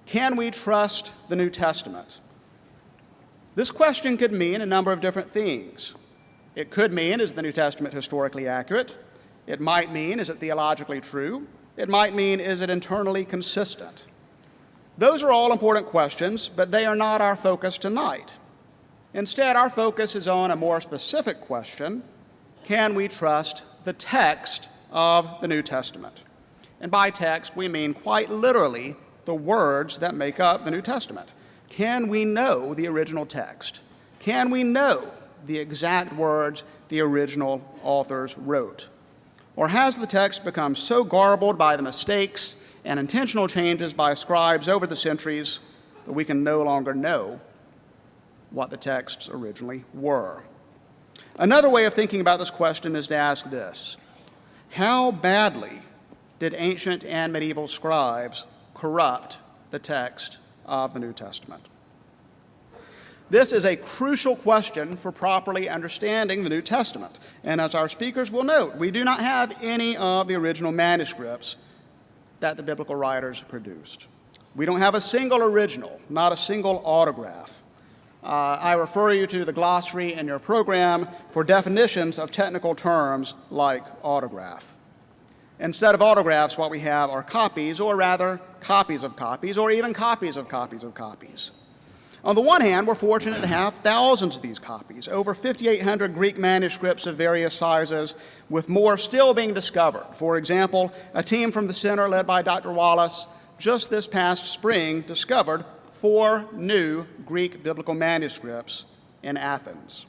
Can we trust the New Testament? This question could mean a number of different things. It could mean, is the New Testament historically accurate? It might mean, is it theologically true? It might mean, is it internally consistent? Those are all important questions, but they are not our focus tonight. Instead, our focus is on a more specific question: can we trust the text of the New Testament? And by text, we mean quite literally the words that make up the New Testament. Can we know the original text? Can we know the exact words the original authors wrote? Or has the text become so garbled by the mistakes and intentional changes by scribes over the centuries that we can no longer know what the texts originally were? Another way of thinking about this question is to ask this: how badly did ancient and medieval scribes corrupt the text of the New Testament? This is a crucial question for properly understanding the New Testament. And as our speakers will note, we do not have any of the original manuscripts that the biblical writers produced. We don't have a single original, not a single autograph. I refer you to the glossary in your program for definitions of technical terms like autograph. Instead of autographs, what we have are copies, or rather copies of copies, or even copies of copies of copies. On the one hand, we're fortunate to have thousands of these copies, over 5,800 Greek manuscripts of various sizes, with more still being discovered. For example, a team from the center led by Dr. Wallace just this past spring discovered 4 new Greek biblical manuscripts in Athens.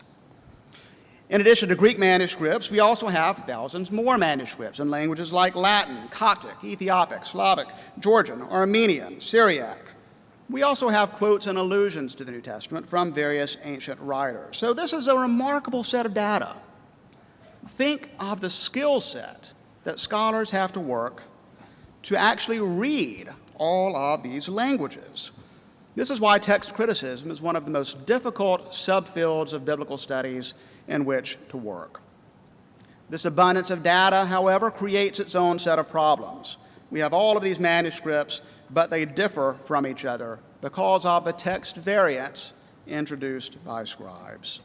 In addition to Greek manuscripts, we also have thousands more manuscripts in languages like Latin, Coptic, Ethiopic, Slavic, Georgian, Armenian, Syriac. We also have quotes and allusions to the New Testament from various ancient writers. So this is a remarkable set of data. Think of the skill set that scholars have to work to actually read all of these languages. This is why text criticism is one of the most difficult subfields of biblical studies in which to work. This abundance of data, however, creates its own set of problems. We have all of these manuscripts, but they differ from each other because of the text variants introduced by scribes.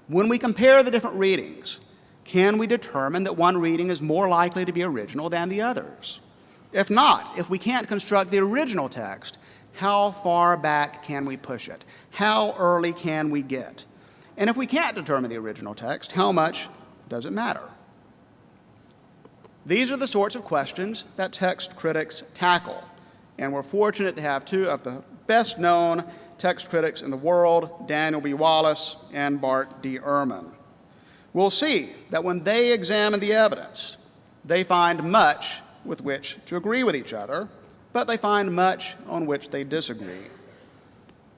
When we compare the different readings, can we determine that one reading is more likely to be original than the others? If not, if we can't construct the original text, how far back can we push it? How early can we get? And if we can't determine the original text, how much does it matter? These are the sorts of questions that text critics tackle, and we're fortunate to have 2 of the best-known text critics in the world, Daniel B. Wallace and Bart D. Ehrman. We'll see that when they examine the evidence, they find much with which to agree with each other, but they find much on which they disagree.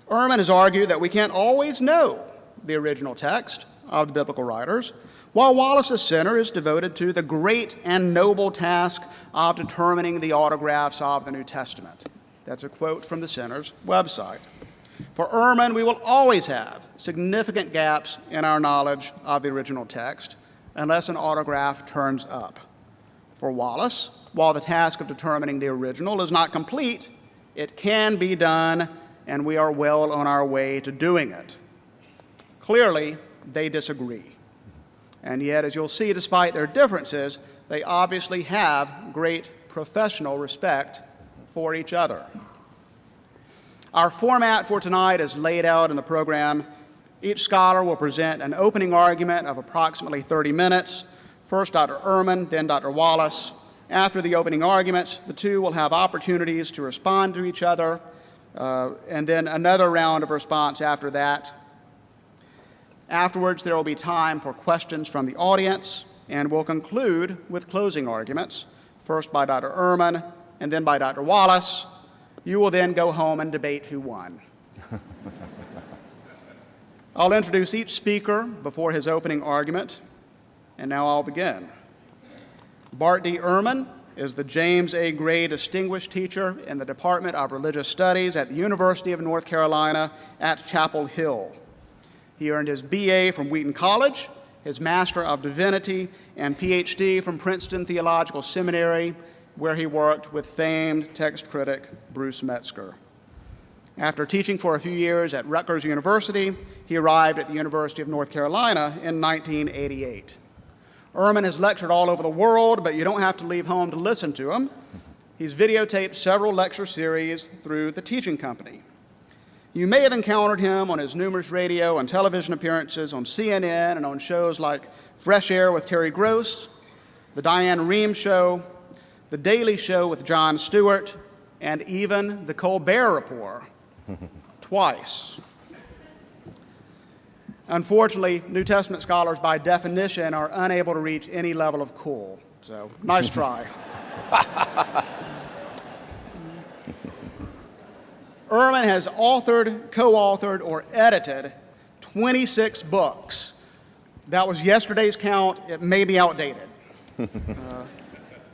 Ehrman has argued that we can't always know the original text of the biblical writers, while Wallace's center is devoted to the great and noble task of determining the autographs of the New Testament. That's a quote from the center's website. For Ehrman, we will always have significant gaps in our knowledge of the original text unless an autograph turns up. For Wallace, while the task of determining the original is not complete, it can be done, and we are well on our way to doing it. Clearly, they disagree. And yet, as you'll see, despite their differences, they obviously have great professional respect for each other. Our format for tonight is laid out in the program. Each scholar will present an opening argument of approximately 30 minutes. First Dr. Ehrman, then Dr. Wallace. After the opening arguments, the 2 will have opportunities to respond to each other, and then another round of response after that. Afterwards, there will be time for questions from the audience, and we'll conclude with closing arguments, first by Dr. Ehrman and then by Dr. Wallace. You will then go home and debate who won. I'll introduce each speaker before his opening argument, and now I'll begin. Bart D. Ehrman is the James A. Gray Distinguished Teacher in the Department of Religious Studies at the University of North Carolina at Chapel Hill. He earned his BA from Wheaton College, his Master of Divinity, and PhD from Princeton Theological Seminary, where he worked with famed text critic Bruce Metzger. After teaching for a few years at Rutgers University, he arrived at the University of North Carolina in 1988. Ehrman has lectured all over the world, but you don't have to leave home to listen to him. He's videotaped several lecture series through the Teaching Company. You may have encountered him on his numerous radio and television appearances on CNN and on shows like Fresh Air with Terry Gross, The Diane Rehm Show, The Daily Show with Jon Stewart, and even The Colbert Report, twice. Unfortunately, New Testament scholars, by definition, are unable to reach any level of cool. So, nice try. Ehrman has authored, co-authored, or edited 26 books. That was yesterday's count. It may be outdated.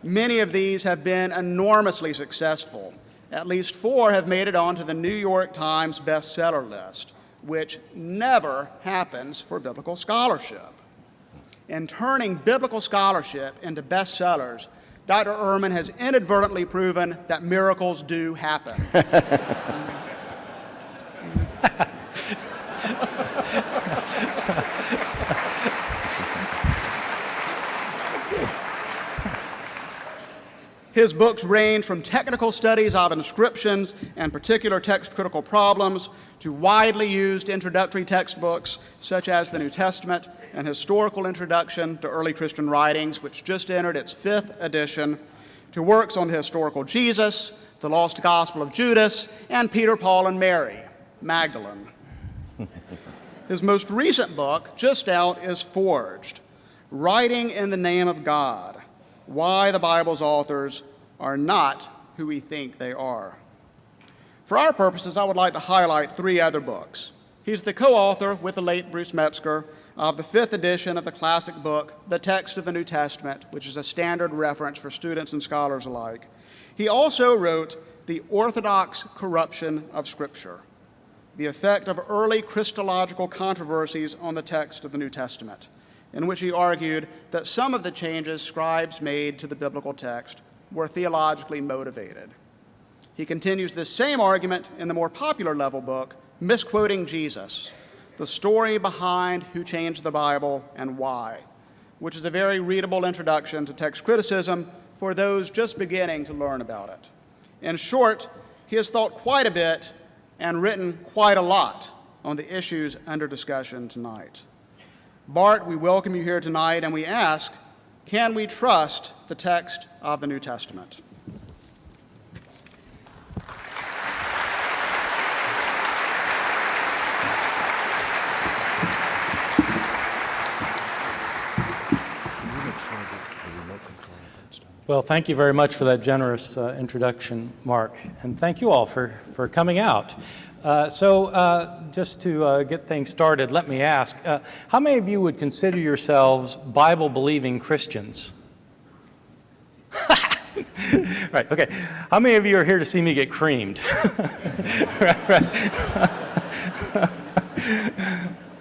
Many of these have been enormously successful. At least 4 have made it onto the New York Times bestseller list, which never happens for biblical scholarship. In turning biblical scholarship into bestsellers, Dr. Ehrman has inadvertently proven that miracles do happen. His books range from technical studies of inscriptions and particular text-critical problems to widely used introductory textbooks such as the New Testament and Historical Introduction to Early Christian Writings, which just entered its 5th edition, to works on the historical Jesus, the Lost Gospel of Judas, and Peter, Paul, and Mary, Magdalene. His most recent book, just out, is Forged, Writing in the Name of God, Why the Bible's Authors Are Not Who We Think They Are. For our purposes, I would like to highlight 3 other books. He's the co-author with the late Bruce Metzger of the 5th edition of the classic book, The Text of the New Testament, which is a standard reference for students and scholars alike. He also wrote The Orthodox Corruption of Scripture, the effect of early Christological controversies on the text of the New Testament, in which he argued that some of the changes scribes made to the biblical text were theologically motivated. He continues this same argument in the more popular level book, Misquoting Jesus, the story behind who changed the Bible and why, which is a very readable introduction to text criticism for those just beginning to learn about it. In short, he has thought quite a bit and written quite a lot on the issues under discussion tonight. Bart, we welcome you here tonight, and we ask, can we trust the text of the New Testament? Well, thank you very much for that generous introduction, Mark, and thank you all for coming out. Just to get things started, let me ask, how many of you would consider yourselves Bible-believing Christians? Right, okay. How many of you are here to see me get creamed?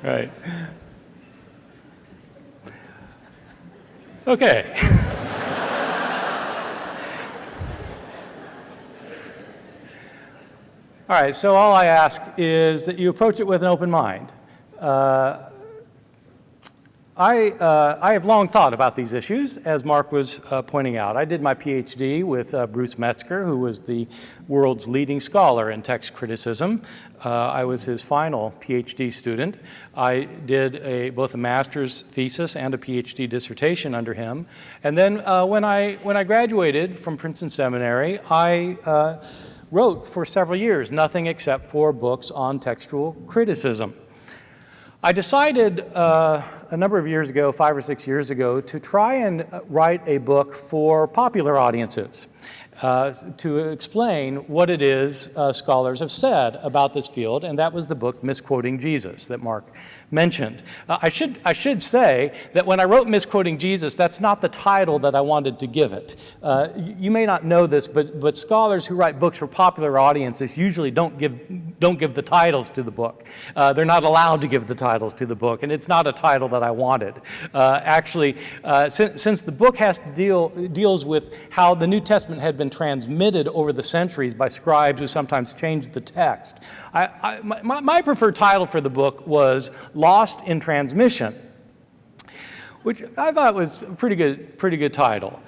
Right. Okay. All right, so all I ask is that you approach it with an open mind. I have long thought about these issues, as Mark was pointing out. I did my PhD with Bruce Metzger, who was the world's leading scholar in text criticism. I was his final PhD student. I did both a master's thesis and a PhD dissertation under him. And then when I graduated from Princeton Seminary, I wrote for several years nothing except 4 books on textual criticism. I decided a number of years ago, 5 or 6 years ago, to try and write a book for popular audiences to explain what it is scholars have said about this field, and that was the book Misquoting Jesus that Mark mentioned. I should say that when I wrote Misquoting Jesus, that's not the title that I wanted to give it. You may not know this, but scholars who write books for popular audiences usually don't give the titles to the book. They're not allowed to give the titles to the book, and it's not a title that I wanted. Actually, since the book deals with how the New Testament had been transmitted over the centuries by scribes who sometimes changed the text, my preferred title for the book was Lost in Transmission, which I thought was a pretty good title.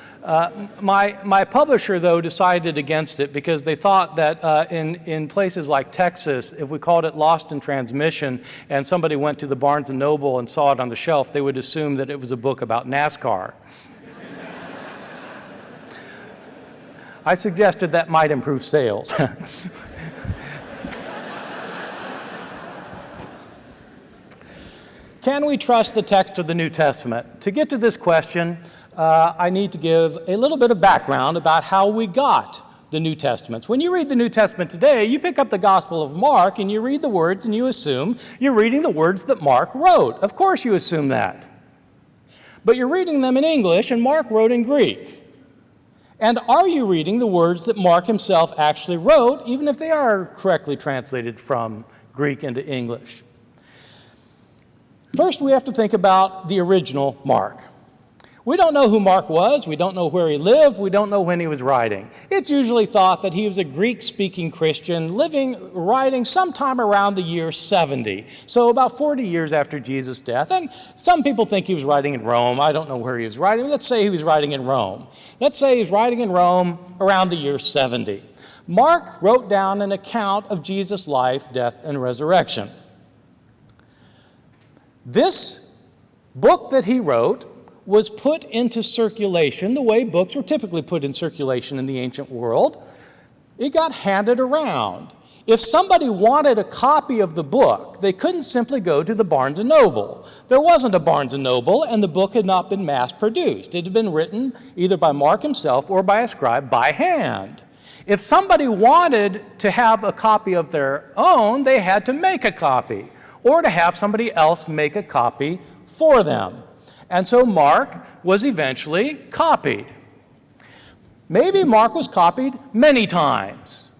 My publisher, though, decided against it because they thought that in places like Texas, if we called it Lost in Transmission and somebody went to the Barnes & Noble and saw it on the shelf, they would assume that it was a book about NASCAR. I suggested that might improve sales. Can we trust the text of the New Testament? To get to this question, I need to give a little bit of background about how we got the New Testaments. When you read the New Testament today, you pick up the Gospel of Mark and you read the words and you assume you're reading the words that Mark wrote. Of course you assume that. But you're reading them in English and Mark wrote in Greek. And are you reading the words that Mark himself actually wrote, even if they are correctly translated from Greek into English? First, we have to think about the original Mark. We don't know who Mark was, we don't know where he lived, we don't know when he was writing. It's usually thought that he was a Greek-speaking Christian writing sometime around the year 70, so about 40 years after Jesus' death. And some people think he was writing in Rome. I don't know where he was writing. Let's say he was writing in Rome. Let's say he's writing in Rome around the year 70. Mark wrote down an account of Jesus' life, death, and resurrection. This book that he wrote was put into circulation the way books were typically put in circulation in the ancient world. It got handed around. If somebody wanted a copy of the book, they couldn't simply go to the Barnes & Noble. There wasn't a Barnes & Noble, and the book had not been mass-produced. It had been written either by Mark himself or by a scribe by hand. If somebody wanted to have a copy of their own, they had to make a copy, or to have somebody else make a copy for them. And so Mark was eventually copied. Maybe Mark was copied many times.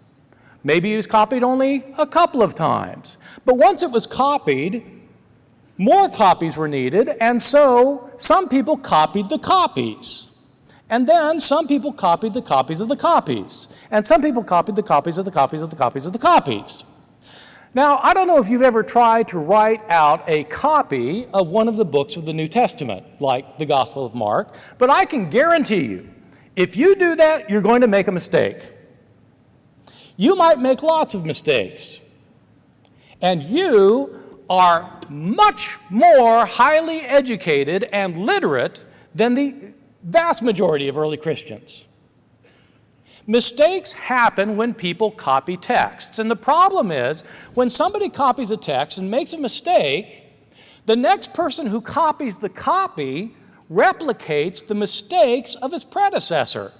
Maybe he was copied only a couple of times. But once it was copied, more copies were needed, and so some people copied the copies. And then some people copied the copies of the copies. And some people copied the copies of the copies of the copies of the copies. Now, I don't know if you've ever tried to write out a copy of one of the books of the New Testament, like the Gospel of Mark, but I can guarantee you, if you do that, you're going to make a mistake. You might make lots of mistakes. And you are much more highly educated and literate than the vast majority of early Christians. Mistakes happen when people copy texts. And the problem is, when somebody copies a text and makes a mistake, the next person who copies the copy replicates the mistakes of his predecessor.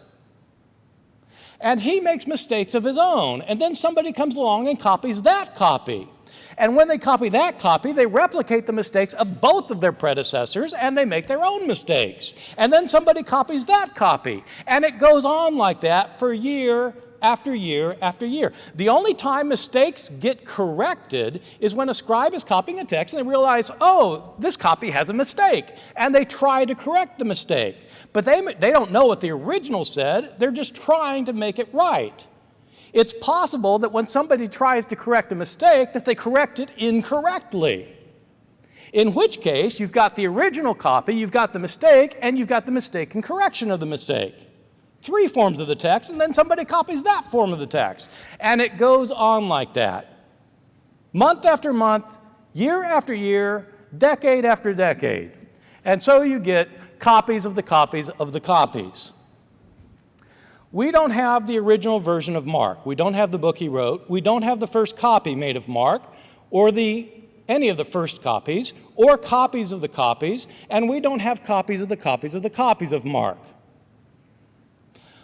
And he makes mistakes of his own. And then somebody comes along and copies that copy. And when they copy that copy, they replicate the mistakes of both of their predecessors, and they make their own mistakes. And then somebody copies that copy. And it goes on like that for year after year after year. The only time mistakes get corrected is when a scribe is copying a text and they realize, oh, this copy has a mistake. And they try to correct the mistake. But they don't know what the original said. They're just trying to make it right. It's possible that when somebody tries to correct a mistake, that they correct it incorrectly. In which case, you've got the original copy, you've got the mistake, and you've got the mistake and correction of the mistake. 3 forms of the text, and then somebody copies that form of the text. And it goes on like that. Month after month, year after year, decade after decade. And so you get copies of the copies of the copies. We don't have the original version of Mark. We don't have the book he wrote. We don't have the first copy made of Mark, or any of the first copies, or copies of the copies, and we don't have copies of the copies of the copies of Mark.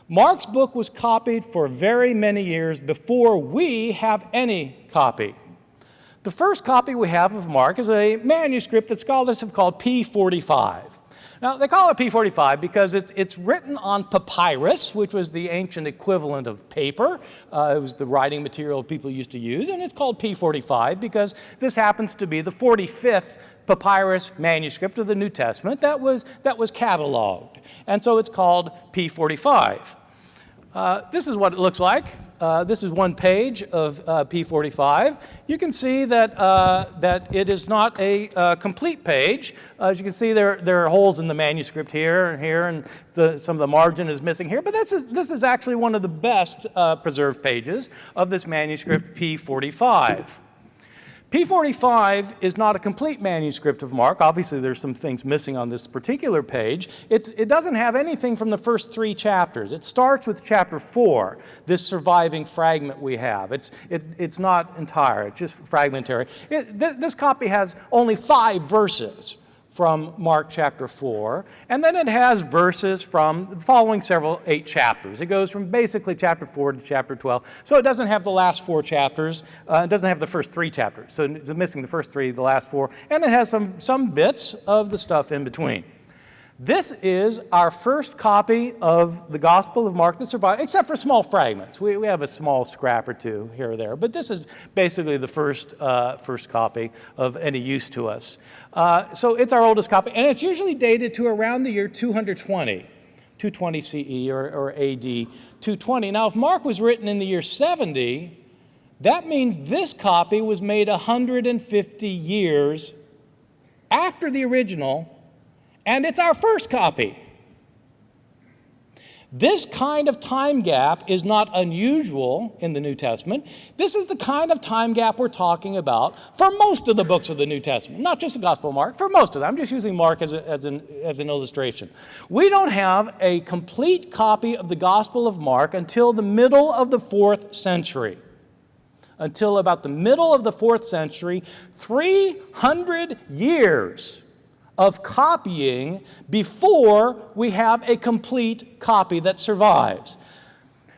Mark's book was copied for very many years before we have any copy. The first copy we have of Mark is a manuscript that scholars have called P45. Now, they call it P45 because it's written on papyrus, which was the ancient equivalent of paper. It was the writing material people used to use, and it's called P45 because this happens to be the 45th papyrus manuscript of the New Testament that was cataloged. And so it's called P45. This is what it looks like. This is one page of P45. You can see that, that it is not a complete page. As you can see, there are holes in the manuscript here and here, and some of the margin is missing here. But this is actually one of the best preserved pages of this manuscript, P45. P45 is not a complete manuscript of Mark. Obviously, there's some things missing on this particular page. It doesn't have anything from the first 3 chapters. It starts with chapter 4, this surviving fragment we have. It's not entire, it's just fragmentary. This copy has only 5 verses from Mark chapter 4, and then it has verses from the following 8 chapters. It goes from basically chapter 4 to chapter 12, so it doesn't have the last 4 chapters. It doesn't have the first 3 chapters, so it's missing the first 3, the last 4, and it has some bits of the stuff in between. This is our first copy of the Gospel of Mark that survived, except for small fragments. We have a small scrap or 2 here or there, but this is basically the first copy of any use to us. So it's our oldest copy, and it's usually dated to around the year 220 CE or AD 220. Now, if Mark was written in the year 70, that means this copy was made 150 years after the original, and it's our first copy. This kind of time gap is not unusual in the New Testament. This is the kind of time gap we're talking about for most of the books of the New Testament, not just the Gospel of Mark, for most of them. I'm just using Mark as an illustration. We don't have a complete copy of the Gospel of Mark until the middle of the 4th century. Until about the middle of the 4th century, 300 years of copying before we have a complete copy that survives.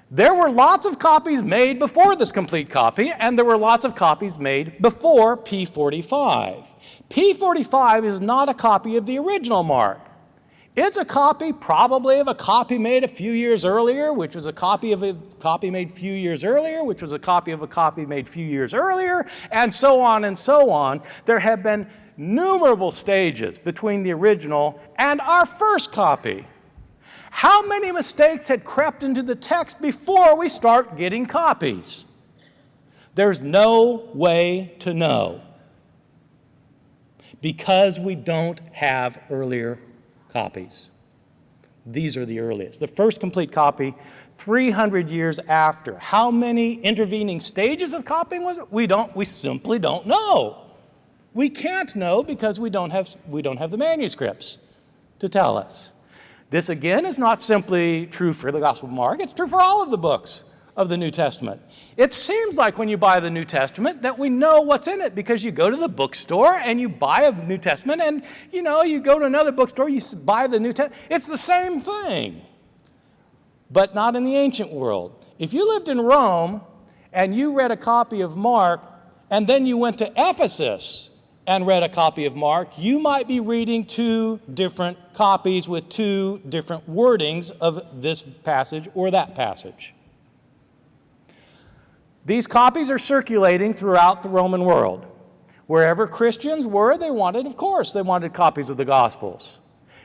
There were lots of copies made before this complete copy, and there were lots of copies made before P45. P45 is not a copy of the original Mark. It's a copy probably of a copy made a few years earlier, which was a copy of a copy made a few years earlier, which was a copy of a copy made a few years earlier, and so on and so on. There have been numerable stages between the original and our first copy. How many mistakes had crept into the text before we start getting copies? There's no way to know because we don't have earlier copies. These are the earliest. The first complete copy, 300 years after. How many intervening stages of copying was it? We simply don't know. We can't know because we don't have the manuscripts to tell us. This, again, is not simply true for the Gospel of Mark. It's true for all of the books of the New Testament. It seems like when you buy the New Testament that we know what's in it because you go to the bookstore and you buy a New Testament and, you go to another bookstore, you buy the New Testament. It's the same thing, but not in the ancient world. If you lived in Rome and you read a copy of Mark and then you went to Ephesus and read a copy of Mark, you might be reading 2 different copies with 2 different wordings of this passage or that passage. These copies are circulating throughout the Roman world. Wherever Christians were, they wanted copies of the Gospels.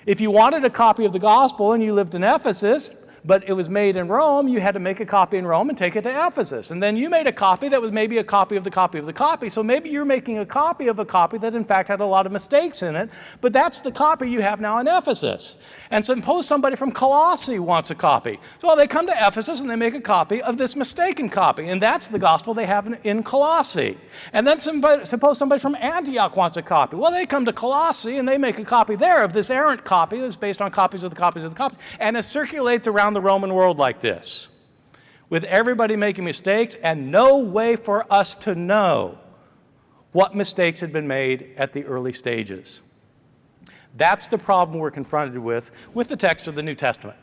If you wanted a copy of the Gospel and you lived in Ephesus, but it was made in Rome, you had to make a copy in Rome and take it to Ephesus. And then you made a copy that was maybe a copy of the copy of the copy. So maybe you're making a copy of a copy that in fact had a lot of mistakes in it, but that's the copy you have now in Ephesus. And suppose somebody from Colossae wants a copy. So they come to Ephesus and they make a copy of this mistaken copy, and that's the gospel they have in Colossae. And then suppose somebody from Antioch wants a copy. Well, they come to Colossae and they make a copy there of this errant copy that's based on copies of the copies of the copies, and it circulates around the Roman world like this, with everybody making mistakes and no way for us to know what mistakes had been made at the early stages. That's the problem we're confronted with the text of the New Testament.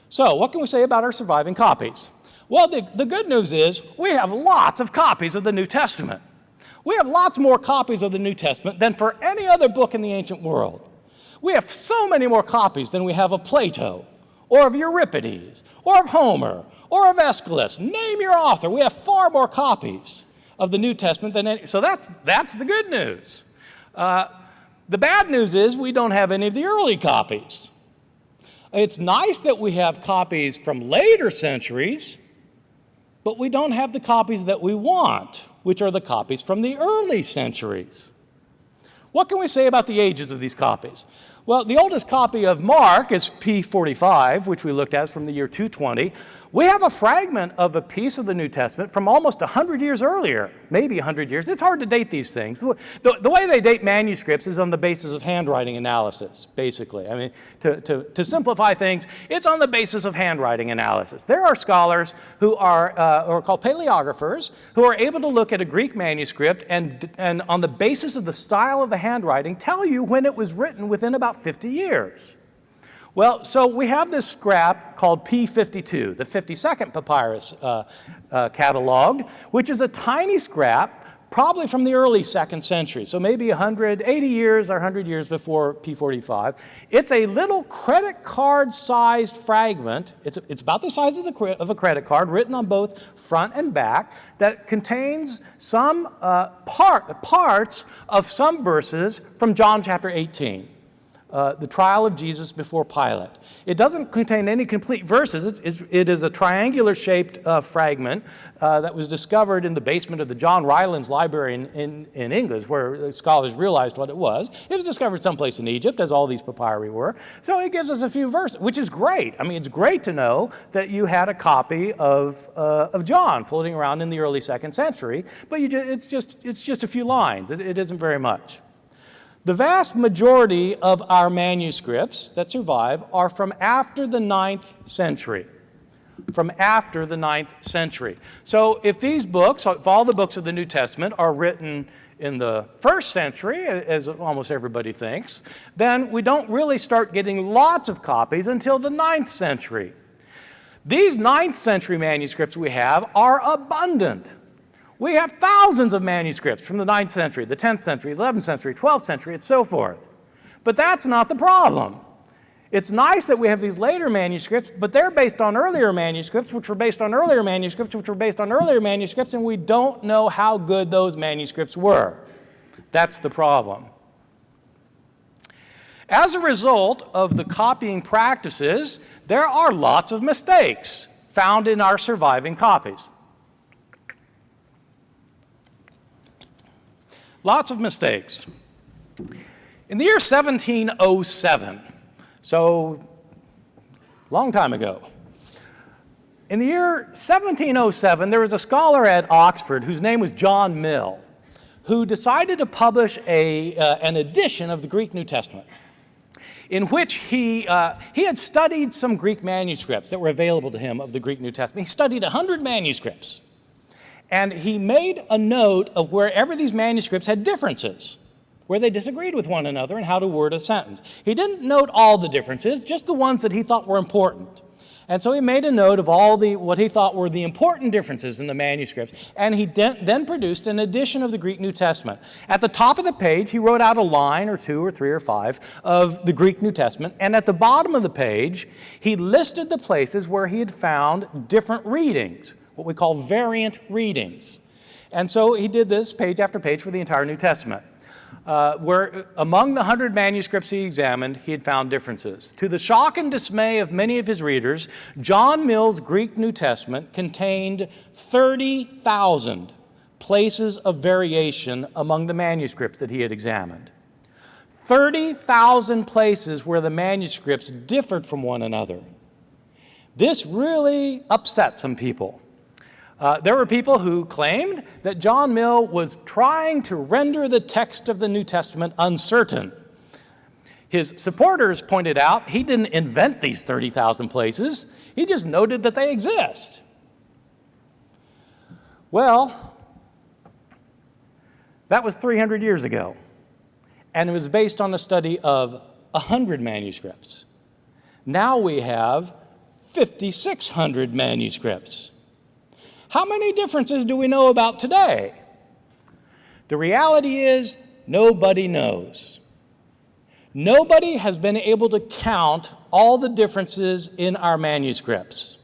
So, what can we say about our surviving copies? Well, the good news is we have lots of copies of the New Testament. We have lots more copies of the New Testament than for any other book in the ancient world. We have so many more copies than we have of Plato, or of Euripides, or of Homer, or of Aeschylus. Name your author. We have far more copies of the New Testament than any. So that's the good news. The bad news is we don't have any of the early copies. It's nice that we have copies from later centuries, but we don't have the copies that we want, which are the copies from the early centuries. What can we say about the ages of these copies? Well, the oldest copy of Mark is P45, which we looked at from the year 220. We have a fragment of a piece of the New Testament from almost 100 years earlier, maybe 100 years. It's hard to date these things. The way they date manuscripts is on the basis of handwriting analysis, basically. I mean, to simplify things, it's on the basis of handwriting analysis. There are scholars who are called paleographers who are able to look at a Greek manuscript and on the basis of the style of the handwriting tell you when it was written within about 50 years. Well, so we have this scrap called P52, the 52nd papyrus cataloged, which is a tiny scrap, probably from the early 2nd century, so maybe 180 years or 100 years before P45. It's a little credit card-sized fragment. It's about the size of a credit card, written on both front and back, that contains some parts of some verses from John chapter 18. The trial of Jesus before Pilate. It doesn't contain any complete verses. It is a triangular-shaped fragment that was discovered in the basement of the John Rylands Library in England, where scholars realized what it was. It was discovered someplace in Egypt, as all these papyri were. So it gives us a few verses, which is great. I mean, it's great to know that you had a copy of John floating around in the early 2nd century, but it's just a few lines. It isn't very much. The vast majority of our manuscripts that survive are from after the 9th century. From after the 9th century. So if these books, if all the books of the New Testament are written in the 1st century, as almost everybody thinks, then we don't really start getting lots of copies until the 9th century. These 9th century manuscripts we have are abundant. We have thousands of manuscripts from the 9th century, the 10th century, 11th century, 12th century, and so forth. But that's not the problem. It's nice that we have these later manuscripts, but they're based on earlier manuscripts, which were based on earlier manuscripts, which were based on earlier manuscripts, and we don't know how good those manuscripts were. That's the problem. As a result of the copying practices, there are lots of mistakes found in our surviving copies. Lots of mistakes. In the year 1707, so long time ago, in the year 1707, there was a scholar at Oxford whose name was John Mill, who decided to publish an edition of the Greek New Testament, in which he had studied some Greek manuscripts that were available to him of the Greek New Testament. He studied 100 manuscripts. And he made a note of wherever these manuscripts had differences, where they disagreed with one another and how to word a sentence. He didn't note all the differences, just the ones that he thought were important. And so he made a note of all what he thought were the important differences in the manuscripts, and he then produced an edition of the Greek New Testament. At the top of the page, he wrote out a line or 2 or 3 or 5 of the Greek New Testament, and at the bottom of the page, he listed the places where he had found different readings, what we call variant readings. And so he did this page after page for the entire New Testament, where among the 100 manuscripts he examined, he had found differences. To the shock and dismay of many of his readers, John Mill's Greek New Testament contained 30,000 places of variation among the manuscripts that he had examined. 30,000 places where the manuscripts differed from one another. This really upset some people. There were people who claimed that John Mill was trying to render the text of the New Testament uncertain. His supporters pointed out he didn't invent these 30,000 places. He just noted that they exist. Well, that was 300 years ago, and it was based on a study of 100 manuscripts. Now we have 5,600 manuscripts. How many differences do we know about today? The reality is, nobody knows. Nobody has been able to count all the differences in our manuscripts.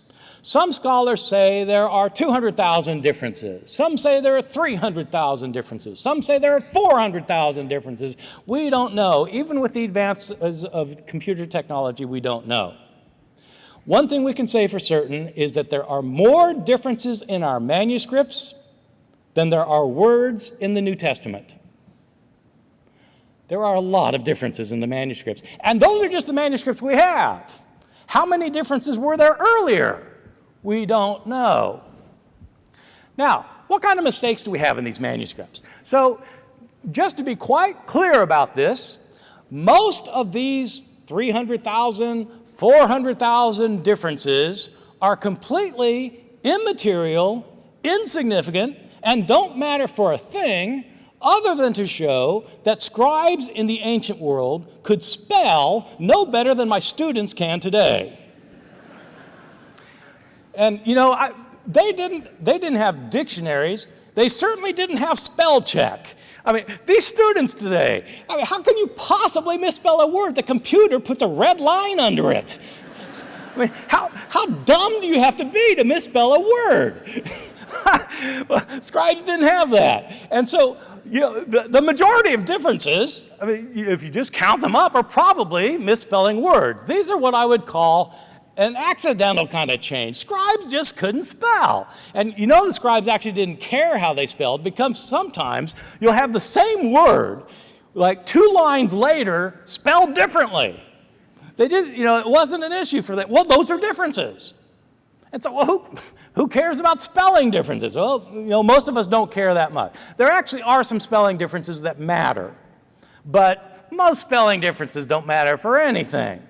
Some scholars say there are 200,000 differences. Some say there are 300,000 differences. Some say there are 400,000 differences. We don't know. Even with the advances of computer technology, we don't know. One thing we can say for certain is that there are more differences in our manuscripts than there are words in the New Testament. There are a lot of differences in the manuscripts. And those are just the manuscripts we have. How many differences were there earlier? We don't know. Now, what kind of mistakes do we have in these manuscripts? So, just to be quite clear about this, most of these 300,000, 400,000 differences are completely immaterial, insignificant, and don't matter for a thing other than to show that scribes in the ancient world could spell no better than my students can today. And you know, they didn't have dictionaries. They certainly didn't have spell check. I mean, these students today, how can you possibly misspell a word? The computer puts a red line under it. I mean, how dumb do you have to be to misspell a word? Well, scribes didn't have that. And so, you know, the majority of differences, I mean, if you just count them up, are probably misspelling words. These are what I would call an accidental kind of change. Scribes just couldn't spell. And you know the scribes actually didn't care how they spelled, because sometimes you'll have the same word, like 2 lines later, spelled differently. They did, you know, it wasn't an issue for them. Well, those are differences. And so, well, who cares about spelling differences? Well, you know, most of us don't care that much. There actually are some spelling differences that matter, but most spelling differences don't matter for anything.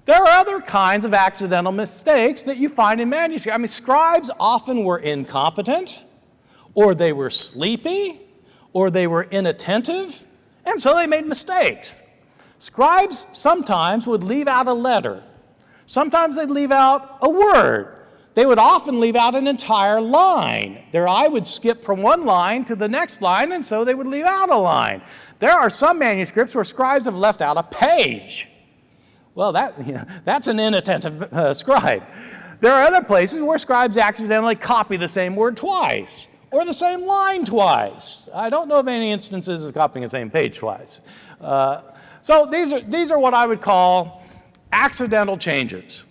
There are other kinds of accidental mistakes that you find in manuscripts. I mean, scribes often were incompetent, or they were sleepy, or they were inattentive, and so they made mistakes. Scribes sometimes would leave out a letter. Sometimes they'd leave out a word. They would often leave out an entire line. Their eye would skip from one line to the next line, and so they would leave out a line. There are some manuscripts where scribes have left out a page. Well, that's an inattentive scribe. There are other places where scribes accidentally copy the same word twice, or the same line twice. I don't know of any instances of copying the same page twice. So these are what I would call accidental changes.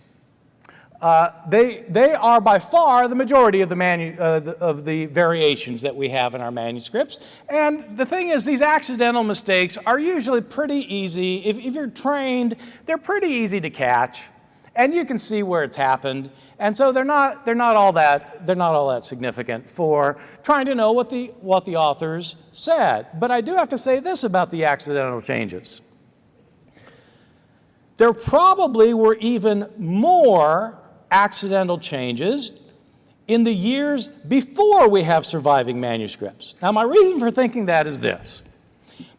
They are by far the majority of the variations that we have in our manuscripts. And the thing is, these accidental mistakes are usually pretty easy. If you're trained, they're pretty easy to catch, and you can see where it's happened. And so they're not all that significant for trying to know what the authors said. But I do have to say this about the accidental changes. There probably were even more accidental changes in the years before we have surviving manuscripts. Now, my reason for thinking that is this.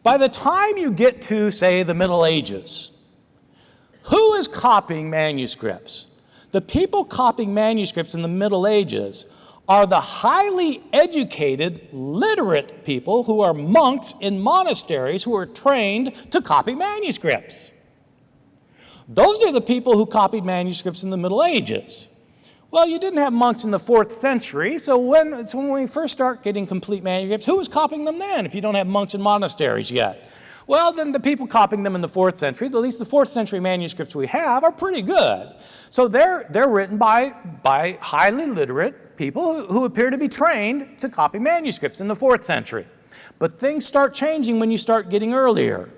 By the time you get to, say, the Middle Ages, who is copying manuscripts? The people copying manuscripts in the Middle Ages are the highly educated, literate people who are monks in monasteries who are trained to copy manuscripts. Those are the people who copied manuscripts in the Middle Ages. Well, you didn't have monks in the 4th century, so when we first start getting complete manuscripts, who was copying them then if you don't have monks in monasteries yet? Well, then the people copying them in the 4th century, at least the 4th century manuscripts we have, are pretty good. So they're written by highly literate people who appear to be trained to copy manuscripts in the 4th century. But things start changing when you start getting earlier.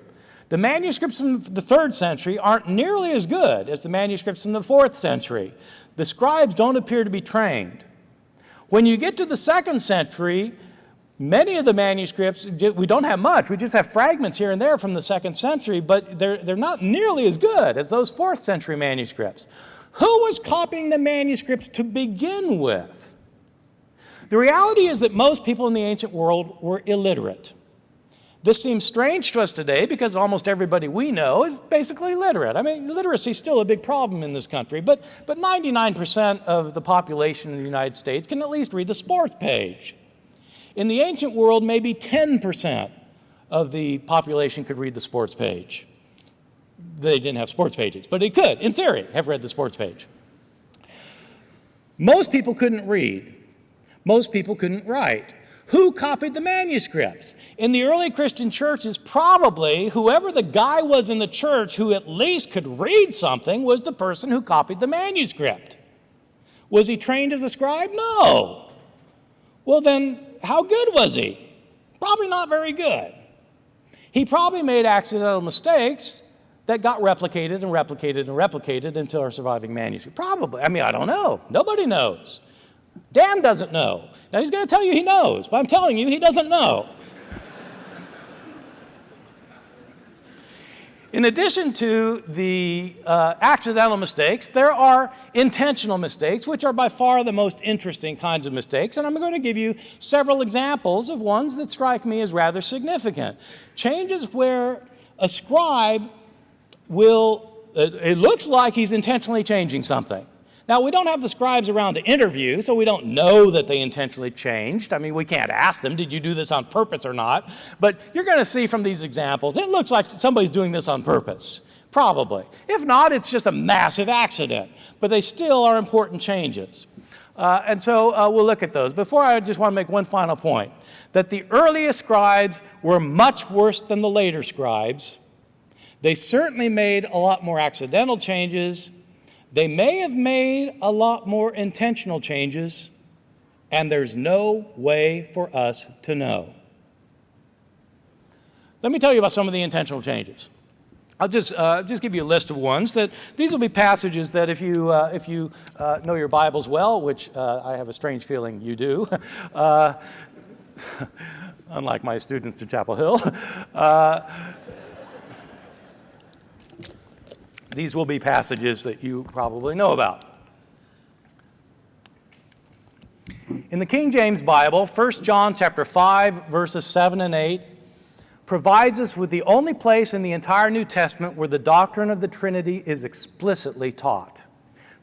The manuscripts in the 3rd century aren't nearly as good as the manuscripts in the 4th century. The scribes don't appear to be trained. When you get to the 2nd century, many of the manuscripts, we don't have much. We just have fragments here and there from the 2nd century, but they're not nearly as good as those 4th century manuscripts. Who was copying the manuscripts to begin with? The reality is that most people in the ancient world were illiterate. This seems strange to us today because almost everybody we know is basically literate. I mean, literacy is still a big problem in this country, but 99% of the population in the United States can at least read the sports page. In the ancient world, maybe 10% of the population could read the sports page. They didn't have sports pages, but it could, in theory, have read the sports page. Most people couldn't read. Most people couldn't write. Who copied the manuscripts? In the early Christian churches, probably whoever the guy was in the church who at least could read something was the person who copied the manuscript. Was he trained as a scribe? No. Well, then, how good was he? Probably not very good. He probably made accidental mistakes that got replicated and replicated and replicated until our surviving manuscript. Probably. I mean, I don't know. Nobody knows. Dan doesn't know. Now, he's going to tell you he knows, but I'm telling you he doesn't know. In addition to the accidental mistakes, there are intentional mistakes, which are by far the most interesting kinds of mistakes, and I'm going to give you several examples of ones that strike me as rather significant. Changes where a scribe it looks like he's intentionally changing something. Now, we don't have the scribes around to interview, so we don't know that they intentionally changed. I mean, we can't ask them, did you do this on purpose or not? But you're going to see from these examples, it looks like somebody's doing this on purpose, probably. If not, it's just a massive accident. But they still are important changes. And so we'll look at those. Before, I just want to make one final point, that the earliest scribes were much worse than the later scribes. They certainly made a lot more accidental changes. They may have made a lot more intentional changes, and there's no way for us to know. Let me tell you about some of the intentional changes. I'll just give you a list of ones. These will be passages that if you know your Bibles well, which I have a strange feeling you do, unlike my students at Chapel Hill, these will be passages that you probably know about. In the King James Bible, 1 John chapter 5, verses 7 and 8, provides us with the only place in the entire New Testament where the doctrine of the Trinity is explicitly taught.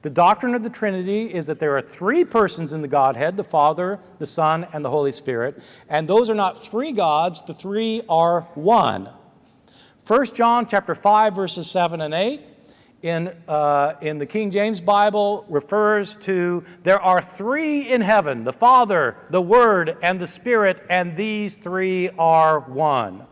The doctrine of the Trinity is that there are three persons in the Godhead, the Father, the Son, and the Holy Spirit, and those are not three gods, the three are one. 1 John chapter 5, verses 7 and 8, in the King James Bible refers to there are three in heaven, the Father, the Word, and the Spirit, and these three are one.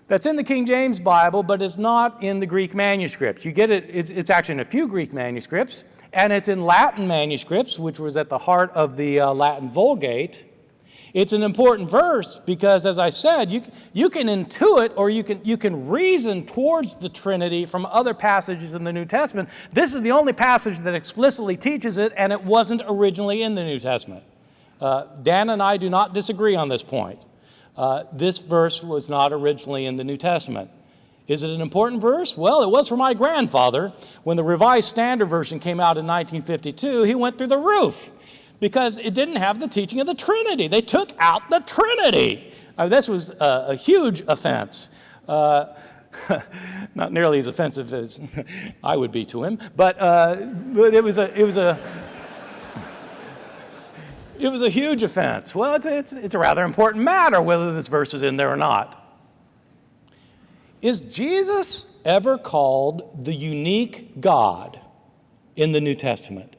That's in the King James Bible, but it's not in the Greek manuscript. You get it, it's actually in a few Greek manuscripts, and it's in Latin manuscripts, which was at the heart of the Latin Vulgate. It's an important verse because, as I said, you can intuit or you can reason towards the Trinity from other passages in the New Testament. This is the only passage that explicitly teaches it, and it wasn't originally in the New Testament. Dan and I do not disagree on this point. This verse was not originally in the New Testament. Is it an important verse? Well, it was for my grandfather. When the Revised Standard Version came out in 1952, he went through the roof, because it didn't have the teaching of the Trinity. They took out the Trinity. This was a huge offense. Not nearly as offensive as I would be to him, but it was a huge offense. Well, it's a rather important matter whether this verse is in there or not. Is Jesus ever called the unique God in the New Testament?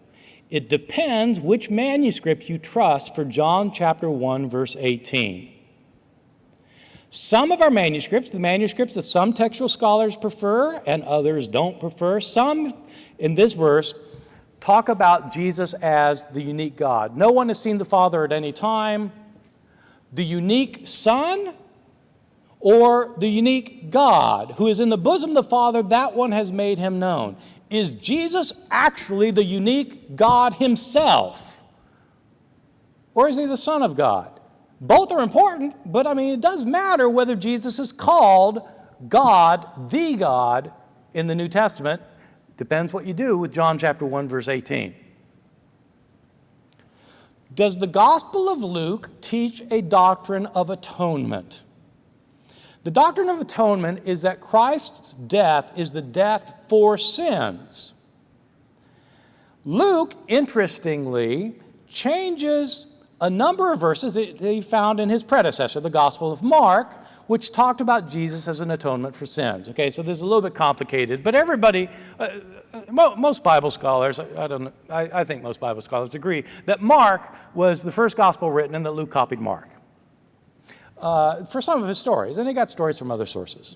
It depends which manuscript you trust for John chapter 1, verse 18. Some of our manuscripts, the manuscripts that some textual scholars prefer and others don't prefer, some in this verse talk about Jesus as the unique God. No one has seen the Father at any time. The unique Son or the unique God who is in the bosom of the Father, that one has made him known. Is Jesus actually the unique God himself? Or is he the Son of God? Both are important, but it does matter whether Jesus is called God, the God, in the New Testament. Depends what you do with John chapter 1, verse 18. Does the Gospel of Luke teach a doctrine of atonement? The doctrine of atonement is that Christ's death is the death for sins. Luke, interestingly, changes a number of verses that he found in his predecessor, the Gospel of Mark, which talked about Jesus as an atonement for sins. Okay, so this is a little bit complicated, but everybody, most Bible scholars, I think most Bible scholars agree that Mark was the first gospel written and that Luke copied Mark for some of his stories, and he got stories from other sources.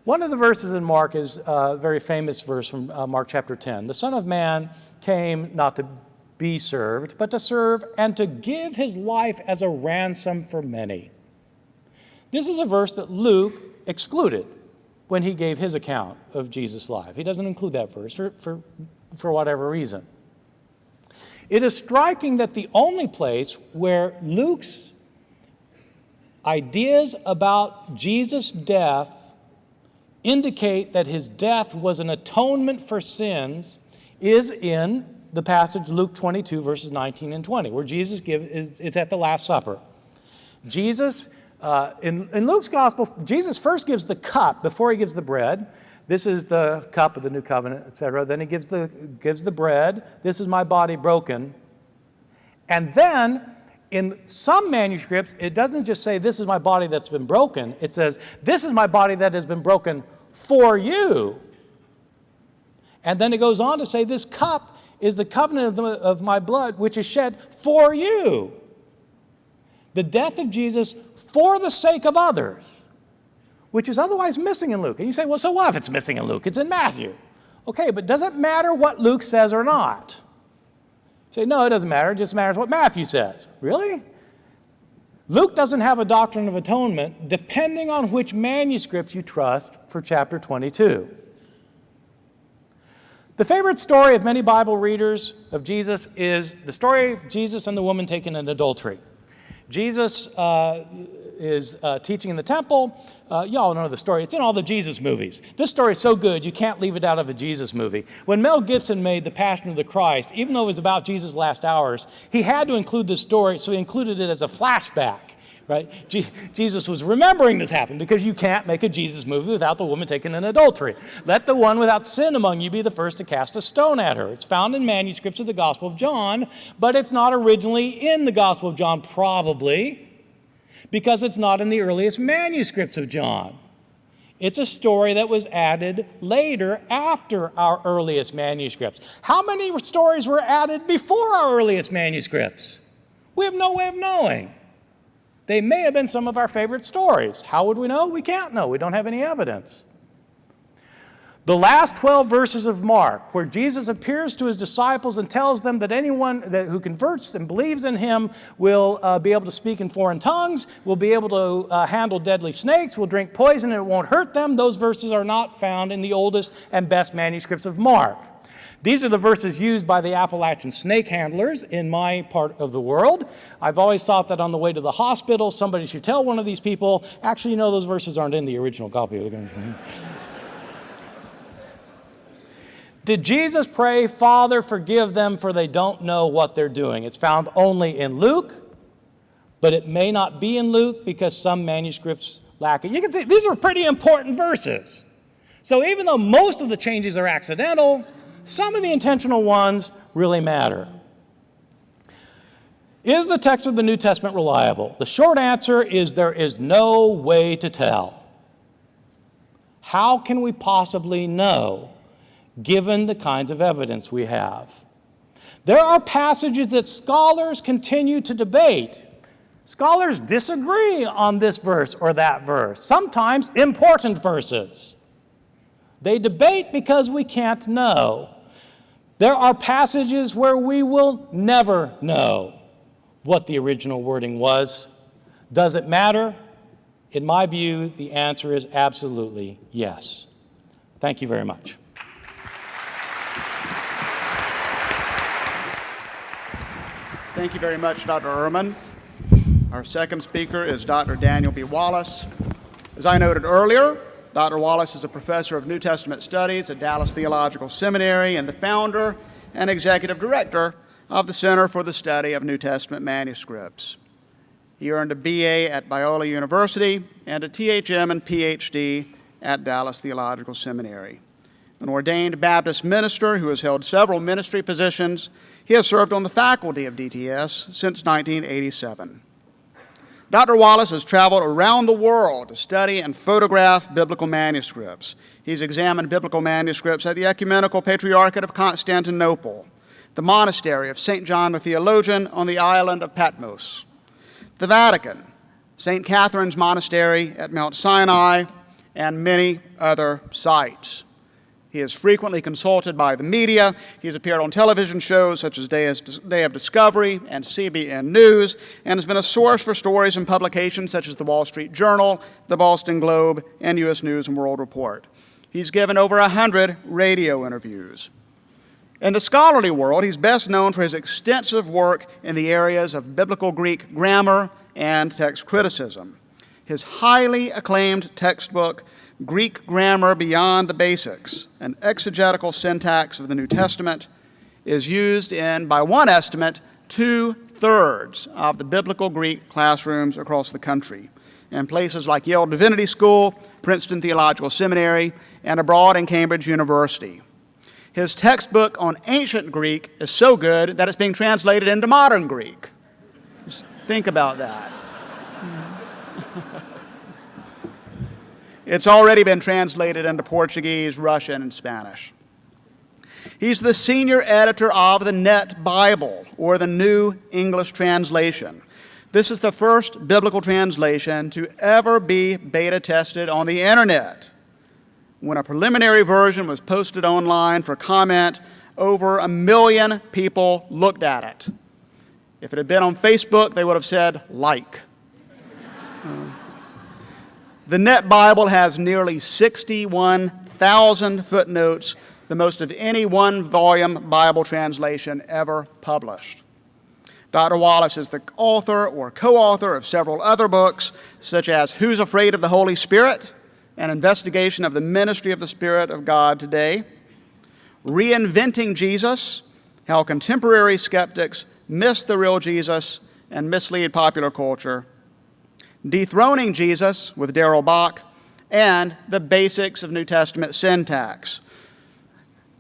One of the verses in Mark is a very famous verse from Mark chapter 10. The Son of Man came not to be served, but to serve and to give his life as a ransom for many. This is a verse that Luke excluded when he gave his account of Jesus' life. He doesn't include that verse for whatever reason. It is striking that the only place where Luke's ideas about Jesus' death indicate that his death was an atonement for sins is in the passage Luke 22, verses 19 and 20, where Jesus it's at the Last Supper. Jesus, in Luke's gospel, Jesus first gives the cup before he gives the bread. This is the cup of the new covenant, etc. Then he gives the bread. This is my body broken. And then in some manuscripts, it doesn't just say, this is my body that's been broken. It says, this is my body that has been broken for you. And then it goes on to say, this cup is the covenant of my blood, which is shed for you. The death of Jesus for the sake of others, which is otherwise missing in Luke. And you say, well, so what if it's missing in Luke? It's in Matthew. Okay, but does it matter what Luke says or not? You say, no, it doesn't matter. It just matters what Matthew says. Really? Luke doesn't have a doctrine of atonement depending on which manuscripts you trust for chapter 22. The favorite story of many Bible readers of Jesus is the story of Jesus and the woman taken in adultery. Jesus is teaching in the temple. You all know the story. It's in all the Jesus movies. This story is so good, you can't leave it out of a Jesus movie. When Mel Gibson made The Passion of the Christ, even though it was about Jesus' last hours, he had to include this story, so he included it as a flashback. Right? Jesus was remembering this happened because you can't make a Jesus movie without the woman taken in adultery. Let the one without sin among you be the first to cast a stone at her. It's found in manuscripts of the Gospel of John, but it's not originally in the Gospel of John, probably, because it's not in the earliest manuscripts of John. It's a story that was added later after our earliest manuscripts. How many stories were added before our earliest manuscripts? We have no way of knowing. They may have been some of our favorite stories. How would we know? We can't know. We don't have any evidence. The last 12 verses of Mark, where Jesus appears to his disciples and tells them that anyone who converts and believes in him will be able to speak in foreign tongues, will be able to handle deadly snakes, will drink poison and it won't hurt them, those verses are not found in the oldest and best manuscripts of Mark. These are the verses used by the Appalachian snake handlers in my part of the world. I've always thought that on the way to the hospital, somebody should tell one of these people, actually, you know, those verses aren't in the original copy. Did Jesus pray, Father, forgive them, for they don't know what they're doing? It's found only in Luke, but it may not be in Luke because some manuscripts lack it. You can see these are pretty important verses. So even though most of the changes are accidental, some of the intentional ones really matter. Is the text of the New Testament reliable? The short answer is there is no way to tell. How can we possibly know, given the kinds of evidence we have? There are passages that scholars continue to debate. Scholars disagree on this verse or that verse, sometimes important verses. They debate because we can't know. There are passages where we will never know what the original wording was. Does it matter? In my view, the answer is absolutely yes. Thank you very much. Thank you very much, Dr. Ehrman. Our second speaker is Dr. Daniel B. Wallace. As I noted earlier, Dr. Wallace is a professor of New Testament studies at Dallas Theological Seminary and the founder and executive director of the Center for the Study of New Testament Manuscripts. He earned a BA at Biola University and a THM and PhD at Dallas Theological Seminary. an ordained Baptist minister who has held several ministry positions. He has served on the faculty of DTS since 1987. Dr. Wallace has traveled around the world to study and photograph biblical manuscripts. He's examined biblical manuscripts at the Ecumenical Patriarchate of Constantinople, the monastery of St. John the Theologian on the island of Patmos, the Vatican, St. Catherine's Monastery at Mount Sinai, and many other sites. He is frequently consulted by the media. He has appeared on television shows such as Day of Discovery and CBN News, and has been a source for stories and publications such as the Wall Street Journal, the Boston Globe, and U.S. News and World Report. He's given over 100 radio interviews. In the scholarly world, he's best known for his extensive work in the areas of biblical Greek grammar and text criticism. His highly acclaimed textbook, Greek Grammar Beyond the Basics, an exegetical syntax of the New Testament, is used in, by one estimate, 2/3 of the biblical Greek classrooms across the country, in places like Yale Divinity School, Princeton Theological Seminary, and abroad in Cambridge University. His textbook on ancient Greek is so good that it's being translated into modern Greek. Just think about that. It's already been translated into Portuguese, Russian, and Spanish. He's the senior editor of the Net Bible, or the New English Translation. This is the first biblical translation to ever be beta tested on the internet. When a preliminary version was posted online for comment, over 1 million people looked at it. If it had been on Facebook, they would have said, like. The Net Bible has nearly 61,000 footnotes, the most of any one-volume Bible translation ever published. Dr. Wallace is the author or co-author of several other books, such as Who's Afraid of the Holy Spirit? An Investigation of the Ministry of the Spirit of God Today, Reinventing Jesus, How Contemporary Skeptics Miss the Real Jesus and Mislead Popular Culture, Dethroning Jesus with Darrell Bach, and The Basics of New Testament Syntax.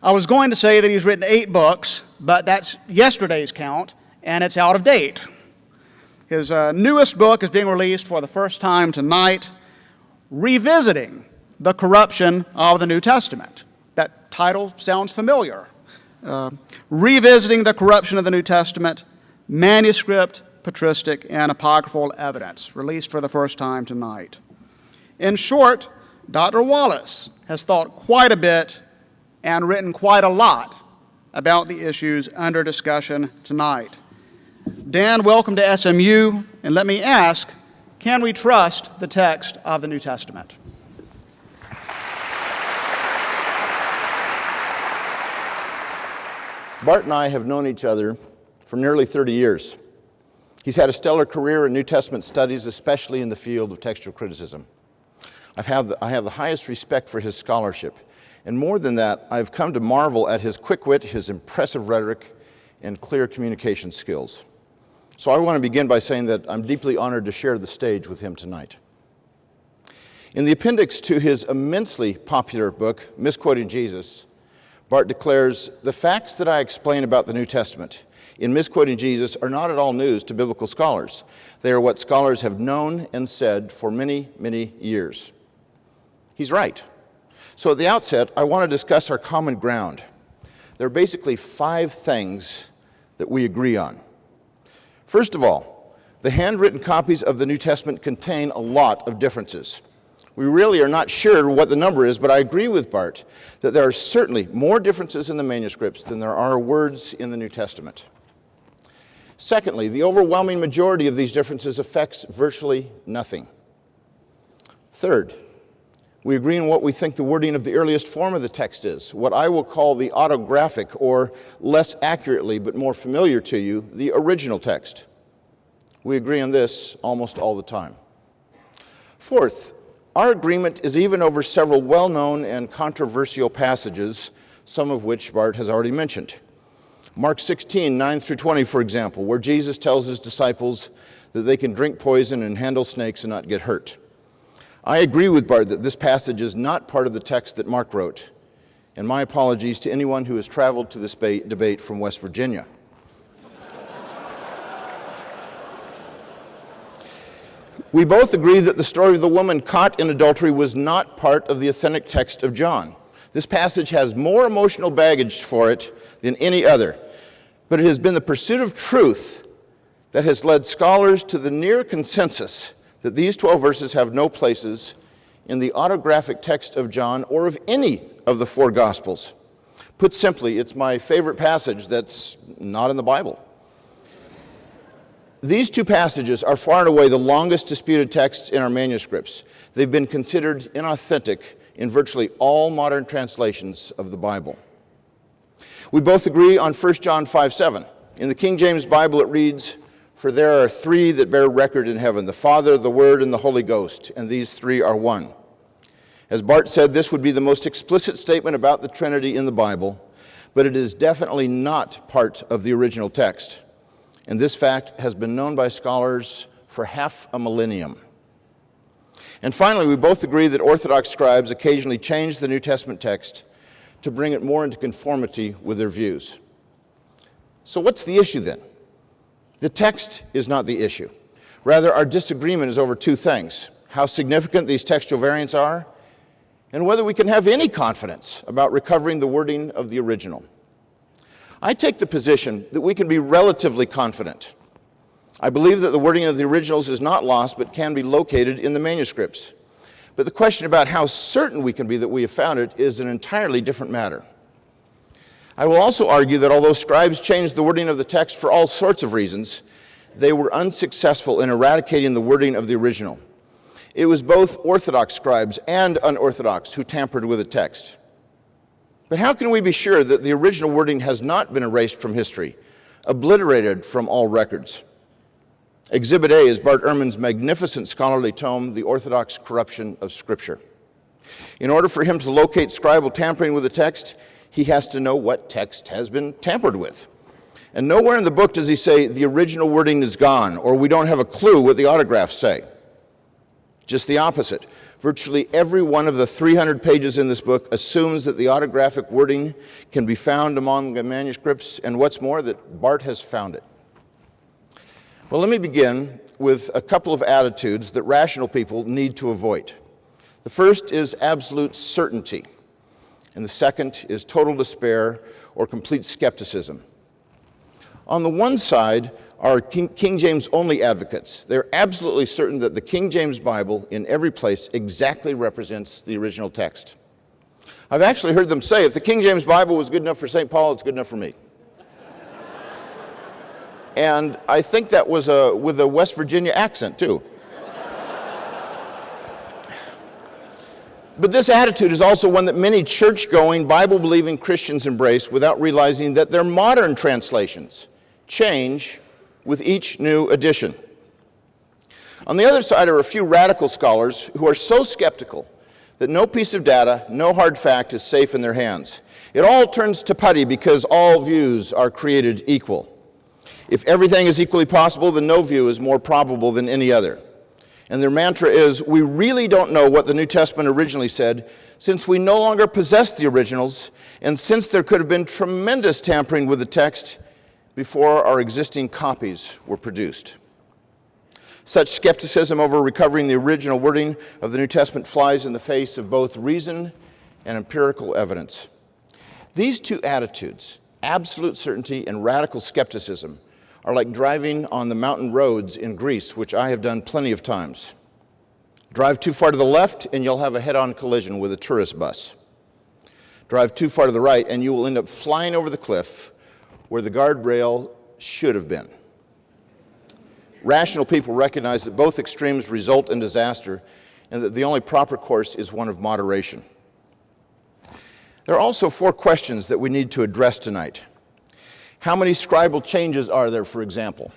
I was going to say that he's written 8 books, but that's yesterday's count, and it's out of date. His newest book is being released for the first time tonight, Revisiting the Corruption of the New Testament. That title sounds familiar. Revisiting the Corruption of the New Testament, Manuscript, Patristic, and Apocryphal Evidence, released for the first time tonight. In short, Dr. Wallace has thought quite a bit and written quite a lot about the issues under discussion tonight. Dan, welcome to SMU, and let me ask, can we trust the text of the New Testament? Bart and I have known each other for nearly 30 years. He's had a stellar career in New Testament studies, especially in the field of textual criticism. I have the highest respect for his scholarship, and more than that, I've come to marvel at his quick wit, his impressive rhetoric, and clear communication skills. So I want to begin by saying that I'm deeply honored to share the stage with him tonight. In the appendix to his immensely popular book, Misquoting Jesus, Bart declares, "The facts that I explain about the New Testament in Misquoting Jesus are not at all news to biblical scholars. They are what scholars have known and said for many, many years." He's right. So at the outset, I want to discuss our common ground. There are basically 5 things that we agree on. First of all, the handwritten copies of the New Testament contain a lot of differences. We really are not sure what the number is, but I agree with Bart that there are certainly more differences in the manuscripts than there are words in the New Testament. Secondly, the overwhelming majority of these differences affects virtually nothing. Third, we agree on what we think the wording of the earliest form of the text is, what I will call the autographic, or less accurately but more familiar to you, the original text. We agree on this almost all the time. Fourth, our agreement is even over several well-known and controversial passages, some of which Bart has already mentioned. Mark 16, 9 through 20, for example, where Jesus tells his disciples that they can drink poison and handle snakes and not get hurt. I agree with Bart that this passage is not part of the text that Mark wrote. And my apologies to anyone who has traveled to this debate from West Virginia. We both agree that the story of the woman caught in adultery was not part of the authentic text of John. This passage has more emotional baggage for it than any other, but it has been the pursuit of truth that has led scholars to the near consensus that these 12 verses have no places in the autographic text of John or of any of the four Gospels. Put simply, it's my favorite passage that's not in the Bible. These two passages are far and away the longest disputed texts in our manuscripts. They've been considered inauthentic in virtually all modern translations of the Bible. We both agree on 1 John 5:7. In the King James Bible it reads, "For there are three that bear record in heaven, the Father, the Word, and the Holy Ghost, and these three are one." As Bart said, this would be the most explicit statement about the Trinity in the Bible, but it is definitely not part of the original text. And this fact has been known by scholars for half a millennium. And finally, we both agree that Orthodox scribes occasionally change the New Testament text to bring it more into conformity with their views. So what's the issue then? The text is not the issue. Rather, our disagreement is over two things: how significant these textual variants are, and whether we can have any confidence about recovering the wording of the original. I take the position that we can be relatively confident. I believe that the wording of the originals is not lost, but can be located in the manuscripts. But the question about how certain we can be that we have found it is an entirely different matter. I will also argue that although scribes changed the wording of the text for all sorts of reasons, they were unsuccessful in eradicating the wording of the original. It was both Orthodox scribes and unorthodox who tampered with the text. But how can we be sure that the original wording has not been erased from history, obliterated from all records? Exhibit A is Bart Ehrman's magnificent scholarly tome, The Orthodox Corruption of Scripture. In order for him to locate scribal tampering with the text, he has to know what text has been tampered with. And nowhere in the book does he say the original wording is gone, or we don't have a clue what the autographs say. Just the opposite. Virtually every one of the 300 pages in this book assumes that the autographic wording can be found among the manuscripts, and what's more, that Bart has found it. Well, let me begin with a couple of attitudes that rational people need to avoid. The first is absolute certainty, and the second is total despair or complete skepticism. On the one side are King James only advocates. They're absolutely certain that the King James Bible in every place exactly represents the original text. I've actually heard them say, if the King James Bible was good enough for St. Paul, it's good enough for me. And I think that was with a West Virginia accent, too. But this attitude is also one that many church-going, Bible-believing Christians embrace without realizing that their modern translations change with each new edition. On the other side are a few radical scholars who are so skeptical that no piece of data, no hard fact is safe in their hands. It all turns to putty because all views are created equal. If everything is equally possible, then no view is more probable than any other. And their mantra is, we really don't know what the New Testament originally said, since we no longer possess the originals, and since there could have been tremendous tampering with the text before our existing copies were produced. Such skepticism over recovering the original wording of the New Testament flies in the face of both reason and empirical evidence. These two attitudes, absolute certainty and radical skepticism, are like driving on the mountain roads in Greece, which I have done plenty of times. Drive too far to the left and you'll have a head-on collision with a tourist bus. Drive too far to the right and you will end up flying over the cliff where the guardrail should have been. Rational people recognize that both extremes result in disaster and that the only proper course is one of moderation. There are also four questions that we need to address tonight. How many scribal changes are there, for example?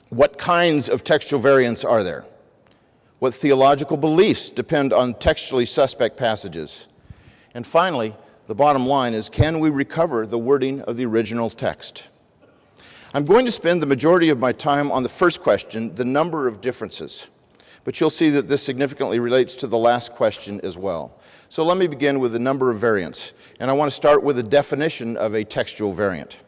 What kinds of textual variants are there? What theological beliefs depend on textually suspect passages? And finally, the bottom line is, can we recover the wording of the original text? I'm going to spend the majority of my time on the first question, the number of differences. But you'll see that this significantly relates to the last question as well. So let me begin with the number of variants, and I want to start with a definition of a textual variant.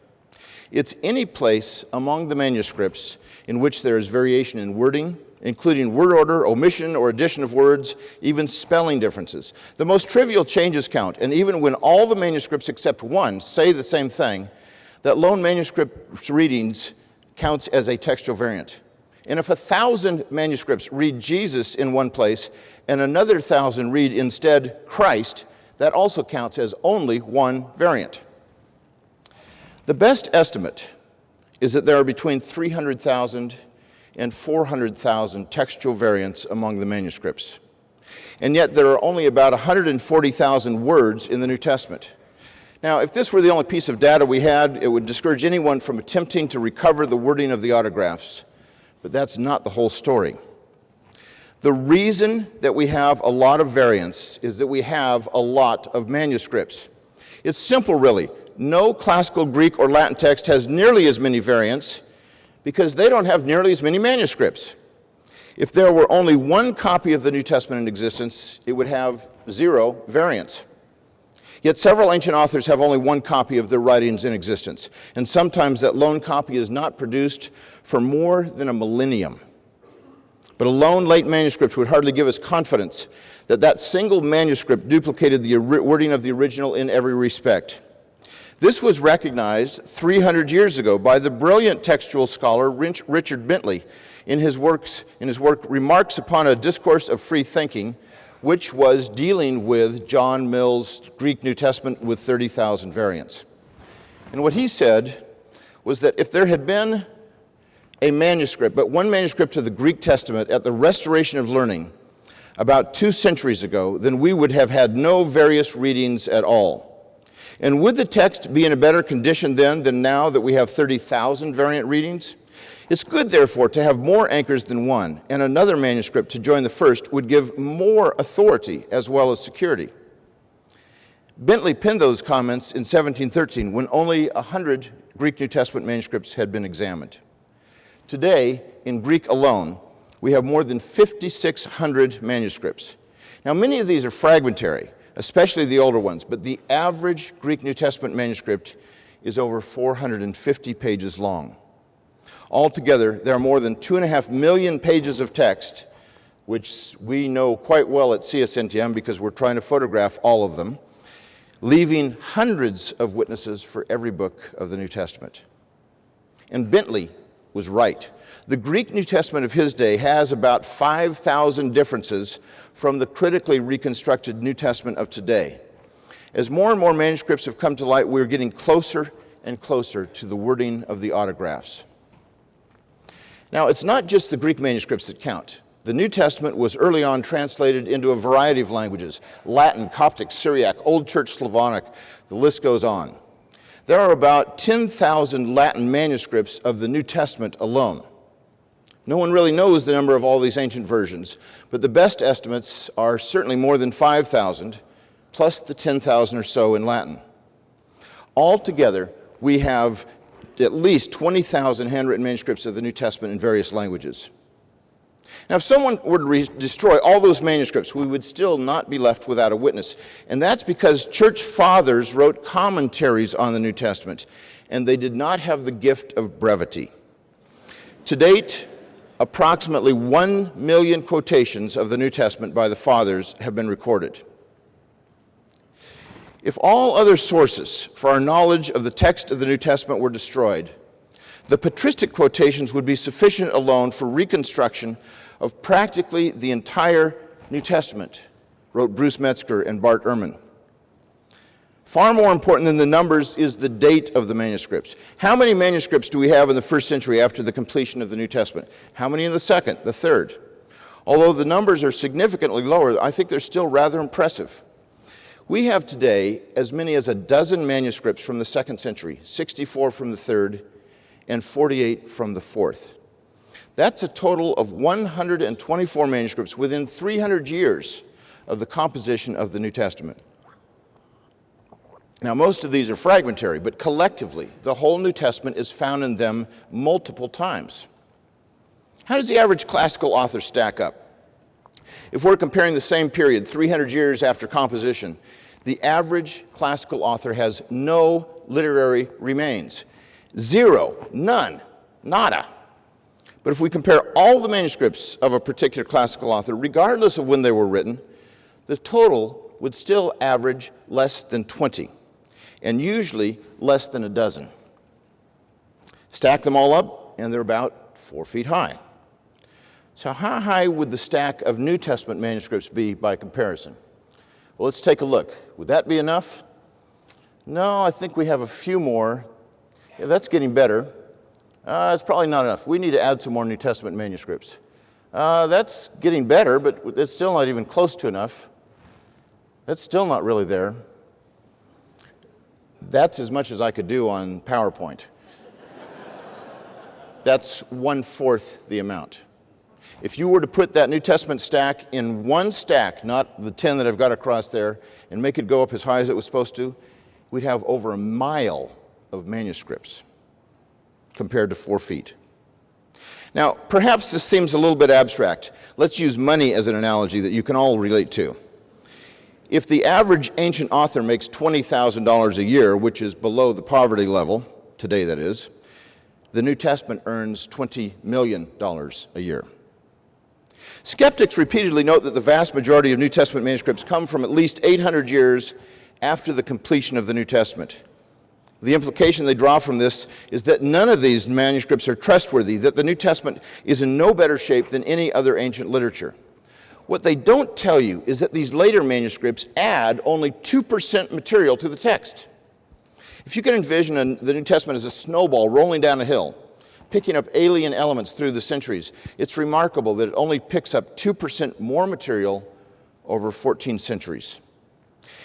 It's any place among the manuscripts in which there is variation in wording, including word order, omission or addition of words, even spelling differences. The most trivial changes count, and even when all the manuscripts except one say the same thing, that lone manuscript readings counts as a textual variant. And if 1,000 manuscripts read Jesus in one place and another 1,000 read instead Christ, that also counts as only one variant. The best estimate is that there are between 300,000 and 400,000 textual variants among the manuscripts. And yet there are only about 140,000 words in the New Testament. Now, if this were the only piece of data we had, it would discourage anyone from attempting to recover the wording of the autographs. But that's not the whole story. The reason that we have a lot of variants is that we have a lot of manuscripts. It's simple, really. No classical Greek or Latin text has nearly as many variants because they don't have nearly as many manuscripts. If there were only one copy of the New Testament in existence, it would have 0 variants. Yet several ancient authors have only one copy of their writings in existence, and sometimes that lone copy is not produced for more than a millennium. But a lone late manuscript would hardly give us confidence that that single manuscript duplicated the wording of the original in every respect. This was recognized 300 years ago by the brilliant textual scholar Richard Bentley in his work Remarks Upon a Discourse of Free Thinking, which was dealing with John Mill's Greek New Testament with 30,000 variants. And what he said was that if there had been a manuscript, but one manuscript of the Greek Testament at the Restoration of Learning about 2 centuries ago, then we would have had no various readings at all. And would the text be in a better condition then than now that we have 30,000 variant readings? It's good, therefore, to have more anchors than one, and another manuscript to join the first would give more authority as well as security. Bentley penned those comments in 1713 when only 100 Greek New Testament manuscripts had been examined. Today, in Greek alone, we have more than 5,600 manuscripts. Now, many of these are fragmentary, especially the older ones, but the average Greek New Testament manuscript is over 450 pages long. Altogether, there are more than 2.5 million pages of text, which we know quite well at CSNTM because we're trying to photograph all of them, leaving hundreds of witnesses for every book of the New Testament. And Bentley was right. The Greek New Testament of his day has about 5,000 differences from the critically reconstructed New Testament of today. As more and more manuscripts have come to light, we're getting closer and closer to the wording of the autographs. Now, it's not just the Greek manuscripts that count. The New Testament was early on translated into a variety of languages: Latin, Coptic, Syriac, Old Church Slavonic, the list goes on. There are about 10,000 Latin manuscripts of the New Testament alone. No one really knows the number of all these ancient versions, but the best estimates are certainly more than 5,000, plus the 10,000 or so in Latin. Altogether, we have at least 20,000 handwritten manuscripts of the New Testament in various languages. Now, if someone were to destroy all those manuscripts, we would still not be left without a witness. And that's because church fathers wrote commentaries on the New Testament, and they did not have the gift of brevity. To date, approximately 1 million quotations of the New Testament by the fathers have been recorded. If all other sources for our knowledge of the text of the New Testament were destroyed, the patristic quotations would be sufficient alone for reconstruction of practically the entire New Testament, wrote Bruce Metzger and Bart Ehrman. Far more important than the numbers is the date of the manuscripts. How many manuscripts do we have in the first century after the completion of the New Testament? How many in the second, the third? Although the numbers are significantly lower, I think they're still rather impressive. We have today as many as 12 manuscripts from the second century, 64 from the third, and 48 from the fourth. That's a total of 124 manuscripts within 300 years of the composition of the New Testament. Now, most of these are fragmentary, but collectively, the whole New Testament is found in them multiple times. How does the average classical author stack up? If we're comparing the same period, 300 years after composition, the average classical author has no literary remains. Zero, none, nada. But if we compare all the manuscripts of a particular classical author, regardless of when they were written, the total would still average less than 20, and usually less than a dozen. Stack them all up, and they're about 4 feet high. So how high would the stack of New Testament manuscripts be by comparison? Well, let's take a look. Would that be enough? No, I think we have a few more. Yeah, that's getting better. It's probably not enough. We need to add some more New Testament manuscripts. That's getting better, but it's still not even close to enough. That's still not really there. That's as much as I could do on PowerPoint. That's 1/4 the amount. If you were to put that New Testament stack in one stack, not the 10 that I've got across there, and make it go up as high as it was supposed to, we'd have over a mile of manuscripts compared to 4 feet. Now, perhaps this seems a little bit abstract. Let's use money as an analogy that you can all relate to. If the average ancient author makes $20,000 a year, which is below the poverty level, today that is, the New Testament earns $20 million a year. Skeptics repeatedly note that the vast majority of New Testament manuscripts come from at least 800 years after the completion of the New Testament. The implication they draw from this is that none of these manuscripts are trustworthy, that the New Testament is in no better shape than any other ancient literature. What they don't tell you is that these later manuscripts add only 2% material to the text. If you can envision the New Testament as a snowball rolling down a hill, picking up alien elements through the centuries, it's remarkable that it only picks up 2% more material over 14 centuries.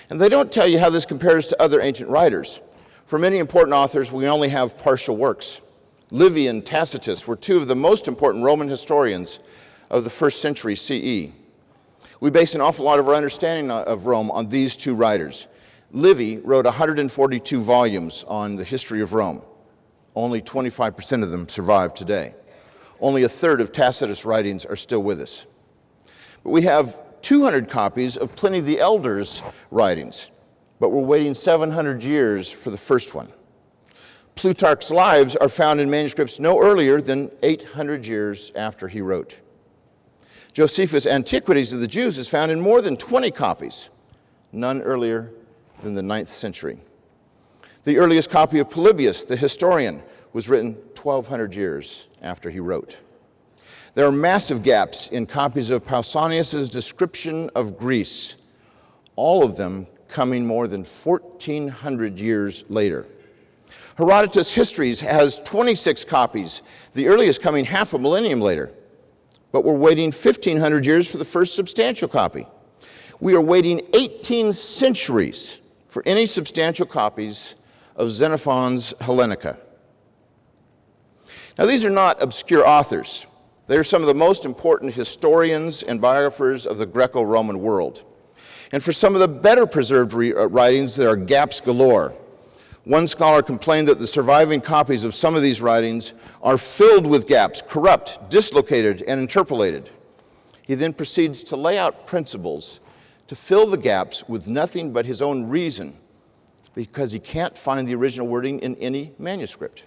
And they don't tell you how this compares to other ancient writers. For many important authors, we only have partial works. Livy and Tacitus were two of the most important Roman historians of the 1st century CE. We base an awful lot of our understanding of Rome on these two writers. Livy wrote 142 volumes on the history of Rome. Only 25% of them survive today. Only a third of Tacitus' writings are still with us. But we have 200 copies of Pliny the Elder's writings, but we're waiting 700 years for the first one. Plutarch's Lives are found in manuscripts no earlier than 800 years after he wrote. Josephus' Antiquities of the Jews is found in more than 20 copies, none earlier than the 9th century. The earliest copy of Polybius, the historian, was written 1,200 years after he wrote. There are massive gaps in copies of Pausanias' description of Greece, all of them coming more than 1,400 years later. Herodotus' Histories has 26 copies, the earliest coming half a millennium later. But we're waiting 1,500 years for the first substantial copy. We are waiting 18 centuries for any substantial copies of Xenophon's Hellenica. Now, these are not obscure authors. They are some of the most important historians and biographers of the Greco-Roman world. And for some of the better preserved writings, there are gaps galore. One scholar complained that the surviving copies of some of these writings are filled with gaps, corrupt, dislocated, and interpolated. He then proceeds to lay out principles to fill the gaps with nothing but his own reason, because he can't find the original wording in any manuscript.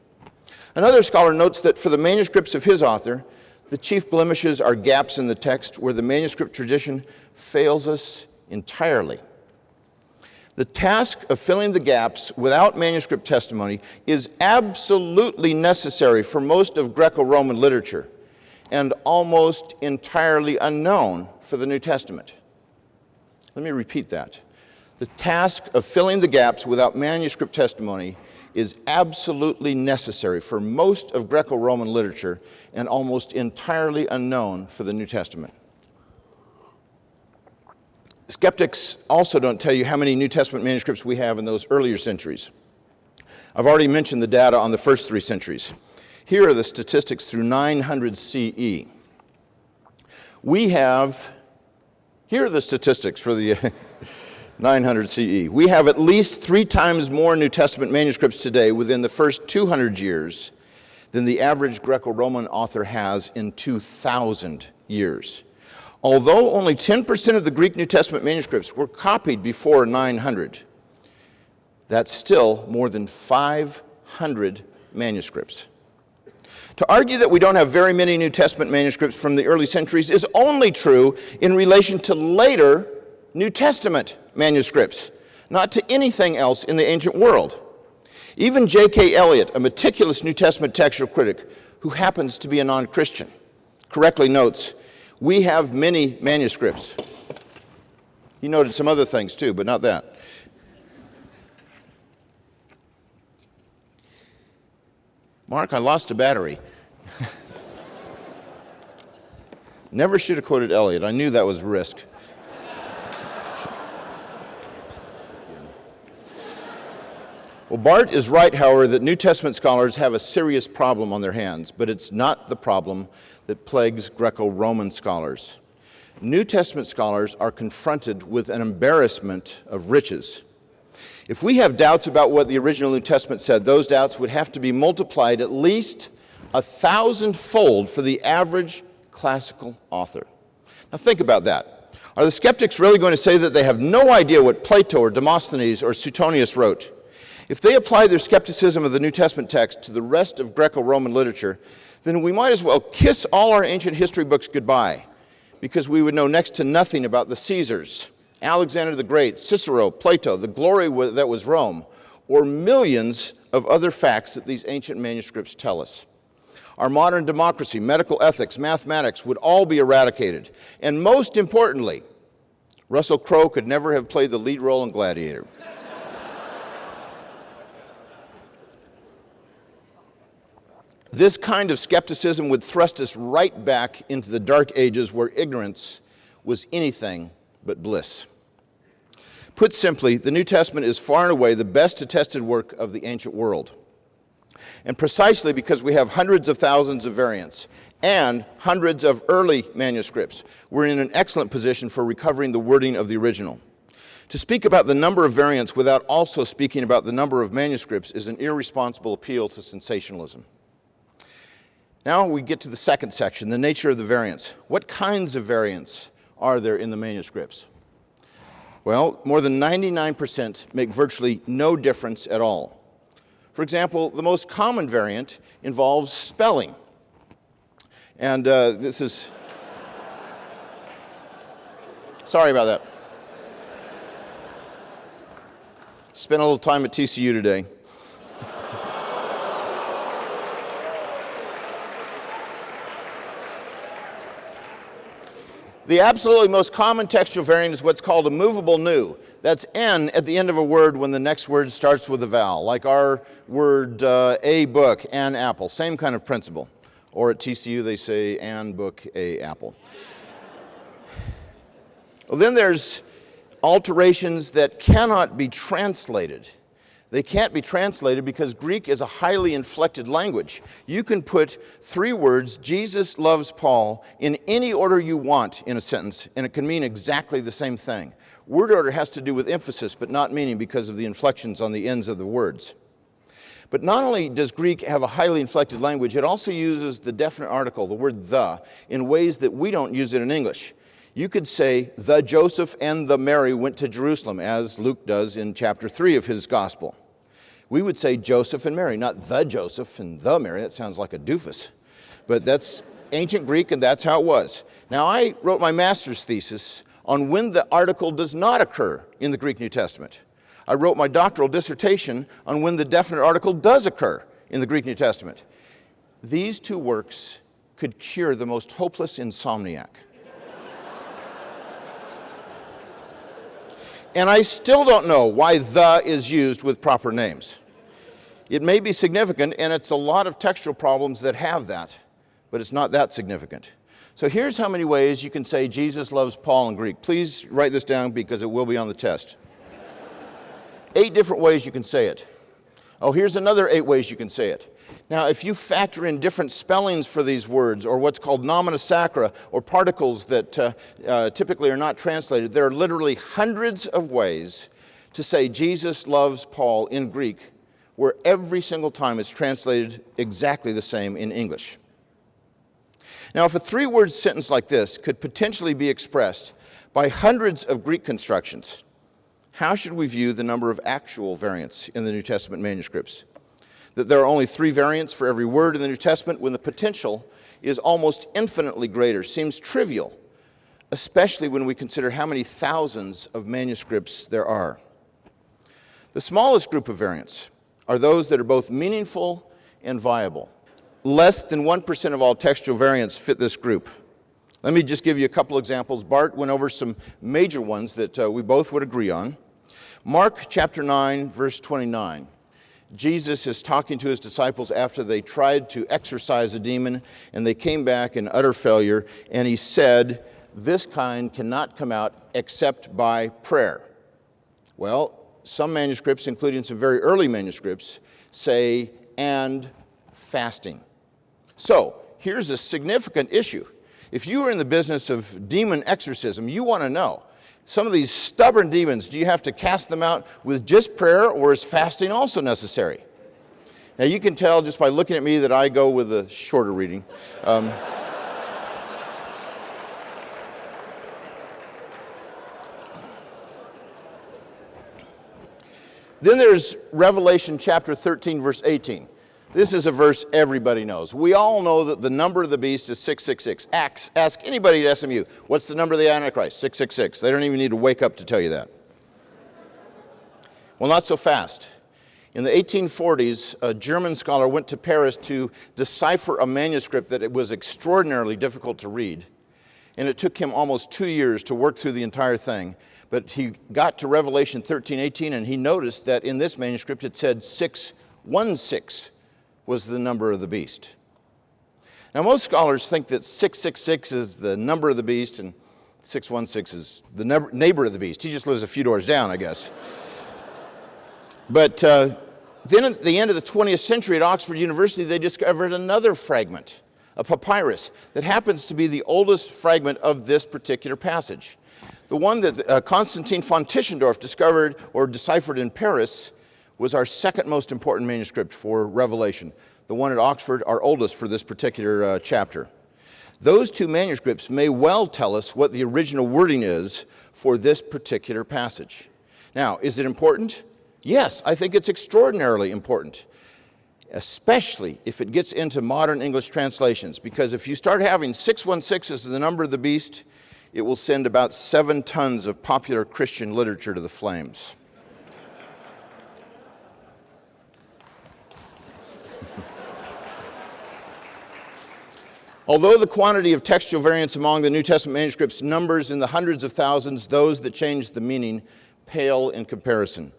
Another scholar notes that for the manuscripts of his author, the chief blemishes are gaps in the text where the manuscript tradition fails us entirely. The task of filling the gaps without manuscript testimony is absolutely necessary for most of Greco-Roman literature and almost entirely unknown for the New Testament. Let me repeat that. The task of filling the gaps without manuscript testimony is absolutely necessary for most of Greco-Roman literature and almost entirely unknown for the New Testament. Skeptics also don't tell you how many New Testament manuscripts we have in those earlier centuries. I've already mentioned the data on the first 3 centuries. Here are the statistics through 900 CE. Here are the statistics for the 900 CE. We have at least 3 times more New Testament manuscripts today within the first 200 years than the average Greco-Roman author has in 2,000 years. Although only 10% of the Greek New Testament manuscripts were copied before 900, that's still more than 500 manuscripts. To argue that we don't have very many New Testament manuscripts from the early centuries is only true in relation to later New Testament manuscripts, not to anything else in the ancient world. Even J.K. Elliott, a meticulous New Testament textual critic who happens to be a non-Christian, correctly notes, we have many manuscripts. He noted some other things too, but not that. Mark, I lost a battery. Never should have quoted Elliott. I knew that was a risk. Well, Bart is right, however, that New Testament scholars have a serious problem on their hands, but it's not the problem that plagues Greco-Roman scholars. New Testament scholars are confronted with an embarrassment of riches. If we have doubts about what the original New Testament said, those doubts would have to be multiplied at least 1,000-fold for the average classical author. Now think about that. Are the skeptics really going to say that they have no idea what Plato or Demosthenes or Suetonius wrote? If they apply their skepticism of the New Testament text to the rest of Greco-Roman literature, then we might as well kiss all our ancient history books goodbye, because we would know next to nothing about the Caesars, Alexander the Great, Cicero, Plato, the glory that was Rome, or millions of other facts that these ancient manuscripts tell us. Our modern democracy, medical ethics, mathematics would all be eradicated. And most importantly, Russell Crowe could never have played the lead role in Gladiator. This kind of skepticism would thrust us right back into the dark ages where ignorance was anything but bliss. Put simply, the New Testament is far and away the best attested work of the ancient world. And precisely because we have hundreds of thousands of variants and hundreds of early manuscripts, we're in an excellent position for recovering the wording of the original. To speak about the number of variants without also speaking about the number of manuscripts is an irresponsible appeal to sensationalism. Now we get to the second section, the nature of the variants. What kinds of variants are there in the manuscripts? Well, more than 99% make virtually no difference at all. For example, the most common variant involves spelling. And this is... Sorry about that. Spent a little time at TCU today. The absolutely most common textual variant is what's called a movable nu. That's N at the end of a word when the next word starts with a vowel, like our word a book, an apple, same kind of principle. Or at TCU they say an book, a apple. Well, then there's alterations that cannot be translated. They can't be translated because Greek is a highly inflected language. You can put three words, Jesus loves Paul, in any order you want in a sentence, and it can mean exactly the same thing. Word order has to do with emphasis, but not meaning because of the inflections on the ends of the words. But not only does Greek have a highly inflected language, it also uses the definite article, the word the, in ways that we don't use it in English. You could say, the Joseph and the Mary went to Jerusalem, as Luke does in chapter 3 of his gospel. We would say Joseph and Mary, not the Joseph and the Mary. That sounds like a doofus. But that's ancient Greek, and that's how it was. Now, I wrote my master's thesis on when the article does not occur in the Greek New Testament. I wrote my doctoral dissertation on when the definite article does occur in the Greek New Testament. These two works could cure the most hopeless insomniac. And I still don't know why the is used with proper names. It may be significant, and it's a lot of textual problems that have that, but it's not that significant. So here's how many ways you can say Jesus loves Paul in Greek. Please write this down because it will be on the test. 8 different ways you can say it. Oh, here's another 8 ways you can say it. Now, if you factor in different spellings for these words, or what's called nomina sacra, or particles that typically are not translated, there are literally hundreds of ways to say Jesus loves Paul in Greek, where every single time it's translated exactly the same in English. Now, if a three-word sentence like this could potentially be expressed by hundreds of Greek constructions, how should we view the number of actual variants in the New Testament manuscripts? That there are only 3 variants for every word in the New Testament when the potential is almost infinitely greater seems trivial, especially when we consider how many thousands of manuscripts there are. The smallest group of variants are those that are both meaningful and viable. Less than 1% of all textual variants fit this group. Let me just give you a couple examples. Bart went over some major ones that we both would agree on. Mark chapter 9, verse 29. Jesus is talking to his disciples after they tried to exorcise a demon and they came back in utter failure, and he said, "This kind cannot come out except by prayer." Well, some manuscripts, including some very early manuscripts, say, "and fasting." So, here's a significant issue. If you are in the business of demon exorcism, you want to know, some of these stubborn demons, do you have to cast them out with just prayer, or is fasting also necessary? Now, you can tell just by looking at me that I go with a shorter reading. Then there's Revelation chapter 13, verse 18. This is a verse everybody knows. We all know that the number of the beast is 666. Ask anybody at SMU, what's the number of the Antichrist? 666. They don't even need to wake up to tell you that. Well, not so fast. In the 1840s, a German scholar went to Paris to decipher a manuscript that it was extraordinarily difficult to read. And it took him almost 2 years to work through the entire thing. But he got to Revelation 13:18, and he noticed that in this manuscript it said 616 was the number of the beast. Now, most scholars think that 666 is the number of the beast and 616 is the neighbor of the beast. He just lives a few doors down, I guess. But then at the end of the 20th century at Oxford University, they discovered another fragment, a papyrus, that happens to be the oldest fragment of this particular passage. The one that Constantine von Tischendorf discovered or deciphered in Paris was our second most important manuscript for Revelation. The one at Oxford, our oldest for this particular chapter. Those two manuscripts may well tell us what the original wording is for this particular passage. Now, is it important? Yes, I think it's extraordinarily important, especially if it gets into modern English translations, because if you start having 616 as the number of the beast, it will send about 7 tons of popular Christian literature to the flames. Although the quantity of textual variants among the New Testament manuscripts numbers in the hundreds of thousands, those that change the meaning pale in comparison.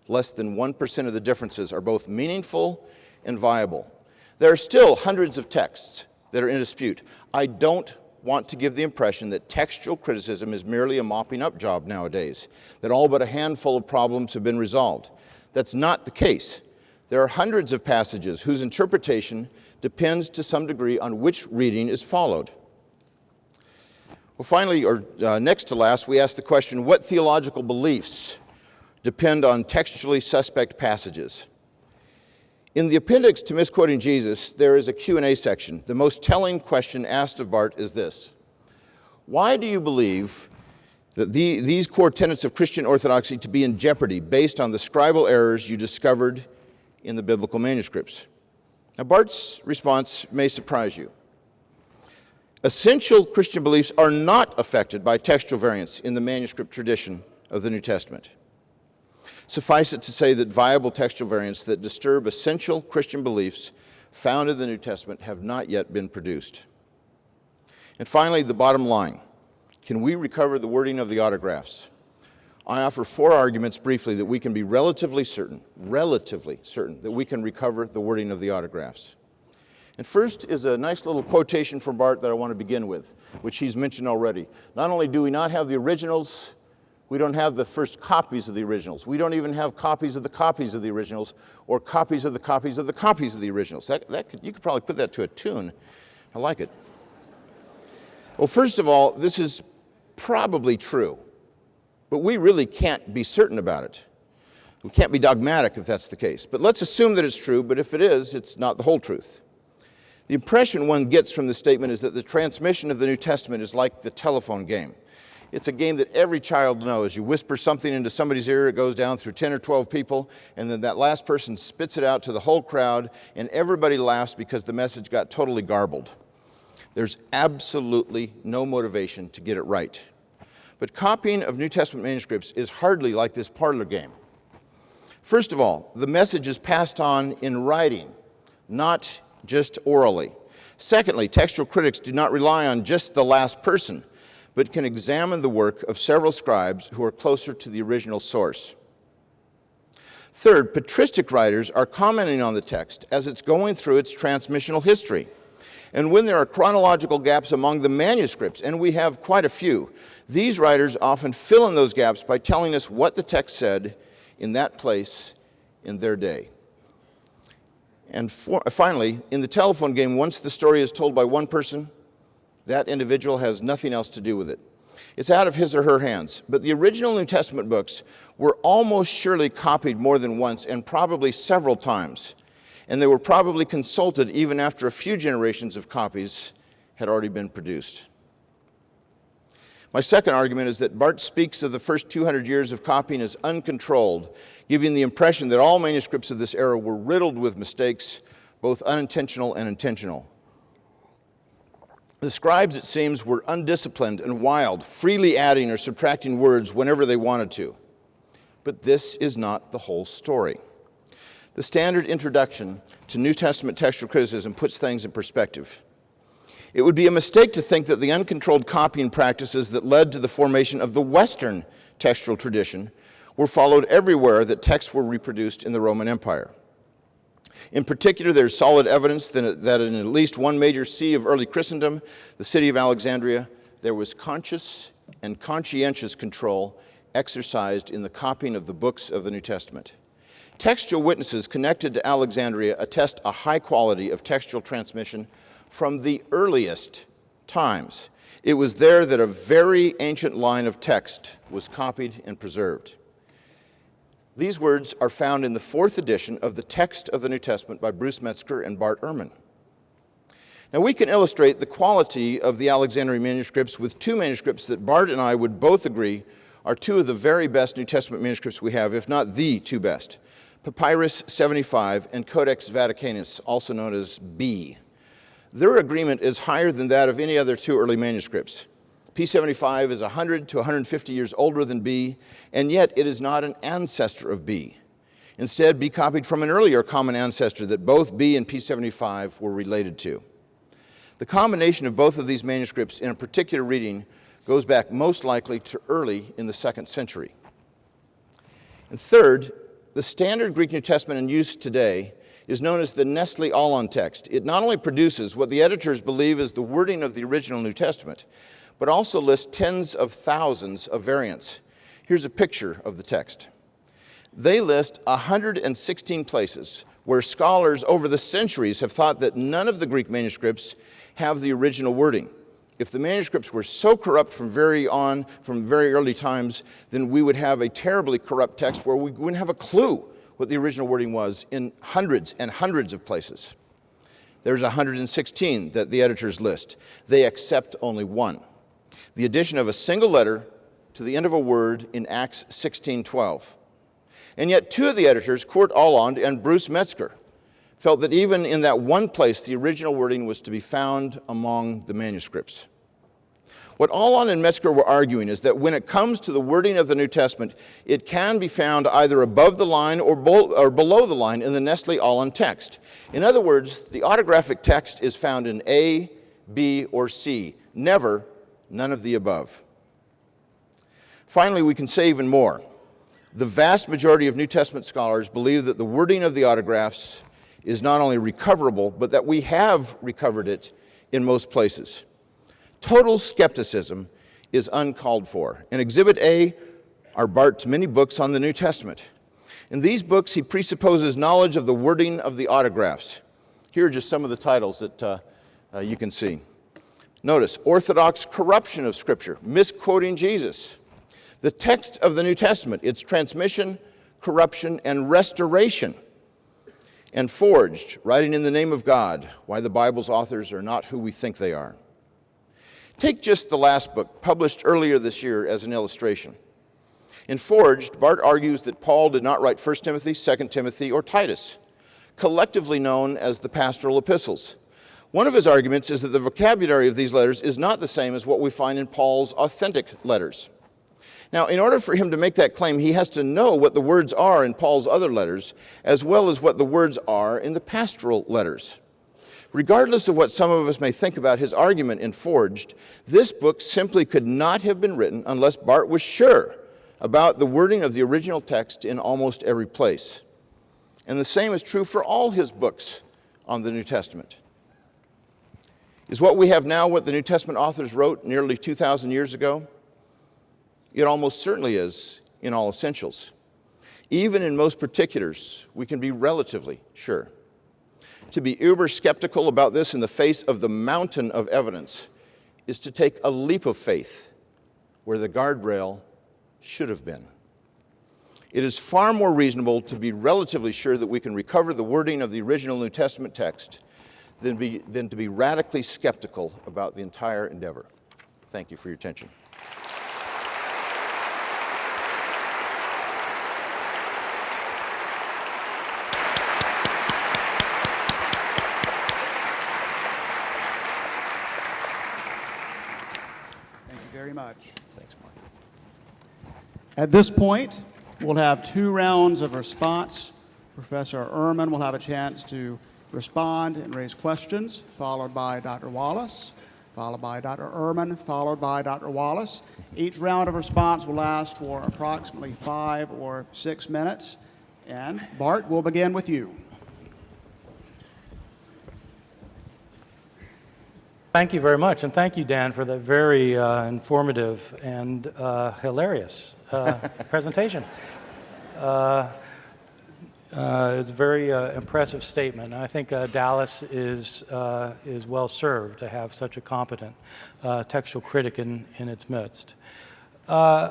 Less than 1% of the differences are both meaningful and viable. There are still hundreds of texts that are in dispute. I don't want to give the impression that textual criticism is merely a mopping up job nowadays, that all but a handful of problems have been resolved. That's not the case. There are hundreds of passages whose interpretation depends to some degree on which reading is followed. Well, finally, or next to last, we ask the question, what theological beliefs depend on textually suspect passages? In the appendix to Misquoting Jesus, there is a Q&A section. The most telling question asked of Bart is this: why do you believe that these core tenets of Christian orthodoxy to be in jeopardy based on the scribal errors you discovered in the biblical manuscripts? Now, Bart's response may surprise you. Essential Christian beliefs are not affected by textual variants in the manuscript tradition of the New Testament. Suffice it to say that viable textual variants that disturb essential Christian beliefs found in the New Testament have not yet been produced. And finally, the bottom line: can we recover the wording of the autographs? I offer 4 arguments briefly that we can be relatively certain that we can recover the wording of the autographs. And first is a nice little quotation from Bart that I want to begin with, which he's mentioned already. Not only do we not have the originals, we don't have the first copies of the originals. We don't even have copies of the copies of the originals, or copies of the copies of the copies of the originals. You could probably put that to a tune. I like it. Well, first of all, this is probably true, but we really can't be certain about it. We can't be dogmatic if that's the case. But let's assume that it's true, but if it is, it's not the whole truth. The impression one gets from this statement is that the transmission of the New Testament is like the telephone game. It's a game that every child knows. You whisper something into somebody's ear, it goes down through 10 or 12 people, and then that last person spits it out to the whole crowd, and everybody laughs because the message got totally garbled. There's absolutely no motivation to get it right. But copying of New Testament manuscripts is hardly like this parlor game. First of all, the message is passed on in writing, not just orally. Secondly, textual critics do not rely on just the last person, but can examine the work of several scribes who are closer to the original source. Third, patristic writers are commenting on the text as it's going through its transmissional history. And when there are chronological gaps among the manuscripts, and we have quite a few, these writers often fill in those gaps by telling us what the text said in that place in their day. And finally, in the telephone game, once the story is told by one person, that individual has nothing else to do with it. It's out of his or her hands. But the original New Testament books were almost surely copied more than once and probably several times. And they were probably consulted even after a few generations of copies had already been produced. My second argument is that Bart speaks of the first 200 years of copying as uncontrolled, giving the impression that all manuscripts of this era were riddled with mistakes, both unintentional and intentional. The scribes, it seems, were undisciplined and wild, freely adding or subtracting words whenever they wanted to. But this is not the whole story. The standard introduction to New Testament textual criticism puts things in perspective. It would be a mistake to think that the uncontrolled copying practices that led to the formation of the Western textual tradition were followed everywhere that texts were reproduced in the Roman Empire. In particular, there's solid evidence that in at least one major see of early Christendom, the city of Alexandria, there was conscious and conscientious control exercised in the copying of the books of the New Testament. Textual witnesses connected to Alexandria attest a high quality of textual transmission from the earliest times. It was there that a very ancient line of text was copied and preserved. These words are found in the 4th edition of the Text of the New Testament by Bruce Metzger and Bart Ehrman. Now, we can illustrate the quality of the Alexandrian manuscripts with two manuscripts that Bart and I would both agree are two of the very best New Testament manuscripts we have, if not the two best. Papyrus 75 and Codex Vaticanus, also known as B. Their agreement is higher than that of any other two early manuscripts. P75 is 100 to 150 years older than B, and yet it is not an ancestor of B. Instead, B copied from an earlier common ancestor that both B and P75 were related to. The combination of both of these manuscripts in a particular reading goes back most likely to early in the 2nd century. And third, the standard Greek New Testament in use today is known as the Nestle Aulon text. It not only produces what the editors believe is the wording of the original New Testament, but also lists tens of thousands of variants. Here's a picture of the text. They list 116 places where scholars over the centuries have thought that none of the Greek manuscripts have the original wording. If the manuscripts were so corrupt from very early times, then we would have a terribly corrupt text where we wouldn't have a clue what the original wording was in hundreds and hundreds of places. There's 116 that the editors list. They accept only one: the addition of a single letter to the end of a word in Acts 16:12. And yet two of the editors, Kurt Aulon and Bruce Metzger, felt that even in that one place, the original wording was to be found among the manuscripts. What Aulon and Metzger were arguing is that when it comes to the wording of the New Testament, it can be found either above the line or below the line in the Nestle Aulon text. In other words, the autographic text is found in A, B, or C, never none of the above. Finally, we can say even more. The vast majority of New Testament scholars believe that the wording of the autographs is not only recoverable, but that we have recovered it in most places. Total skepticism is uncalled for. In Exhibit A are Bart's many books on the New Testament. In these books, he presupposes knowledge of the wording of the autographs. Here are just some of the titles that you can see. Notice, Orthodox corruption of Scripture, misquoting Jesus. The text of the New Testament, its transmission, corruption, and restoration. and forged, writing in the name of God, why the Bible's authors are not who we think they are. Take just the last book, published earlier this year, as an illustration. In Forged, Bart argues that Paul did not write 1 Timothy, 2 Timothy, or Titus, collectively known as the pastoral epistles. One of his arguments is that the vocabulary of these letters is not the same as what we find in Paul's authentic letters. Now, in order for him to make that claim, he has to know what the words are in Paul's other letters, as well as what the words are in the pastoral letters. Regardless of what some of us may think about his argument in Forged, this book simply could not have been written unless Bart was sure about the wording of the original text in almost every place. And the same is true for all his books on the New Testament. Is what we have now what the New Testament authors wrote nearly 2,000 years ago? It almost certainly is in all essentials. Even in most particulars, we can be relatively sure. To be uber skeptical about this in the face of the mountain of evidence is to take a leap of faith where the guardrail should have been. It is far more reasonable to be relatively sure that we can recover the wording of the original New Testament text than to be radically skeptical about the entire endeavor. Thank you for your attention. Thank you very much. Thanks, Mark. At this point, we'll have 2 rounds of response. Professor Ehrman will have a chance to respond and raise questions, followed by Dr. Wallace, followed by Dr. Ehrman, followed by Dr. Wallace. Each round of response will last for approximately 5 or 6 minutes. And Bart, we'll begin with you. Thank you very much, and thank you, Dan, for that very informative and hilarious presentation. It's a very impressive statement. I think Dallas is well served to have such a competent textual critic in its midst. 2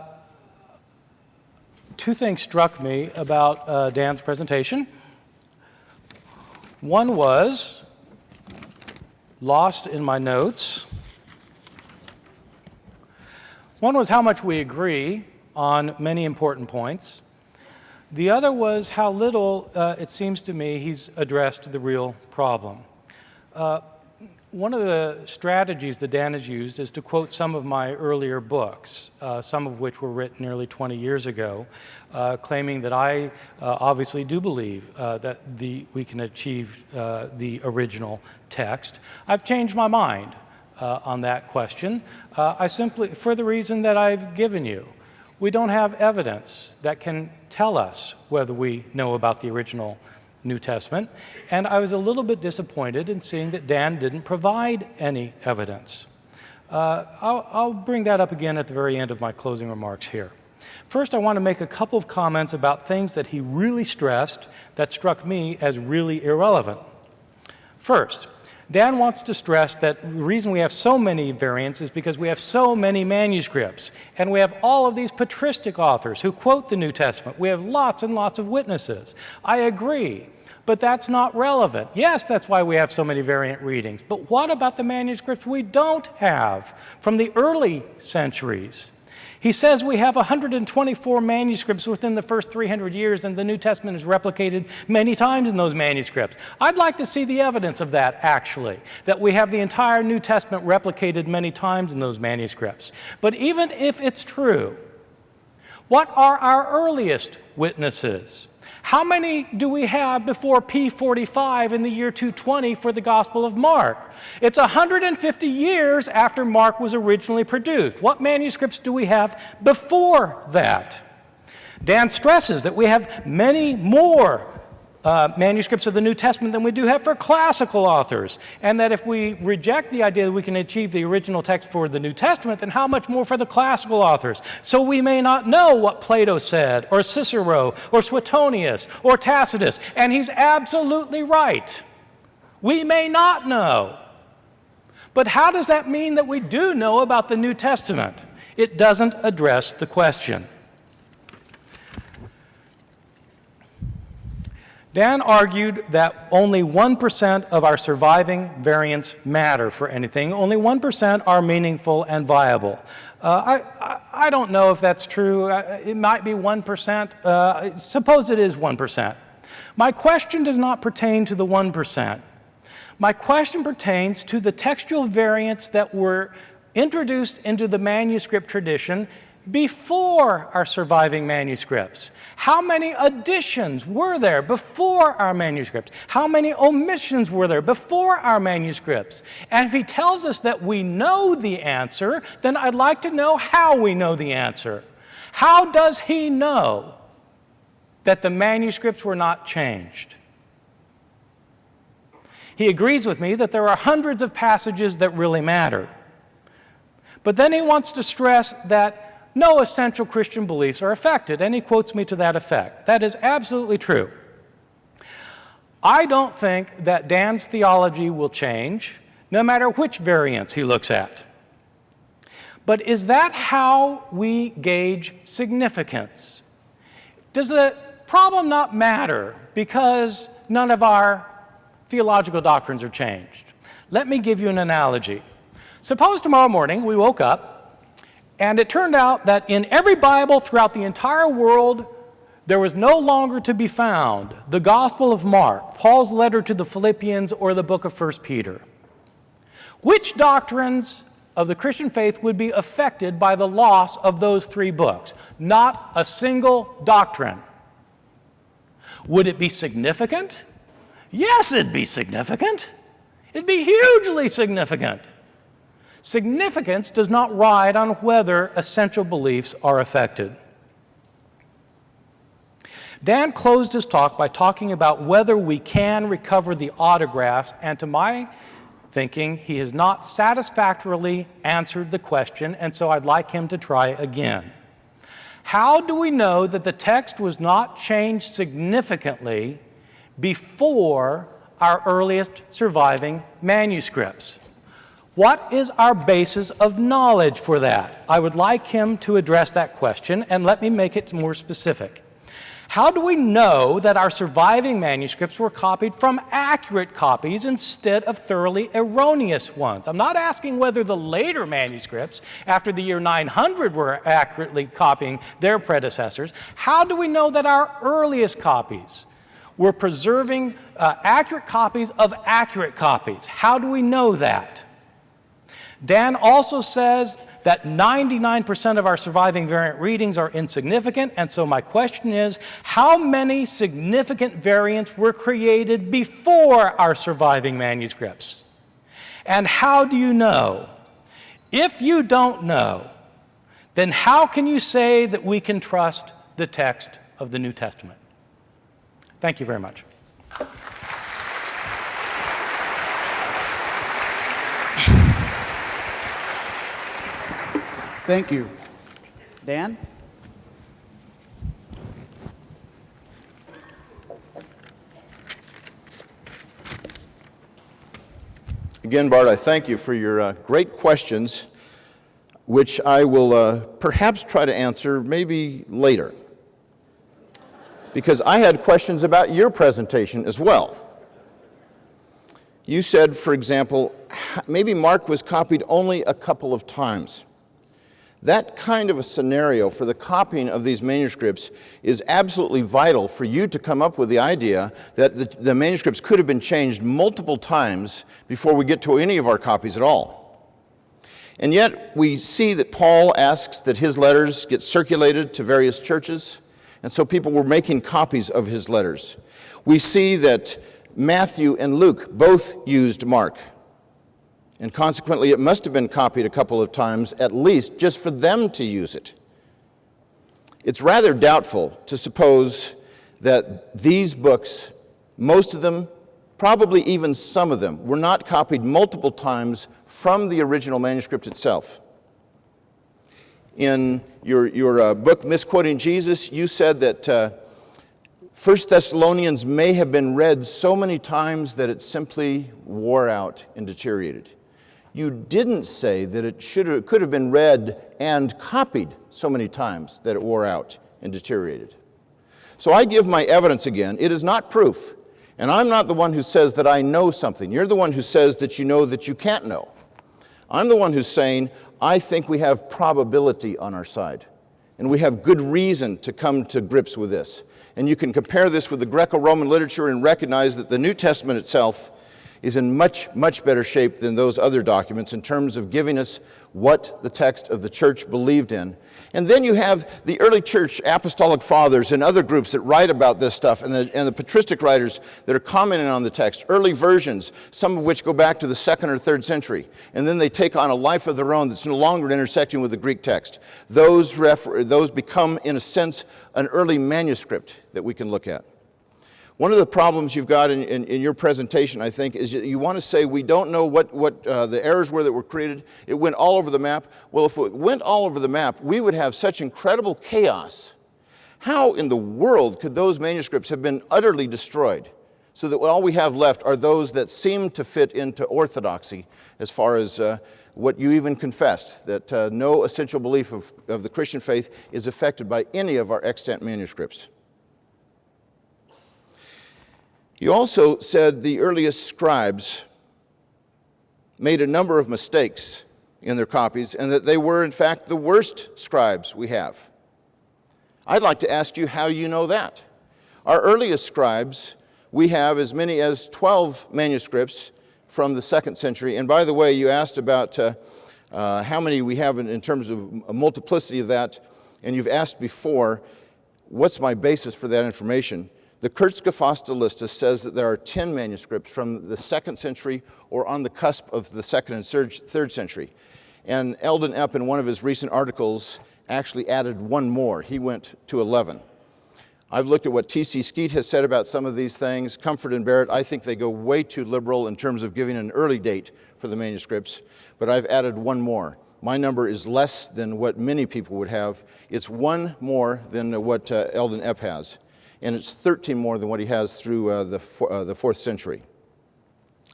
things struck me about Dan's presentation. One was lost in my notes. One was how much we agree on many important points. The other was how little, it seems to me, he's addressed the real problem. One of the strategies that Dan has used is to quote some of my earlier books, some of which were written nearly 20 years ago, claiming that I obviously do believe that we can achieve the original text. I've changed my mind on that question. I simply, for the reason that I've given you. We don't have evidence that can tell us whether we know about the original New Testament, and I was a little bit disappointed in seeing that Dan didn't provide any evidence. I'll bring that up again at the very end of my closing remarks here. First, I want to make a couple of comments about things that he really stressed that struck me as really irrelevant. First, Dan wants to stress that the reason we have so many variants is because we have so many manuscripts, and we have all of these patristic authors who quote the New Testament. We have lots and lots of witnesses. I agree, but that's not relevant. Yes, that's why we have so many variant readings, but what about the manuscripts we don't have from the early centuries? He says we have 124 manuscripts within the first 300 years, and the New Testament is replicated many times in those manuscripts. I'd like to see the evidence of that, actually, that we have the entire New Testament replicated many times in those manuscripts. But even if it's true, what are our earliest witnesses? How many do we have before P45 in the year 220 for the Gospel of Mark? It's 150 years after Mark was originally produced. What manuscripts do we have before that? Dan stresses that we have many more manuscripts of the New Testament than we do have for classical authors, and that if we reject the idea that we can achieve the original text for the New Testament, then how much more for the classical authors? So we may not know what Plato said, or Cicero, or Suetonius, or Tacitus, and he's absolutely right. We may not know. But how does that mean that we do know about the New Testament? It doesn't address the question. Dan argued that only 1% of our surviving variants matter for anything. Only 1% are meaningful and viable. I don't know if that's true. It might be 1%. Suppose it is 1%. My question does not pertain to the 1%. My question pertains to the textual variants that were introduced into the manuscript tradition before our surviving manuscripts. How many additions were there before our manuscripts? How many omissions were there before our manuscripts? And if he tells us that we know the answer, then I'd like to know how we know the answer. How does he know that the manuscripts were not changed? He agrees with me that there are hundreds of passages that really matter. But then he wants to stress that no essential Christian beliefs are affected, and he quotes me to that effect. That is absolutely true. I don't think that Dan's theology will change, no matter which variants he looks at. But is that how we gauge significance? Does the problem not matter because none of our theological doctrines are changed? Let me give you an analogy. Suppose tomorrow morning we woke up and it turned out that in every Bible throughout the entire world, there was no longer to be found the Gospel of Mark, Paul's letter to the Philippians, or the book of 1 Peter. Which doctrines of the Christian faith would be affected by the loss of those three books? Not a single doctrine. Would it be significant? Yes, it'd be significant. It'd be hugely significant. Significance does not ride on whether essential beliefs are affected. Dan closed his talk by talking about whether we can recover the autographs, and to my thinking, he has not satisfactorily answered the question, and so I'd like him to try again. How do we know that the text was not changed significantly before our earliest surviving manuscripts? What is our basis of knowledge for that? I would like him to address that question, and let me make it more specific. How do we know that our surviving manuscripts were copied from accurate copies instead of thoroughly erroneous ones? I'm not asking whether the later manuscripts, after the year 900, were accurately copying their predecessors. How do we know that our earliest copies were preserving accurate copies of accurate copies? How do we know that? Dan also says that 99% of our surviving variant readings are insignificant, and so my question is, how many significant variants were created before our surviving manuscripts? And how do you know? If you don't know, then how can you say that we can trust the text of the New Testament? Thank you very much. Thank you. Dan? Again, Bart, I thank you for your great questions, which I will perhaps try to answer maybe later. Because I had questions about your presentation as well. You said, for example, maybe Mark was copied only a couple of times. That kind of a scenario for the copying of these manuscripts is absolutely vital for you to come up with the idea that the manuscripts could have been changed multiple times before we get to any of our copies at all. And yet we see that Paul asks that his letters get circulated to various churches, and so people were making copies of his letters. We see that Matthew and Luke both used Mark. And consequently, it must have been copied a couple of times, at least, just for them to use it. It's rather doubtful to suppose that these books, most of them, probably even some of them, were not copied multiple times from the original manuscript itself. In your book, Misquoting Jesus, you said that 1 Thessalonians may have been read so many times that it simply wore out and deteriorated. You didn't say that it could have been read and copied so many times that it wore out and deteriorated. So I give my evidence again. It is not proof. And I'm not the one who says that I know something. You're the one who says that you know that you can't know. I'm the one who's saying, I think we have probability on our side. And we have good reason to come to grips with this. And you can compare this with the Greco-Roman literature and recognize that the New Testament itself is in much, much better shape than those other documents in terms of giving us what the text of the church believed in. And then you have the early church apostolic fathers and other groups that write about this stuff, and the patristic writers that are commenting on the text, early versions, some of which go back to the 2nd or 3rd century, and then they take on a life of their own that's no longer intersecting with the Greek text. Those become, in a sense, an early manuscript that we can look at. One of the problems you've got in your presentation, I think, is you want to say we don't know what the errors were that were created. It went all over the map. Well, if it went all over the map, we would have such incredible chaos. How in the world could those manuscripts have been utterly destroyed so that all we have left are those that seem to fit into orthodoxy as far as what you even confessed, that no essential belief of the Christian faith is affected by any of our extant manuscripts? You also said the earliest scribes made a number of mistakes in their copies and that they were, in fact, the worst scribes we have. I'd like to ask you how you know that. Our earliest scribes, we have as many as 12 manuscripts from the 2nd century. And by the way, you asked about how many we have in terms of a multiplicity of that, and you've asked before, what's my basis for that information? The Kurzgefasste says that there are 10 manuscripts from the 2nd century or on the cusp of the 2nd and 3rd century. And Eldon Epp, in one of his recent articles, actually added one more. He went to 11. I've looked at what T.C. Skeet has said about some of these things. Comfort and Barrett, I think they go way too liberal in terms of giving an early date for the manuscripts, but I've added one more. My number is less than what many people would have. It's one more than what Eldon Epp has. And it's 13 more than what he has through the 4th century.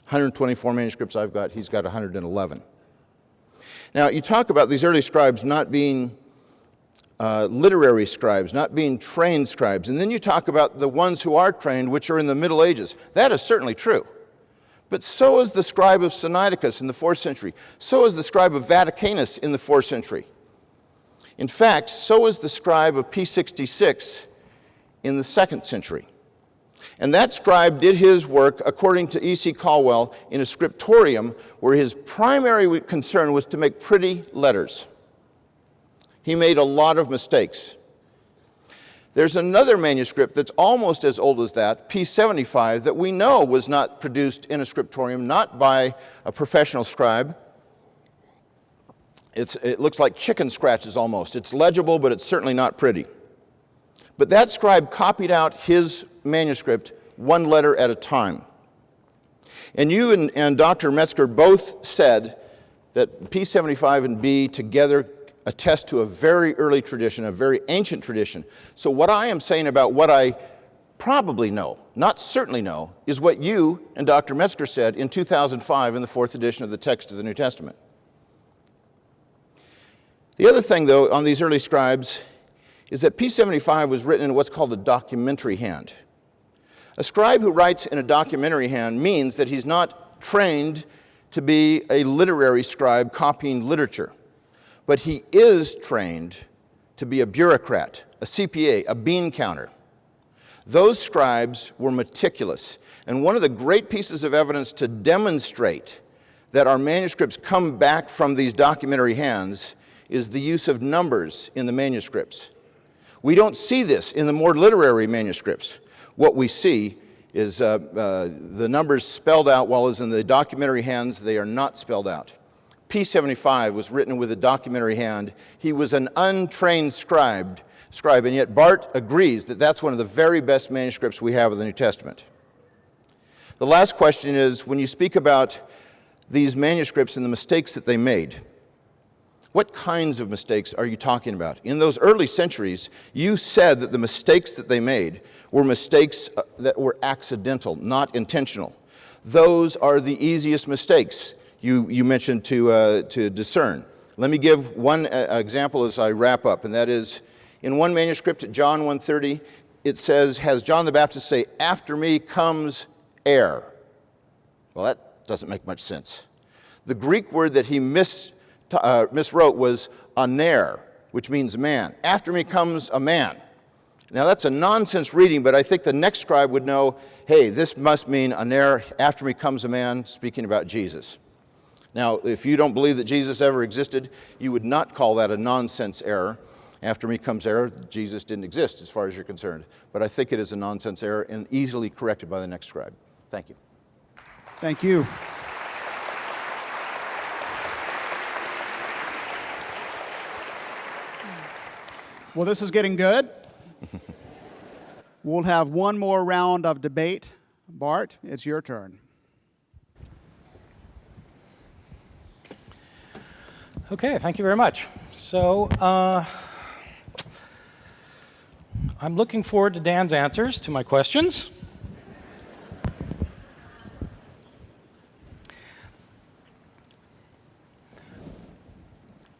124 manuscripts I've got, he's got 111. Now, you talk about these early scribes not being literary scribes, not being trained scribes, and then you talk about the ones who are trained, which are in the Middle Ages. That is certainly true. But so is the scribe of Sinaiticus in the 4th century. So is the scribe of Vaticanus in the 4th century. In fact, so is the scribe of P66 in the 2nd century. And that scribe did his work, according to E.C. Caldwell, in a scriptorium where his primary concern was to make pretty letters. He made a lot of mistakes. There's another manuscript that's almost as old as that, P75, that we know was not produced in a scriptorium, not by a professional scribe. It looks like chicken scratches almost. It's legible, but it's certainly not pretty. But that scribe copied out his manuscript one letter at a time. And you and Dr. Metzger both said that P75 and B together attest to a very early tradition, a very ancient tradition. So what I am saying about what I probably know, not certainly know, is what you and Dr. Metzger said in 2005 in the 4th edition of the text of the New Testament. The other thing, though, on these early scribes is that P75 was written in what's called a documentary hand. A scribe who writes in a documentary hand means that he's not trained to be a literary scribe copying literature, but he is trained to be a bureaucrat, a CPA, a bean counter. Those scribes were meticulous, and one of the great pieces of evidence to demonstrate that our manuscripts come back from these documentary hands is the use of numbers in the manuscripts. We don't see this in the more literary manuscripts. What we see is the numbers spelled out, while as in the documentary hands, they are not spelled out. P75 was written with a documentary hand. He was an untrained scribe, and yet Bart agrees that that's one of the very best manuscripts we have of the New Testament. The last question is, when you speak about these manuscripts and the mistakes that they made, what kinds of mistakes are you talking about? In those early centuries, you said that the mistakes that they made were mistakes that were accidental, not intentional. Those are the easiest mistakes you mentioned to discern. Let me give one example as I wrap up, and that is in one manuscript, John 1:30, it says, has John the Baptist say, after me comes heir. Well, that doesn't make much sense. The Greek word that he miswrote was aner, which means man. After me comes a man. Now that's a nonsense reading, but I think the next scribe would know, hey, this must mean aner, after me comes a man, speaking about Jesus. Now, if you don't believe that Jesus ever existed, you would not call that a nonsense error. After me comes error, Jesus didn't exist as far as you're concerned. But I think it is a nonsense error and easily corrected by the next scribe. Thank you. Thank you. Well, this is getting good. We'll have one more round of debate. Bart, it's your turn. Okay, thank you very much. So I'm looking forward to Dan's answers to my questions.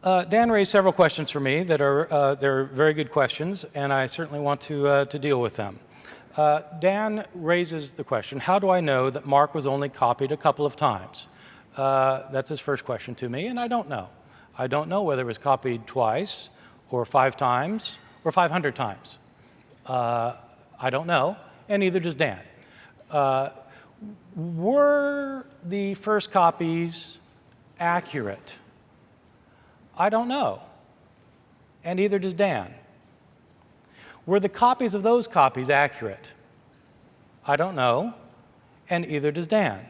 Dan raised several questions for me that are they're very good questions, and I certainly want to deal with them. Dan raises the question, how do I know that Mark was only copied a couple of times? That's his first question to me, and I don't know. I don't know whether it was copied twice, or 5 times, or 500 times. I don't know, and neither does Dan. Were the first copies accurate? I don't know, and neither does Dan. Were the copies of those copies accurate? I don't know, and either does Dan.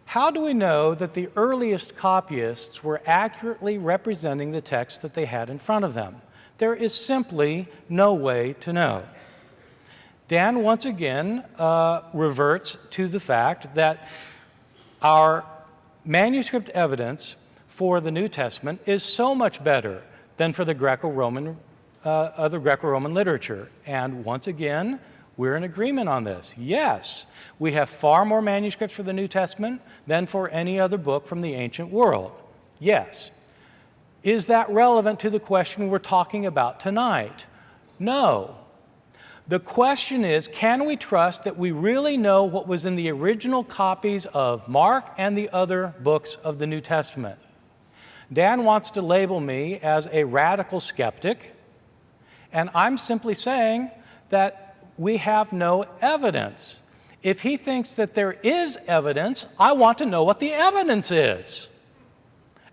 How do we know that the earliest copyists were accurately representing the text that they had in front of them? There is simply no way to know. Dan once again reverts to the fact that our manuscript evidence for the New Testament is so much better than for the Greco-Roman, other Greco-Roman literature. And once again, we're in agreement on this. Yes, we have far more manuscripts for the New Testament than for any other book from the ancient world. Yes. Is that relevant to the question we're talking about tonight? No. The question is, can we trust that we really know what was in the original copies of Mark and the other books of the New Testament? Dan wants to label me as a radical skeptic, and I'm simply saying that we have no evidence. If he thinks that there is evidence, I want to know what the evidence is.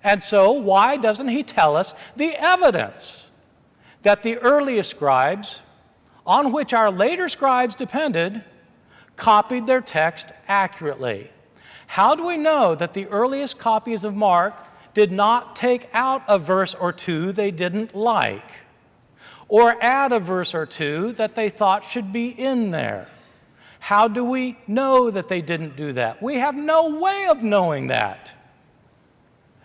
And so why doesn't he tell us the evidence that the earliest scribes, on which our later scribes depended, copied their text accurately? How do we know that the earliest copies of Mark did not take out a verse or two they didn't like, or add a verse or two that they thought should be in there? How do we know that they didn't do that? We have no way of knowing that.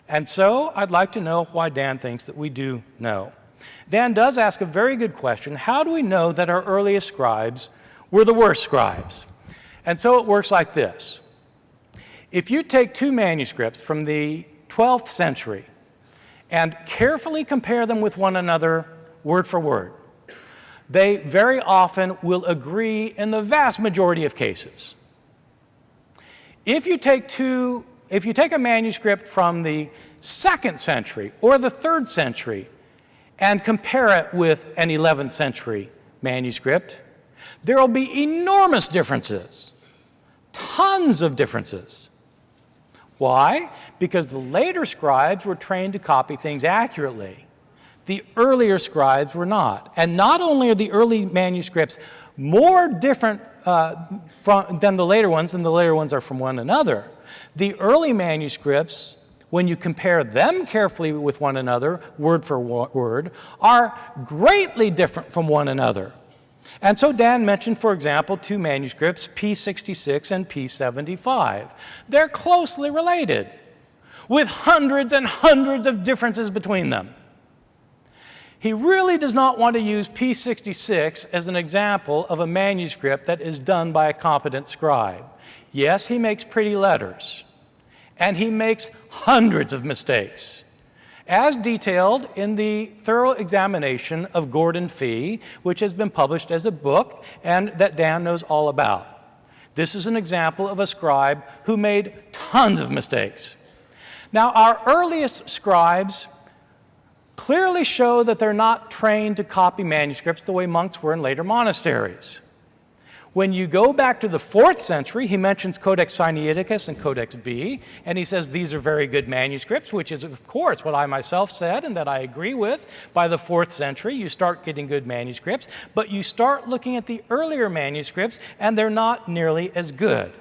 And so I'd like to know why Dan thinks that we do know. Dan does ask a very good question. How do we know that our earliest scribes were the worst scribes? And so it works like this. If you take 2 manuscripts from the 12th century and carefully compare them with one another word for word, they very often will agree in the vast majority of cases. If you take a manuscript from the 2nd century or the 3rd century and compare it with an 11th century manuscript, there will be enormous differences, tons of differences. Why? Because the later scribes were trained to copy things accurately. The earlier scribes were not. And not only are the early manuscripts more different than the later ones, and the later ones are from one another, the early manuscripts, when you compare them carefully with one another, word for word, are greatly different from one another. And so Dan mentioned, for example, 2 manuscripts, P66 and P75. They're closely related, with hundreds and hundreds of differences between them. He really does not want to use P66 as an example of a manuscript that is done by a competent scribe. Yes, he makes pretty letters, and he makes hundreds of mistakes. as detailed in the thorough examination of Gordon Fee, which has been published as a book and that Dan knows all about. This is an example of a scribe who made tons of mistakes. Now, our earliest scribes clearly show that they're not trained to copy manuscripts the way monks were in later monasteries. When you go back to the 4th century, he mentions Codex Sinaiticus and Codex B, and he says these are very good manuscripts, which is, of course, what I myself said and that I agree with. By the 4th century, you start getting good manuscripts, but you start looking at the earlier manuscripts, and they're not nearly as good.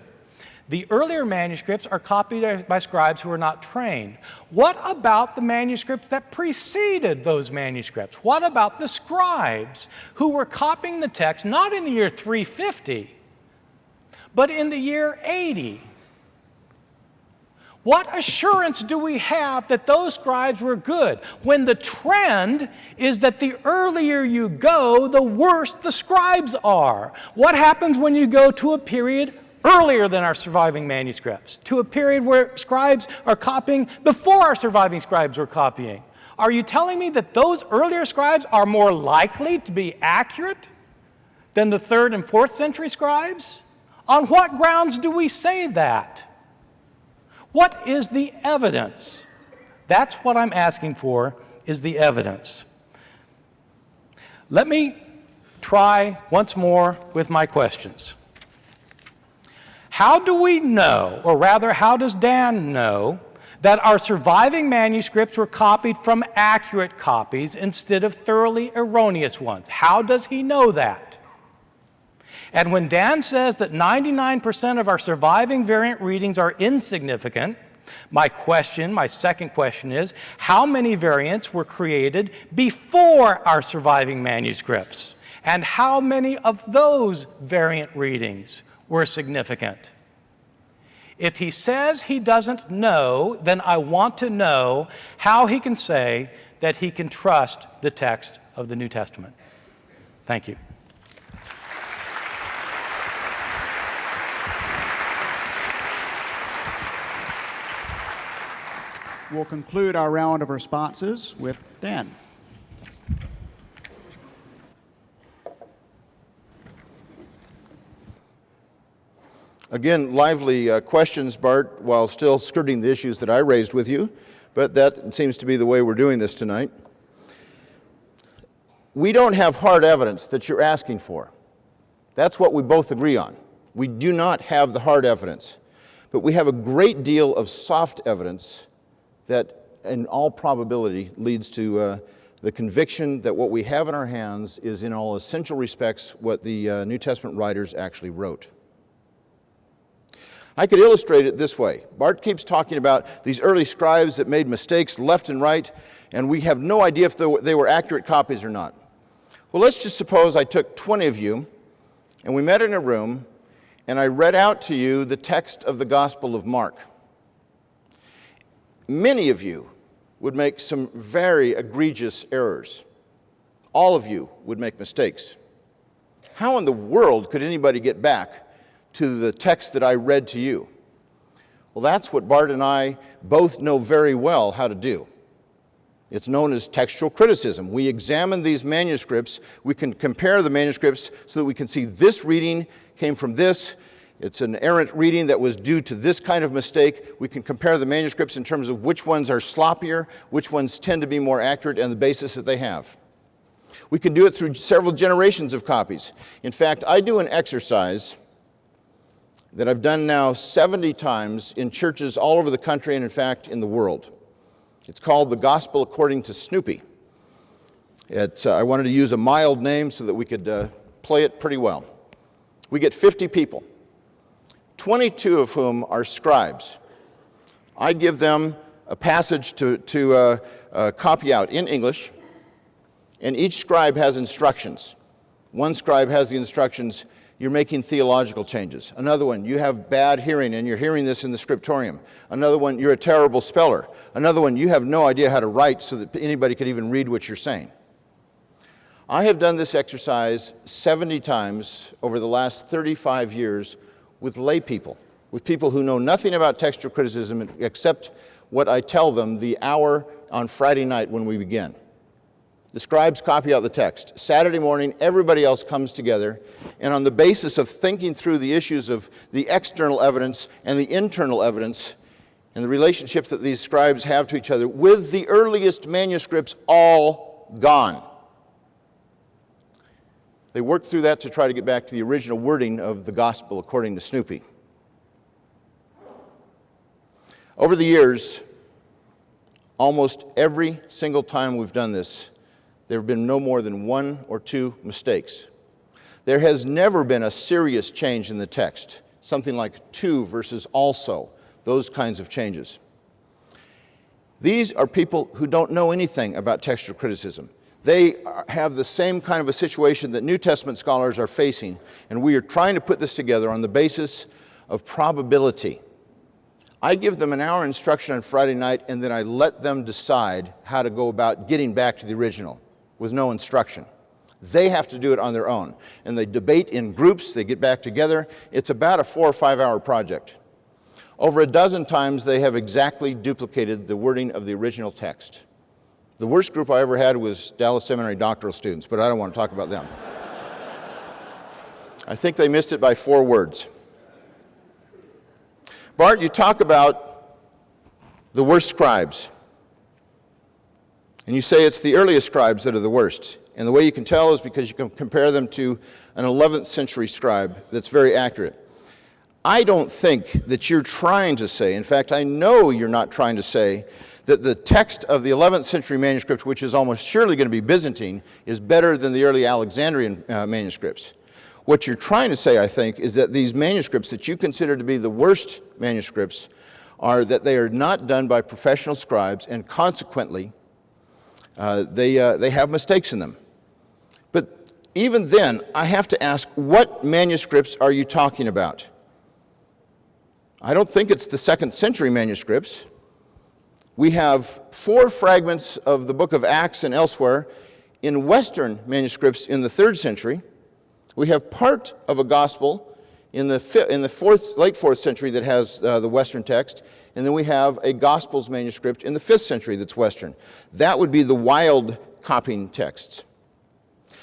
The earlier manuscripts are copied by scribes who are not trained. What about the manuscripts that preceded those manuscripts? What about the scribes who were copying the text not in the year 350, but in the year 80? What assurance do we have that those scribes were good when the trend is that the earlier you go, the worse the scribes are? What happens when you go to a period earlier than our surviving manuscripts, to a period where scribes are copying before our surviving scribes were copying? Are you telling me that those earlier scribes are more likely to be accurate than the 3rd and 4th century scribes? On what grounds do we say that? What is the evidence? That's what I'm asking for, is the evidence. Let me try once more with my questions. How do we know, or rather, how does Dan know, that our surviving manuscripts were copied from accurate copies instead of thoroughly erroneous ones? How does he know that? And when Dan says that 99% of our surviving variant readings are insignificant, my second question is, how many variants were created before our surviving manuscripts? And how many of those variant readings were significant? If he says he doesn't know, then I want to know how he can say that he can trust the text of the New Testament. Thank you. We'll conclude our round of responses with Dan. Again, lively questions, Bart, while still skirting the issues that I raised with you, but that seems to be the way we're doing this tonight. We don't have hard evidence that you're asking for. That's what we both agree on. We do not have the hard evidence, but we have a great deal of soft evidence that, in all probability, leads to the conviction that what we have in our hands is, in all essential respects, what the New Testament writers actually wrote. I could illustrate it this way. Bart keeps talking about these early scribes that made mistakes left and right, and we have no idea if they were accurate copies or not. Well, let's just suppose I took 20 of you, and we met in a room, and I read out to you the text of the Gospel of Mark. Many of you would make some very egregious errors. All of you would make mistakes. How in the world could anybody get back to the text that I read to you? Well, that's what Bart and I both know very well how to do. It's known as textual criticism. We examine these manuscripts. We can compare the manuscripts so that we can see this reading came from this. It's an errant reading that was due to this kind of mistake. We can compare the manuscripts in terms of which ones are sloppier, which ones tend to be more accurate, and the basis that they have. We can do it through several generations of copies. In fact, I do an exercise that I've done now 70 times in churches all over the country and, in fact, in the world. It's called The Gospel According to Snoopy. I wanted to use a mild name so that we could play it pretty well. We get 50 people, 22 of whom are scribes. I give them a passage to copy out in English, and each scribe has instructions. One scribe has the instructions, you're making theological changes. Another one, you have bad hearing and you're hearing this in the scriptorium. Another one, you're a terrible speller. Another one, you have no idea how to write so that anybody could even read what you're saying. I have done this exercise 70 times over the last 35 years with lay people, with people who know nothing about textual criticism except what I tell them the hour on Friday night when we begin. The scribes copy out the text. Saturday morning, everybody else comes together, and on the basis of thinking through the issues of the external evidence and the internal evidence and the relationships that these scribes have to each other, with the earliest manuscripts all gone, they work through that to try to get back to the original wording of the gospel according to Snoopy. Over the years, almost every single time we've done this, there have been no more than 1 or 2 mistakes. There has never been a serious change in the text, something like to versus also, those kinds of changes. These are people who don't know anything about textual criticism. They have the same kind of a situation that New Testament scholars are facing, and we are trying to put this together on the basis of probability. I give them an hour instruction on Friday night, and then I let them decide how to go about getting back to the original with no instruction. They have to do it on their own, and they debate in groups, they get back together. It's about a 4 or 5 hour project. Over a dozen times, they have exactly duplicated the wording of the original text. The worst group I ever had was Dallas Seminary doctoral students, but I don't want to talk about them. I think they missed it by 4 words. Bart, you talk about the worst scribes. And you say it's the earliest scribes that are the worst. And the way you can tell is because you can compare them to an 11th century scribe that's very accurate. I don't think that you're trying to say, in fact, I know you're not trying to say, that the text of the 11th century manuscript, which is almost surely going to be Byzantine, is better than the early Alexandrian manuscripts. What you're trying to say, I think, is that these manuscripts that you consider to be the worst manuscripts are that they are not done by professional scribes, and consequently, they have mistakes in them. But even then, I have to ask, what manuscripts are you talking about? I don't think it's the 2nd century manuscripts. We have 4 fragments of the book of Acts and elsewhere in Western manuscripts in the 3rd century. We have part of a gospel in the late 4th century that has the Western text, and then we have a Gospels manuscript in the 5th century that's Western. That would be the wild copying texts.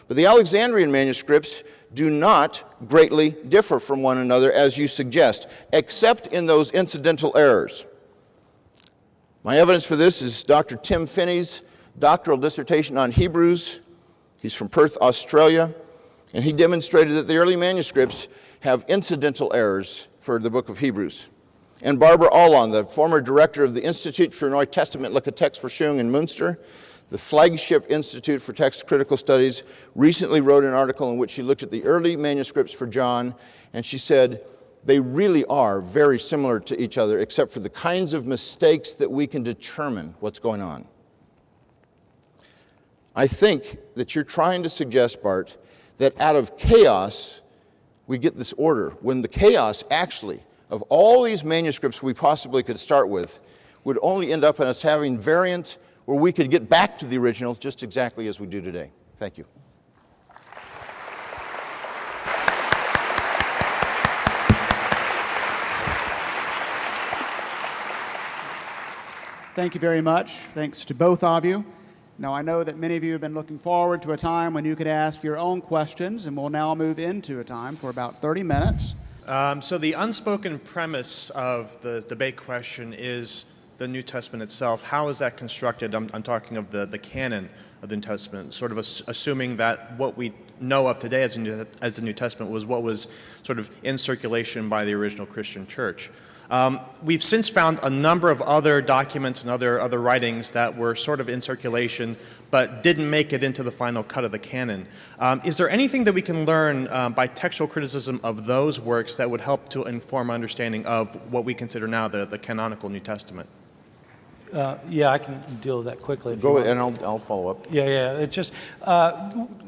But the Alexandrian manuscripts do not greatly differ from one another, as you suggest, except in those incidental errors. My evidence for this is Dr. Tim Finney's doctoral dissertation on Hebrews. He's from Perth, Australia, and he demonstrated that the early manuscripts have incidental errors for the book of Hebrews. And Barbara Allon, the former director of the Institute für Neue Testamentliche Textforschung in Münster, the flagship institute for text critical studies, recently wrote an article in which she looked at the early manuscripts for John, and she said, they really are very similar to each other, except for the kinds of mistakes that we can determine what's going on. I think that you're trying to suggest, Bart, that out of chaos, we get this order, when the chaos actually, of all these manuscripts we possibly could start with, would only end up in us having variants where we could get back to the original just exactly as we do today. Thank you. Thank you very much. Thanks to both of you. Now, I know that many of you have been looking forward to a time when you could ask your own questions, and we'll now move into a time for about 30 minutes. So the unspoken premise of the debate question is the New Testament itself. How is that constructed? I'm talking of the canon of the New Testament, sort of assuming that what we know of today as the New Testament was what was sort of in circulation by the original Christian church. We've since found a number of other documents and other writings that were sort of in circulation but didn't make it into the final cut of the canon. Is there anything that we can learn by textual criticism of those works that would help to inform understanding of what we consider now the canonical New Testament? Yeah, I can deal with that quickly. If you Go want. ahead, and I'll follow up. Yeah. It's just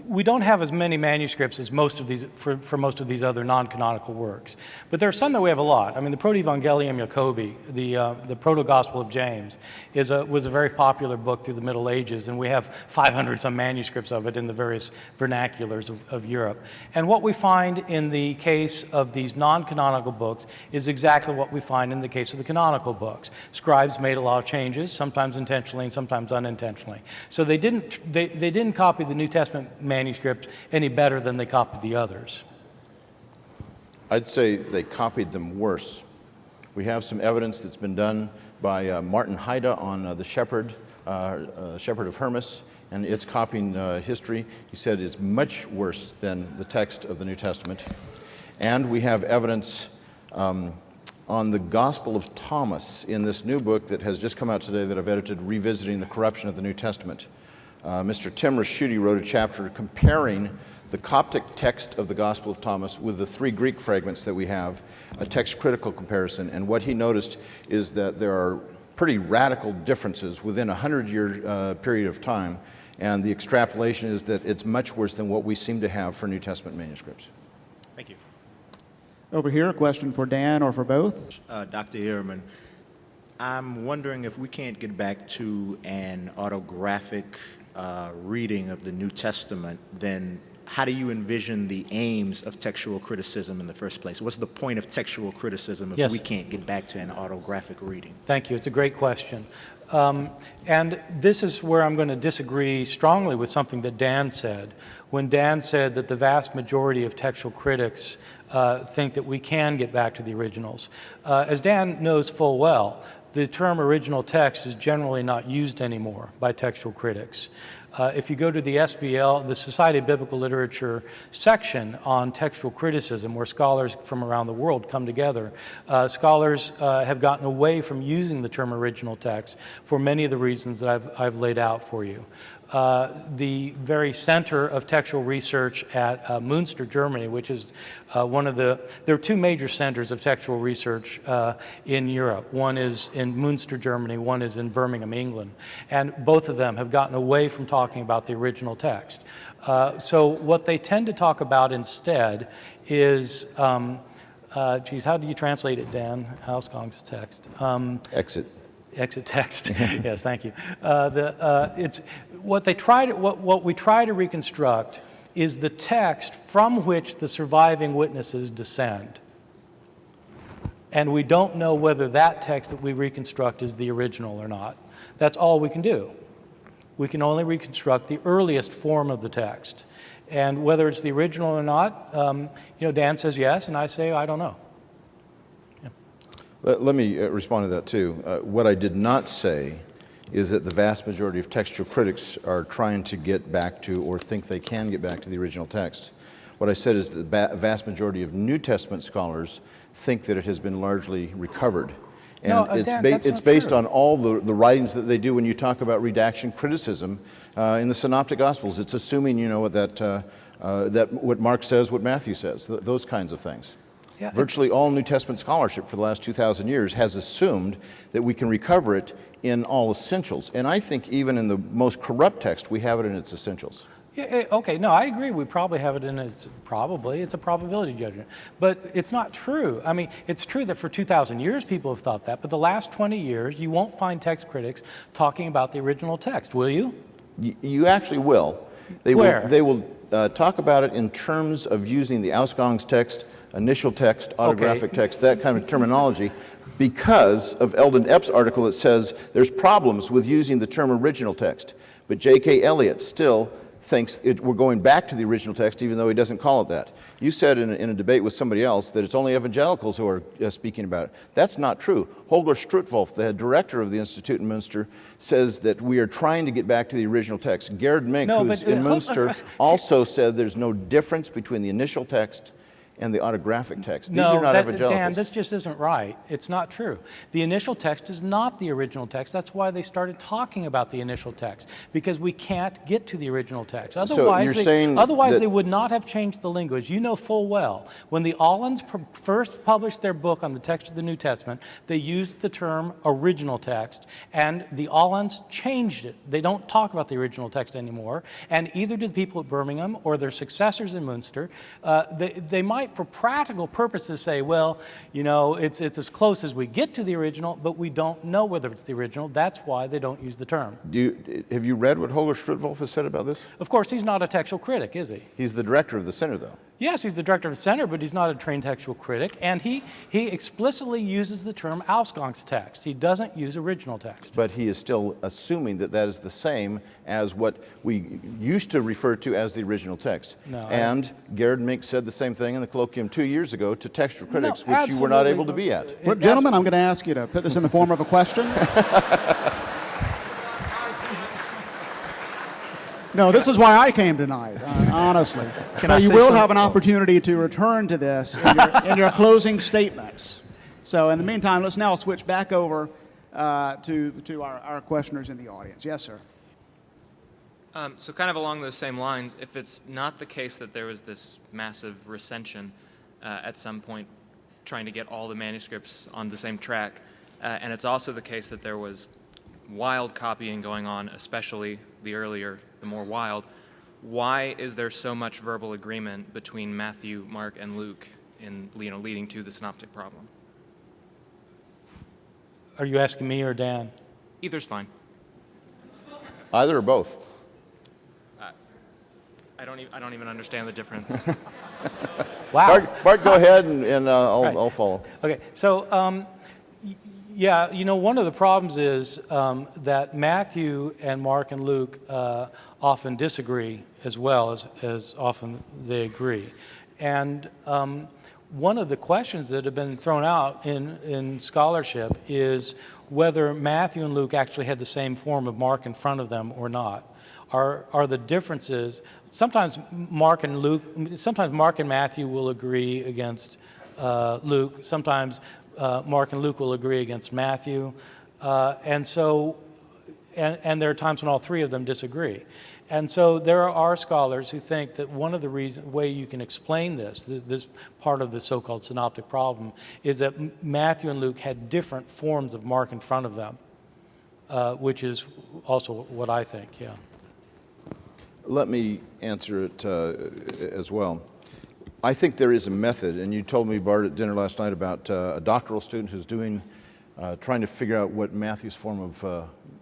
we don't have as many manuscripts as most of these for most of these other non-canonical works, but there are some that we have a lot. I mean, the Proto-Evangelium Jacobi, the Proto-Gospel of James, was a very popular book through the Middle Ages, and we have 500 some manuscripts of it in the various vernaculars of Europe. And what we find in the case of these non-canonical books is exactly what we find in the case of the canonical books. Scribes made a lot of changes, sometimes intentionally and sometimes unintentionally. So they didn't copy the New Testament manuscript any better than they copied the others. I'd say they copied them worse. We have some evidence that's been done by Martin Heide on the Shepherd of Hermas, and it's copying history. He said it's much worse than the text of the New Testament. And we have evidence on the Gospel of Thomas in this new book that has just come out today that I've edited, Revisiting the Corruption of the New Testament. Mr. Tim Raschuti wrote a chapter comparing the Coptic text of the Gospel of Thomas with the 3 Greek fragments that we have, a text-critical comparison. And what he noticed is that there are pretty radical differences within a 100-year period of time, and the extrapolation is that it's much worse than what we seem to have for New Testament manuscripts. Thank you. Over here, a question for Dan or for both. Dr. Ehrman, I'm wondering if we can't get back to an autographic reading of the New Testament, then how do you envision the aims of textual criticism in the first place? What's the point of textual criticism if we can't get back to an autographic reading? Thank you. It's a great question. And this is where I'm going to disagree strongly with something that Dan said. When Dan said that the vast majority of textual critics think that we can get back to the originals. As Dan knows full well, the term original text is generally not used anymore by textual critics. If you go to the SBL, the Society of Biblical Literature section on textual criticism, where scholars from around the world come together, scholars have gotten away from using the term original text for many of the reasons that I've laid out for you. The very center of textual research at Münster, Germany, which is there are 2 major centers of textual research in Europe. One is in Münster, Germany, one is in Birmingham, England. And both of them have gotten away from talking about the original text. So what they tend to talk about instead is, how do you translate it, Dan? Hauskong's text. Exit text. Yes, thank you. It's what we try to reconstruct is the text from which the surviving witnesses descend. And we don't know whether that text that we reconstruct is the original or not. That's all we can do. We can only reconstruct the earliest form of the text. And whether it's the original or not, Dan says yes, and I say I don't know. Let me respond to that too. What I did not say is that the vast majority of textual critics are trying to get back to or think they can get back to the original text. What I said is that the vast majority of New Testament scholars think that it has been largely recovered. And it's based on all the writings that they do when you talk about redaction criticism in the Synoptic Gospels. It's assuming, that what Mark says, what Matthew says, those kinds of things. Yeah, virtually all New Testament scholarship for the last 2,000 years has assumed that we can recover it in all essentials. And I think even in the most corrupt text, we have it in its essentials. Yeah, okay, no, I agree. We probably have it in it's a probability judgment. But it's not true. I mean, it's true that for 2,000 years people have thought that, but the last 20 years you won't find text critics talking about the original text, will you? You actually will. They will talk about it in terms of using the Hauskong's text, initial text, autographic text, that kind of terminology, because of Eldon Epps' article that says there's problems with using the term original text. But J.K. Elliott still thinks we're going back to the original text, even though he doesn't call it that. You said in a debate with somebody else that it's only evangelicals who are speaking about it. That's not true. Holger Strutwolf, the director of the Institute in Münster, says that we are trying to get back to the original text. Gerhard Mink, who's in Münster, also said there's no difference between the initial text and the autographic text. These No, are not Dan, evangelicals. this just isn't right. It's not true. The initial text is not the original text. That's why they started talking about the initial text, because we can't get to the original text. Otherwise, you're saying that- they would not have changed the language. You know full well, when the Allens first published their book on the text of the New Testament, they used the term original text, and the Allens changed it. They don't talk about the original text anymore, and either do the people at Birmingham or their successors in Munster, they might, for practical purposes, say, well, you know, it's as close as we get to the original, but we don't know whether it's the original. That's why they don't use the term. Have you read what Holger Strudwolf has said about this? Of course, he's not a textual critic, is he? He's the director of the center, though. Yes, he's the director of the center, but he's not a trained textual critic, and he explicitly uses the term Ausgangstext. He doesn't use original text. But he is still assuming that that is the same as what we used to refer to as the original text. No, and Gerhard Mink said the same thing in the colloquium 2 years ago to textual critics, No, which you were not absolutely. able to be at. Well, gentlemen, I'm going to ask you to put this in the form of a question. No, this is why I came tonight, honestly. Can But I you say will something? have an opportunity to return to this in your closing statements. So in the meantime, let's now switch back over to our questioners in the audience. Yes, sir. So kind of along those same lines, if it's not the case that there was this massive recension at some point trying to get all the manuscripts on the same track, and it's also the case that there was wild copying going on, especially the earlier, the more wild, why is there so much verbal agreement between Matthew, Mark, and Luke in, leading to the synoptic problem? Are you asking me or Dan? Either's fine. Either or both. I don't even understand the difference. Wow. Bart, go ahead, and Right. I'll follow. Okay, so yeah, one of the problems is that Matthew and Mark and Luke often disagree as well as often they agree. And one of the questions that have been thrown out in scholarship is whether Matthew and Luke actually had the same form of Mark in front of them or not. Are the differences, sometimes Mark and Matthew will agree against Luke, sometimes Mark and Luke will agree against Matthew, and there are times when all three of them disagree. And so there are scholars who think that one of the way you can explain this part of the so-called synoptic problem, is that Matthew and Luke had different forms of Mark in front of them, which is also what I think, yeah. Let me answer it as well. I think there is a method, and you told me, Bart, at dinner last night about a doctoral student who's trying to figure out what Matthew's form of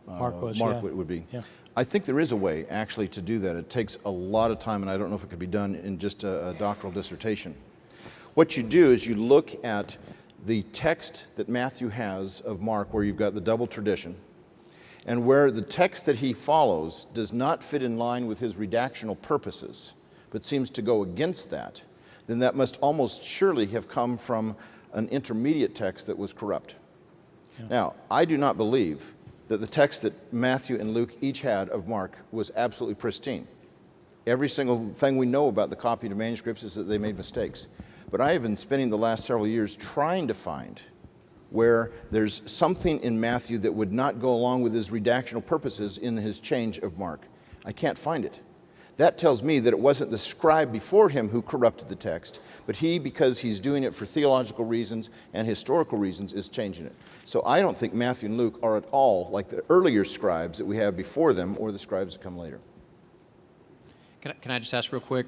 Mark would be. Yeah. I think there is a way, actually, to do that. It takes a lot of time, and I don't know if it could be done in just a doctoral dissertation. What you do is you look at the text that Matthew has of Mark, where you've got the double tradition, and where the text that he follows does not fit in line with his redactional purposes, but seems to go against that, then that must almost surely have come from an intermediate text that was corrupt. Yeah. Now, I do not believe that the text that Matthew and Luke each had of Mark was absolutely pristine. Every single thing we know about the copy of manuscripts is that they made mistakes. But I have been spending the last several years trying to find where there's something in Matthew that would not go along with his redactional purposes in his change of Mark. I can't find it. That tells me that it wasn't the scribe before him who corrupted the text, but he, because he's doing it for theological reasons and historical reasons, is changing it. So I don't think Matthew and Luke are at all like the earlier scribes that we have before them or the scribes that come later. Can I just ask real quick,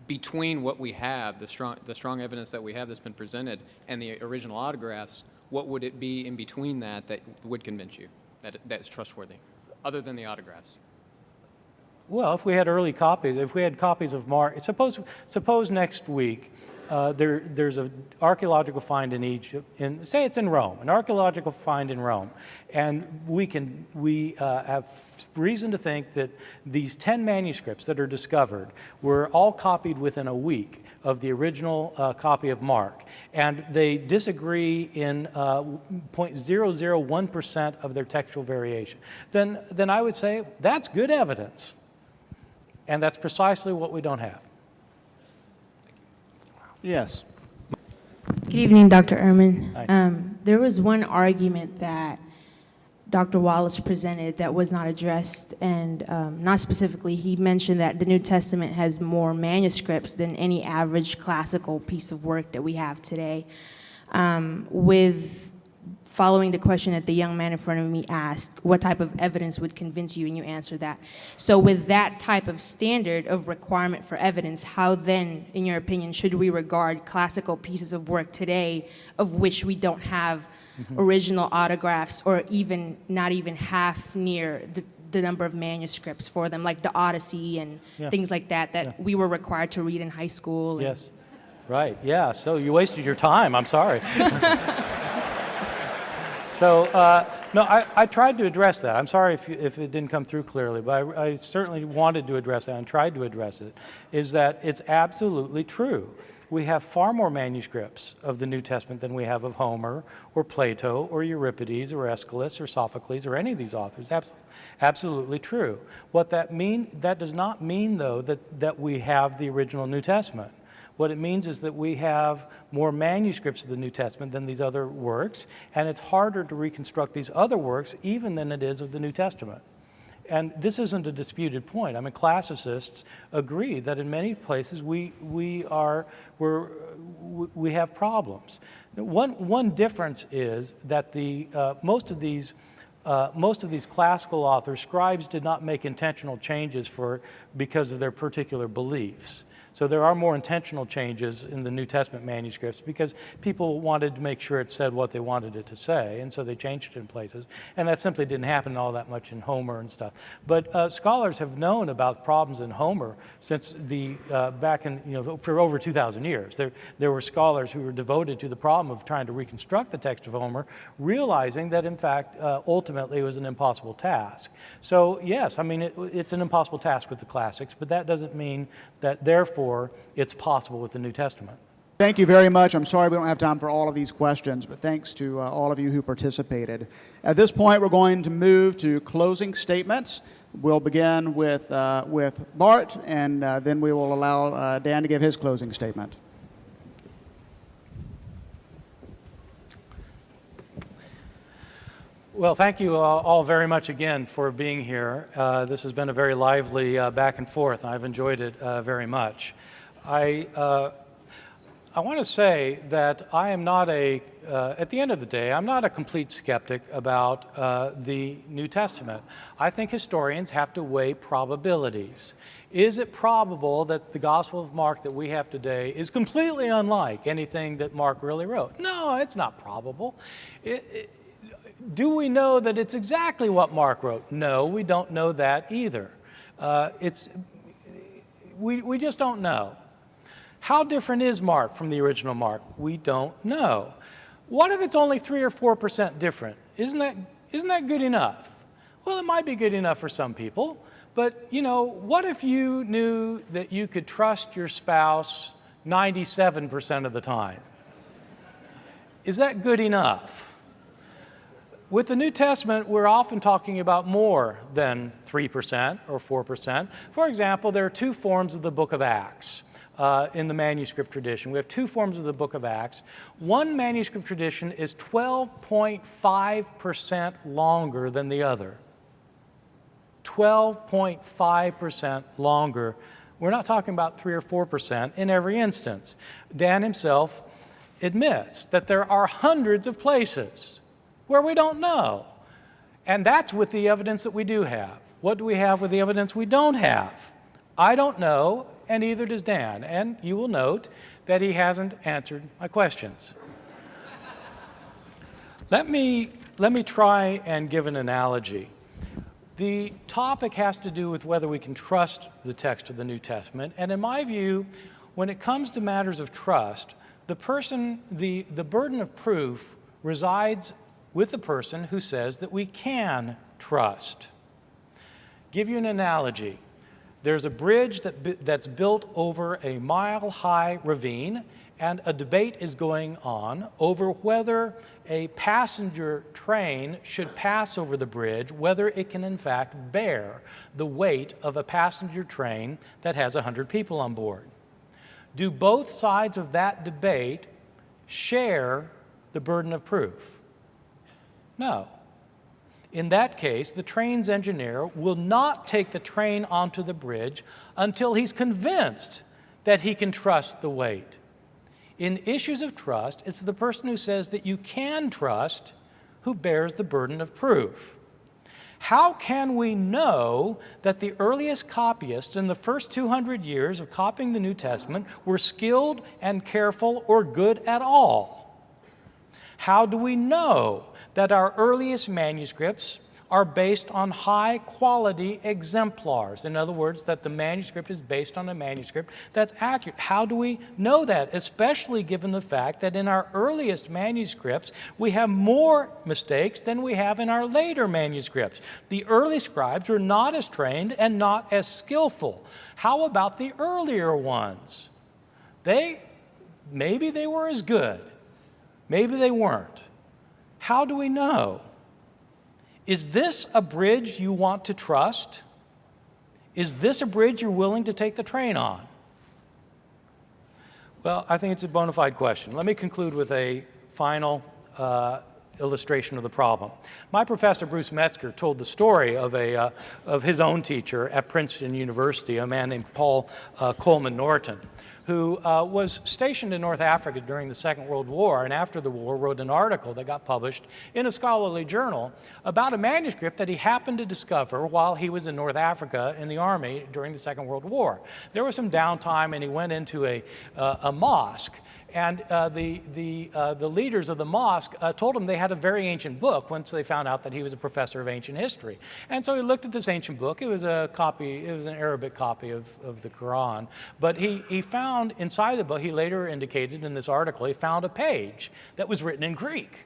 between what we have, the strong evidence that we have that's been presented, and the original autographs, what would it be in between that would convince you that it's trustworthy, other than the autographs? Well, if we had early copies, if we had copies of Mark, suppose next week there's an archaeological find in Egypt, say it's in Rome, an archaeological find in Rome, and we have reason to think that these 10 manuscripts that are discovered were all copied within a week of the original copy of Mark, and they disagree in 0.001% of their textual variation, then I would say that's good evidence. And that's precisely what we don't have. Yes. Good evening, Dr. Ehrman. Hi. There was one argument that Dr. Wallace presented that was not addressed, and not specifically, he mentioned that the New Testament has more manuscripts than any average classical piece of work that we have today. With following the question that the young man in front of me asked, what type of evidence would convince you, and you answered that. So with that type of standard of requirement for evidence, how then, in your opinion, should we regard classical pieces of work today of which we don't have original autographs or even not even half near the number of manuscripts for them, like the Odyssey and things like that we were required to read in high school? Yes. Right. Yeah. So you wasted your time. I'm sorry. So, no, I tried to address that. I'm sorry if it didn't come through clearly, but I certainly wanted to address that and tried to address it, is that it's absolutely true. We have far more manuscripts of the New Testament than we have of Homer or Plato or Euripides or Aeschylus or Sophocles or any of these authors. Absolutely true. What that does not mean, though, that we have the original New Testament. What it means is that we have more manuscripts of the New Testament than these other works, and it's harder to reconstruct these other works even than it is of the New Testament. And this isn't a disputed point. I mean, classicists agree that in many places we have problems. One difference is that most of these classical authors, scribes, did not make intentional changes because of their particular beliefs. So there are more intentional changes in the New Testament manuscripts because people wanted to make sure it said what they wanted it to say, and so they changed it in places. And that simply didn't happen all that much in Homer and stuff. But scholars have known about problems in Homer since back in, for over 2,000 years. There were scholars who were devoted to the problem of trying to reconstruct the text of Homer, realizing that, in fact, ultimately it was an impossible task. So, yes, I mean, it's an impossible task with the classics, but that doesn't mean that, therefore, it's possible with the New Testament. Thank you very much. I'm sorry we don't have time for all of these questions, but thanks to all of you who participated. At this point, we're going to move to closing statements. We'll begin with Bart, and then we will allow Dan to give his closing statement. Well, thank you all very much again for being here. This has been a very lively back and forth, and I've enjoyed it very much. I want to say that I am not at the end of the day, I'm not a complete skeptic about the New Testament. I think historians have to weigh probabilities. Is it probable that the Gospel of Mark that we have today is completely unlike anything that Mark really wrote? No, it's not probable. Do we know that it's exactly what Mark wrote? No, we don't know that either. We just don't know. How different is Mark from the original Mark? We don't know. What if it's only 3 or 4% different? Isn't that good enough? Well, it might be good enough for some people, but what if you knew that you could trust your spouse 97% of the time? Is that good enough? With the New Testament, we're often talking about more than 3% or 4%. For example, there are 2 forms of the book of Acts in the manuscript tradition. We have 2 forms of the book of Acts. One manuscript tradition is 12.5% longer than the other. 12.5% longer. We're not talking about 3 or 4% in every instance. Dan himself admits that there are hundreds of places where we don't know. And that's with the evidence that we do have. What do we have with the evidence we don't have? I don't know, and neither does Dan. And you will note that he hasn't answered my questions. Let me try and give an analogy. The topic has to do with whether we can trust the text of the New Testament. And in my view, when it comes to matters of trust, the burden of proof resides with the person who says that we can trust. Give you an analogy. There's a bridge that's built over a mile-high ravine, and a debate is going on over whether a passenger train should pass over the bridge, whether it can in fact bear the weight of a passenger train that has 100 people on board. Do both sides of that debate share the burden of proof? No. In that case, the train's engineer will not take the train onto the bridge until he's convinced that he can trust the weight. In issues of trust, it's the person who says that you can trust who bears the burden of proof. How can we know that the earliest copyists in the first 200 years of copying the New Testament were skilled and careful or good at all? How do we know that our earliest manuscripts are based on high-quality exemplars? In other words, that the manuscript is based on a manuscript that's accurate. How do we know that, especially given the fact that in our earliest manuscripts, we have more mistakes than we have in our later manuscripts? The early scribes were not as trained and not as skillful. How about the earlier ones? Maybe they were as good. Maybe they weren't. How do we know? Is this a bridge you want to trust? Is this a bridge you're willing to take the train on? Well, I think it's a bona fide question. Let me conclude with a final illustration of the problem. My professor, Bruce Metzger, told the story of his own teacher at Princeton University, a man named Paul Coleman Norton, who was stationed in North Africa during the Second World War, and after the war wrote an article that got published in a scholarly journal about a manuscript that he happened to discover while he was in North Africa in the Army during the Second World War. There was some downtime, and he went into a mosque. And the leaders of the mosque told him they had a very ancient book once they found out that he was a professor of ancient history. And so he looked at this ancient book. It was a copy, it was an Arabic copy of the Quran. But he found inside the book, he later indicated in this article, he found a page that was written in Greek.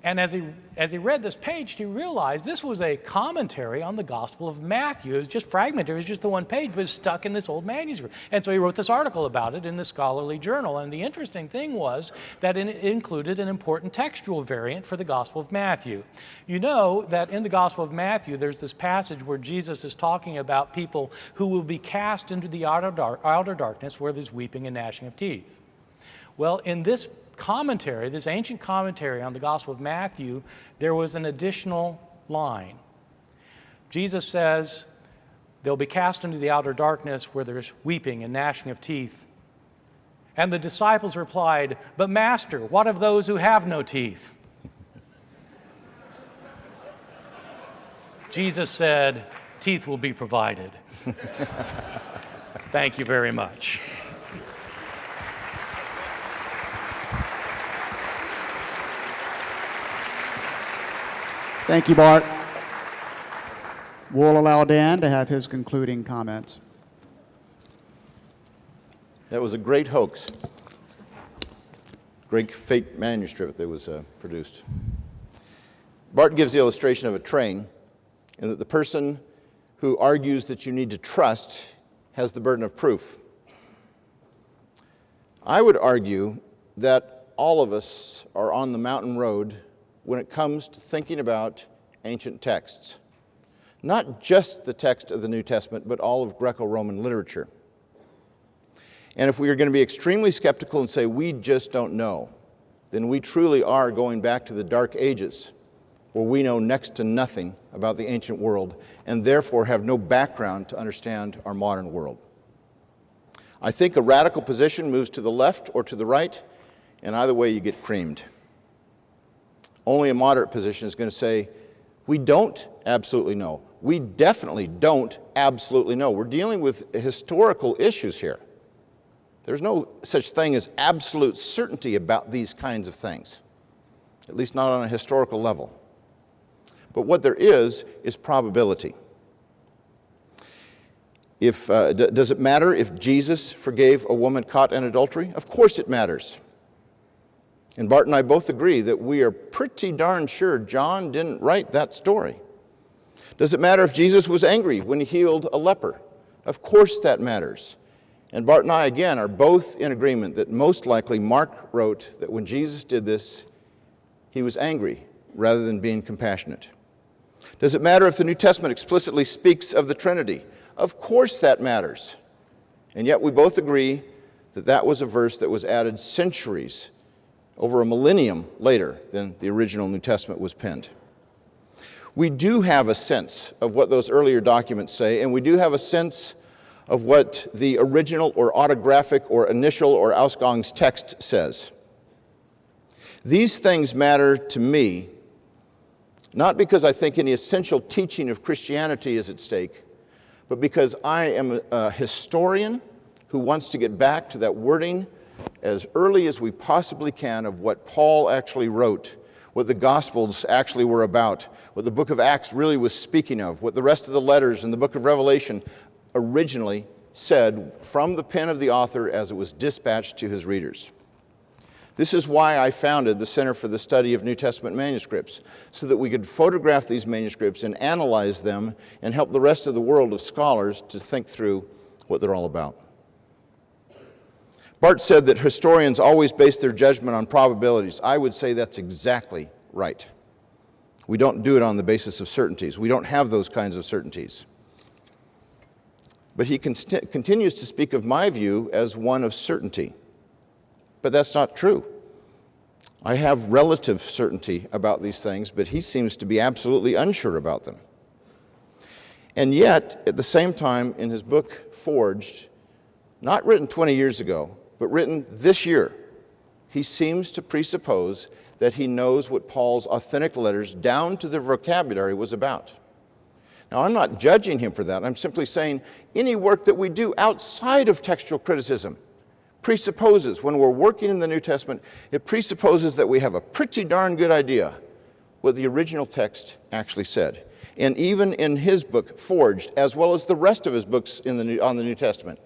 And as he read this page, he realized this was a commentary on the Gospel of Matthew. It was just fragmented. It was just the one page, but it was stuck in this old manuscript. And so he wrote this article about it in the scholarly journal. And the interesting thing was that it included an important textual variant for the Gospel of Matthew. You know that in the Gospel of Matthew, there's this passage where Jesus is talking about people who will be cast into the outer darkness where there's weeping and gnashing of teeth. Well, in this commentary, this ancient commentary on the Gospel of Matthew, there was an additional line. Jesus says, they'll be cast into the outer darkness where there's weeping and gnashing of teeth. And the disciples replied, but Master, what of those who have no teeth? Jesus said, teeth will be provided. Thank you very much. Thank you, Bart. We'll allow Dan to have his concluding comments. That was a great hoax. Great fake manuscript that was produced. Bart gives the illustration of a train, and that the person who argues that you need to trust has the burden of proof. I would argue that all of us are on the mountain road when it comes to thinking about ancient texts. Not just the text of the New Testament, but all of Greco-Roman literature. And if we are going to be extremely skeptical and say we just don't know, then we truly are going back to the Dark Ages, where we know next to nothing about the ancient world, and therefore have no background to understand our modern world. I think a radical position moves to the left or to the right, and either way you get creamed. Only a moderate position is going to say, we don't absolutely know. We definitely don't absolutely know. We're dealing with historical issues here. There's no such thing as absolute certainty about these kinds of things, at least not on a historical level. But what there is probability. Does it matter if Jesus forgave a woman caught in adultery? Of course it matters. And Bart and I both agree that we are pretty darn sure John didn't write that story. Does it matter if Jesus was angry when he healed a leper? Of course that matters. And Bart and I, again, are both in agreement that most likely Mark wrote that when Jesus did this, he was angry rather than being compassionate. Does it matter if the New Testament explicitly speaks of the Trinity? Of course that matters. And yet we both agree that that was a verse that was added centuries, over a millennium later than the original New Testament was penned. We do have a sense of what those earlier documents say, and we do have a sense of what the original or autographic or initial or Ausgangstext says. These things matter to me, not because I think any essential teaching of Christianity is at stake, but because I am a historian who wants to get back to that wording as early as we possibly can of what Paul actually wrote, what the Gospels actually were about, what the book of Acts really was speaking of, what the rest of the letters in the book of Revelation originally said from the pen of the author as it was dispatched to his readers. This is why I founded the Center for the Study of New Testament Manuscripts, so that we could photograph these manuscripts and analyze them and help the rest of the world of scholars to think through what they're all about. Bart said that historians always base their judgment on probabilities. I would say that's exactly right. We don't do it on the basis of certainties. We don't have those kinds of certainties. But he continues to speak of my view as one of certainty. But that's not true. I have relative certainty about these things, but he seems to be absolutely unsure about them. And yet, at the same time, in his book, Forged, not written 20 years ago, but written this year, he seems to presuppose that he knows what Paul's authentic letters, down to their vocabulary, was about. Now, I'm not judging him for that. I'm simply saying any work that we do outside of textual criticism presupposes, when we're working in the New Testament, it presupposes that we have a pretty darn good idea what the original text actually said. And even in his book, Forged, as well as the rest of his books on the New Testament,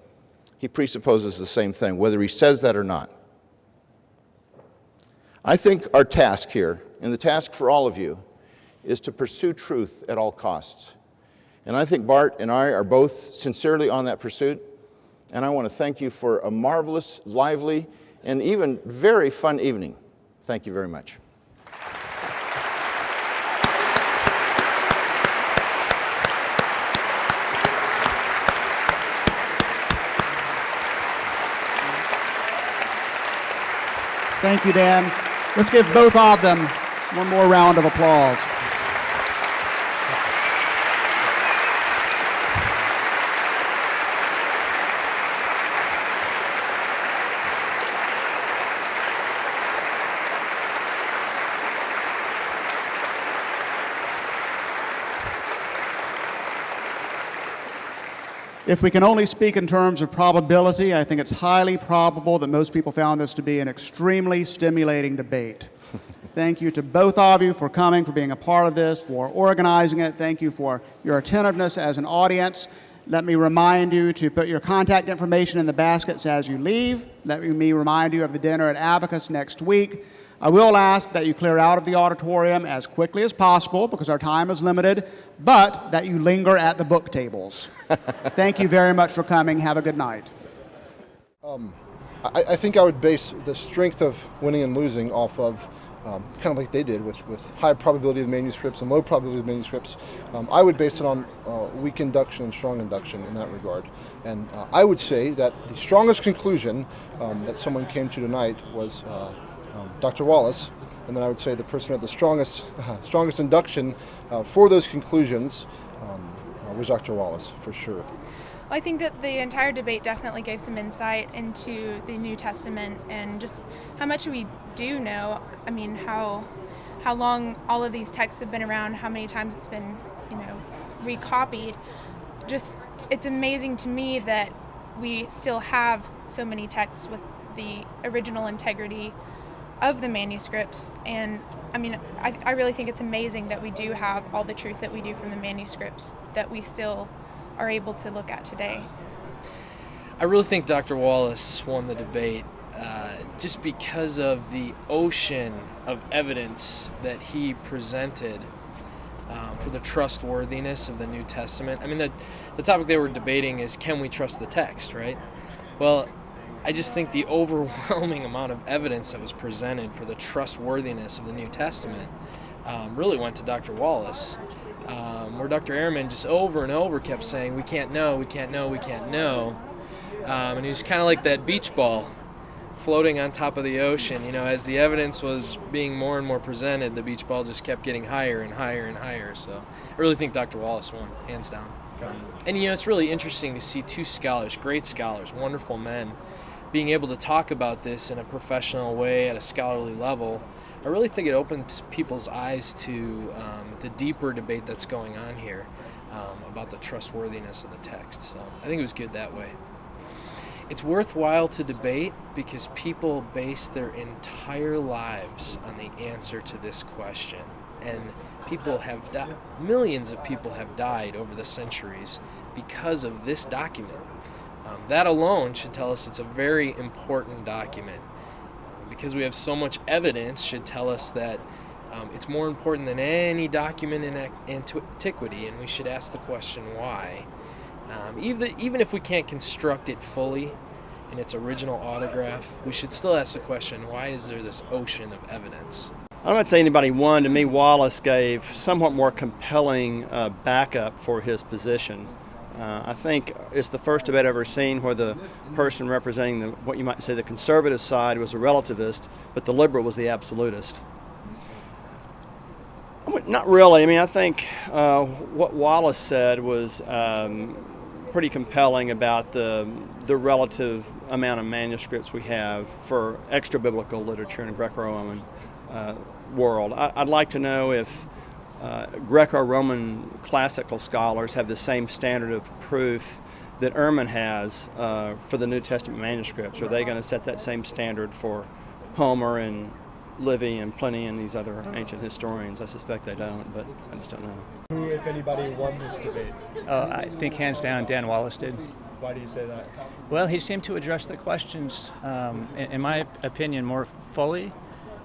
he presupposes the same thing, whether he says that or not. I think our task here, and the task for all of you, is to pursue truth at all costs. And I think Bart and I are both sincerely on that pursuit. And I want to thank you for a marvelous, lively, and even very fun evening. Thank you very much. Thank you, Dan. Let's give both of them one more round of applause. If we can only speak in terms of probability, I think it's highly probable that most people found this to be an extremely stimulating debate. Thank you to both of you for coming, for being a part of this, for organizing it. Thank you for your attentiveness as an audience. Let me remind you to put your contact information in the baskets as you leave. Let me remind you of the dinner at Abacus next week. I will ask that you clear out of the auditorium as quickly as possible because our time is limited, but that you linger at the book tables. Thank you very much for coming. Have a good night. I think I would base the strength of winning and losing off of kind of like they did with high probability of manuscripts and low probability of manuscripts. I would base it on weak induction and strong induction in that regard. And I would say that the strongest conclusion that someone came to tonight was Dr. Wallace, and then I would say the person who had the strongest induction for those conclusions was Dr. Wallace, for sure. Well, I think that the entire debate definitely gave some insight into the New Testament and just how much we do know. I mean, how long all of these texts have been around, how many times it's been, recopied. Just, it's amazing to me that we still have so many texts with the original integrity of the manuscripts. And I mean, I really think it's amazing that we do have all the truth that we do from the manuscripts that we still are able to look at today. I really think Dr. Wallace won the debate just because of the ocean of evidence that he presented for the trustworthiness of the New Testament. I mean, the topic they were debating is, can we trust the text, right? Well, I just think the overwhelming amount of evidence that was presented for the trustworthiness of the New Testament really went to Dr. Wallace, where Dr. Ehrman just over and over kept saying, we can't know, we can't know, we can't know. And he was kind of like that beach ball floating on top of the ocean. You know, as the evidence was being more and more presented, the beach ball just kept getting higher and higher and higher. So I really think Dr. Wallace won, hands down. And you know, it's really interesting to see two scholars, great scholars, wonderful men, being able to talk about this in a professional way at a scholarly level. I really think it opens people's eyes to the deeper debate that's going on here about the trustworthiness of the text. So I think it was good that way. It's worthwhile to debate because people base their entire lives on the answer to this question. And people have millions of people have died over the centuries because of this document. That alone should tell us it's a very important document. Because we have so much evidence should tell us that it's more important than any document in antiquity, and we should ask the question why. Even if we can't construct it fully in its original autograph, we should still ask the question, why is there this ocean of evidence? I'm not saying anybody won. To me, Wallace gave somewhat more compelling backup for his position. I think it's the first debate I've ever seen where the person representing what you might say the conservative side was a relativist, but the liberal was the absolutist. Not really. I mean, I think what Wallace said was pretty compelling about the relative amount of manuscripts we have for extra-biblical literature in the Greco-Roman world. I'd like to know if Greco-Roman classical scholars have the same standard of proof that Ehrman has for the New Testament manuscripts. Are they going to set that same standard for Homer and Livy and Pliny and these other ancient historians? I suspect they don't, but I just don't know. Who, if anybody, won this debate? I think hands down Dan Wallace did. Why do you say that? Well, he seemed to address the questions, in my opinion, more fully.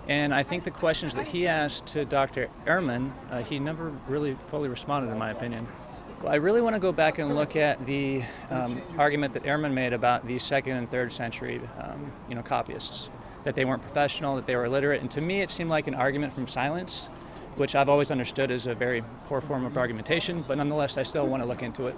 And I think the questions that he asked to Dr. Ehrman, he never really fully responded, in my opinion. Well, I really want to go back and look at the argument that Ehrman made about the 2nd and 3rd century copyists, that they weren't professional, that they were illiterate. And to me, it seemed like an argument from silence, which I've always understood as a very poor form of argumentation, but nonetheless, I still want to look into it.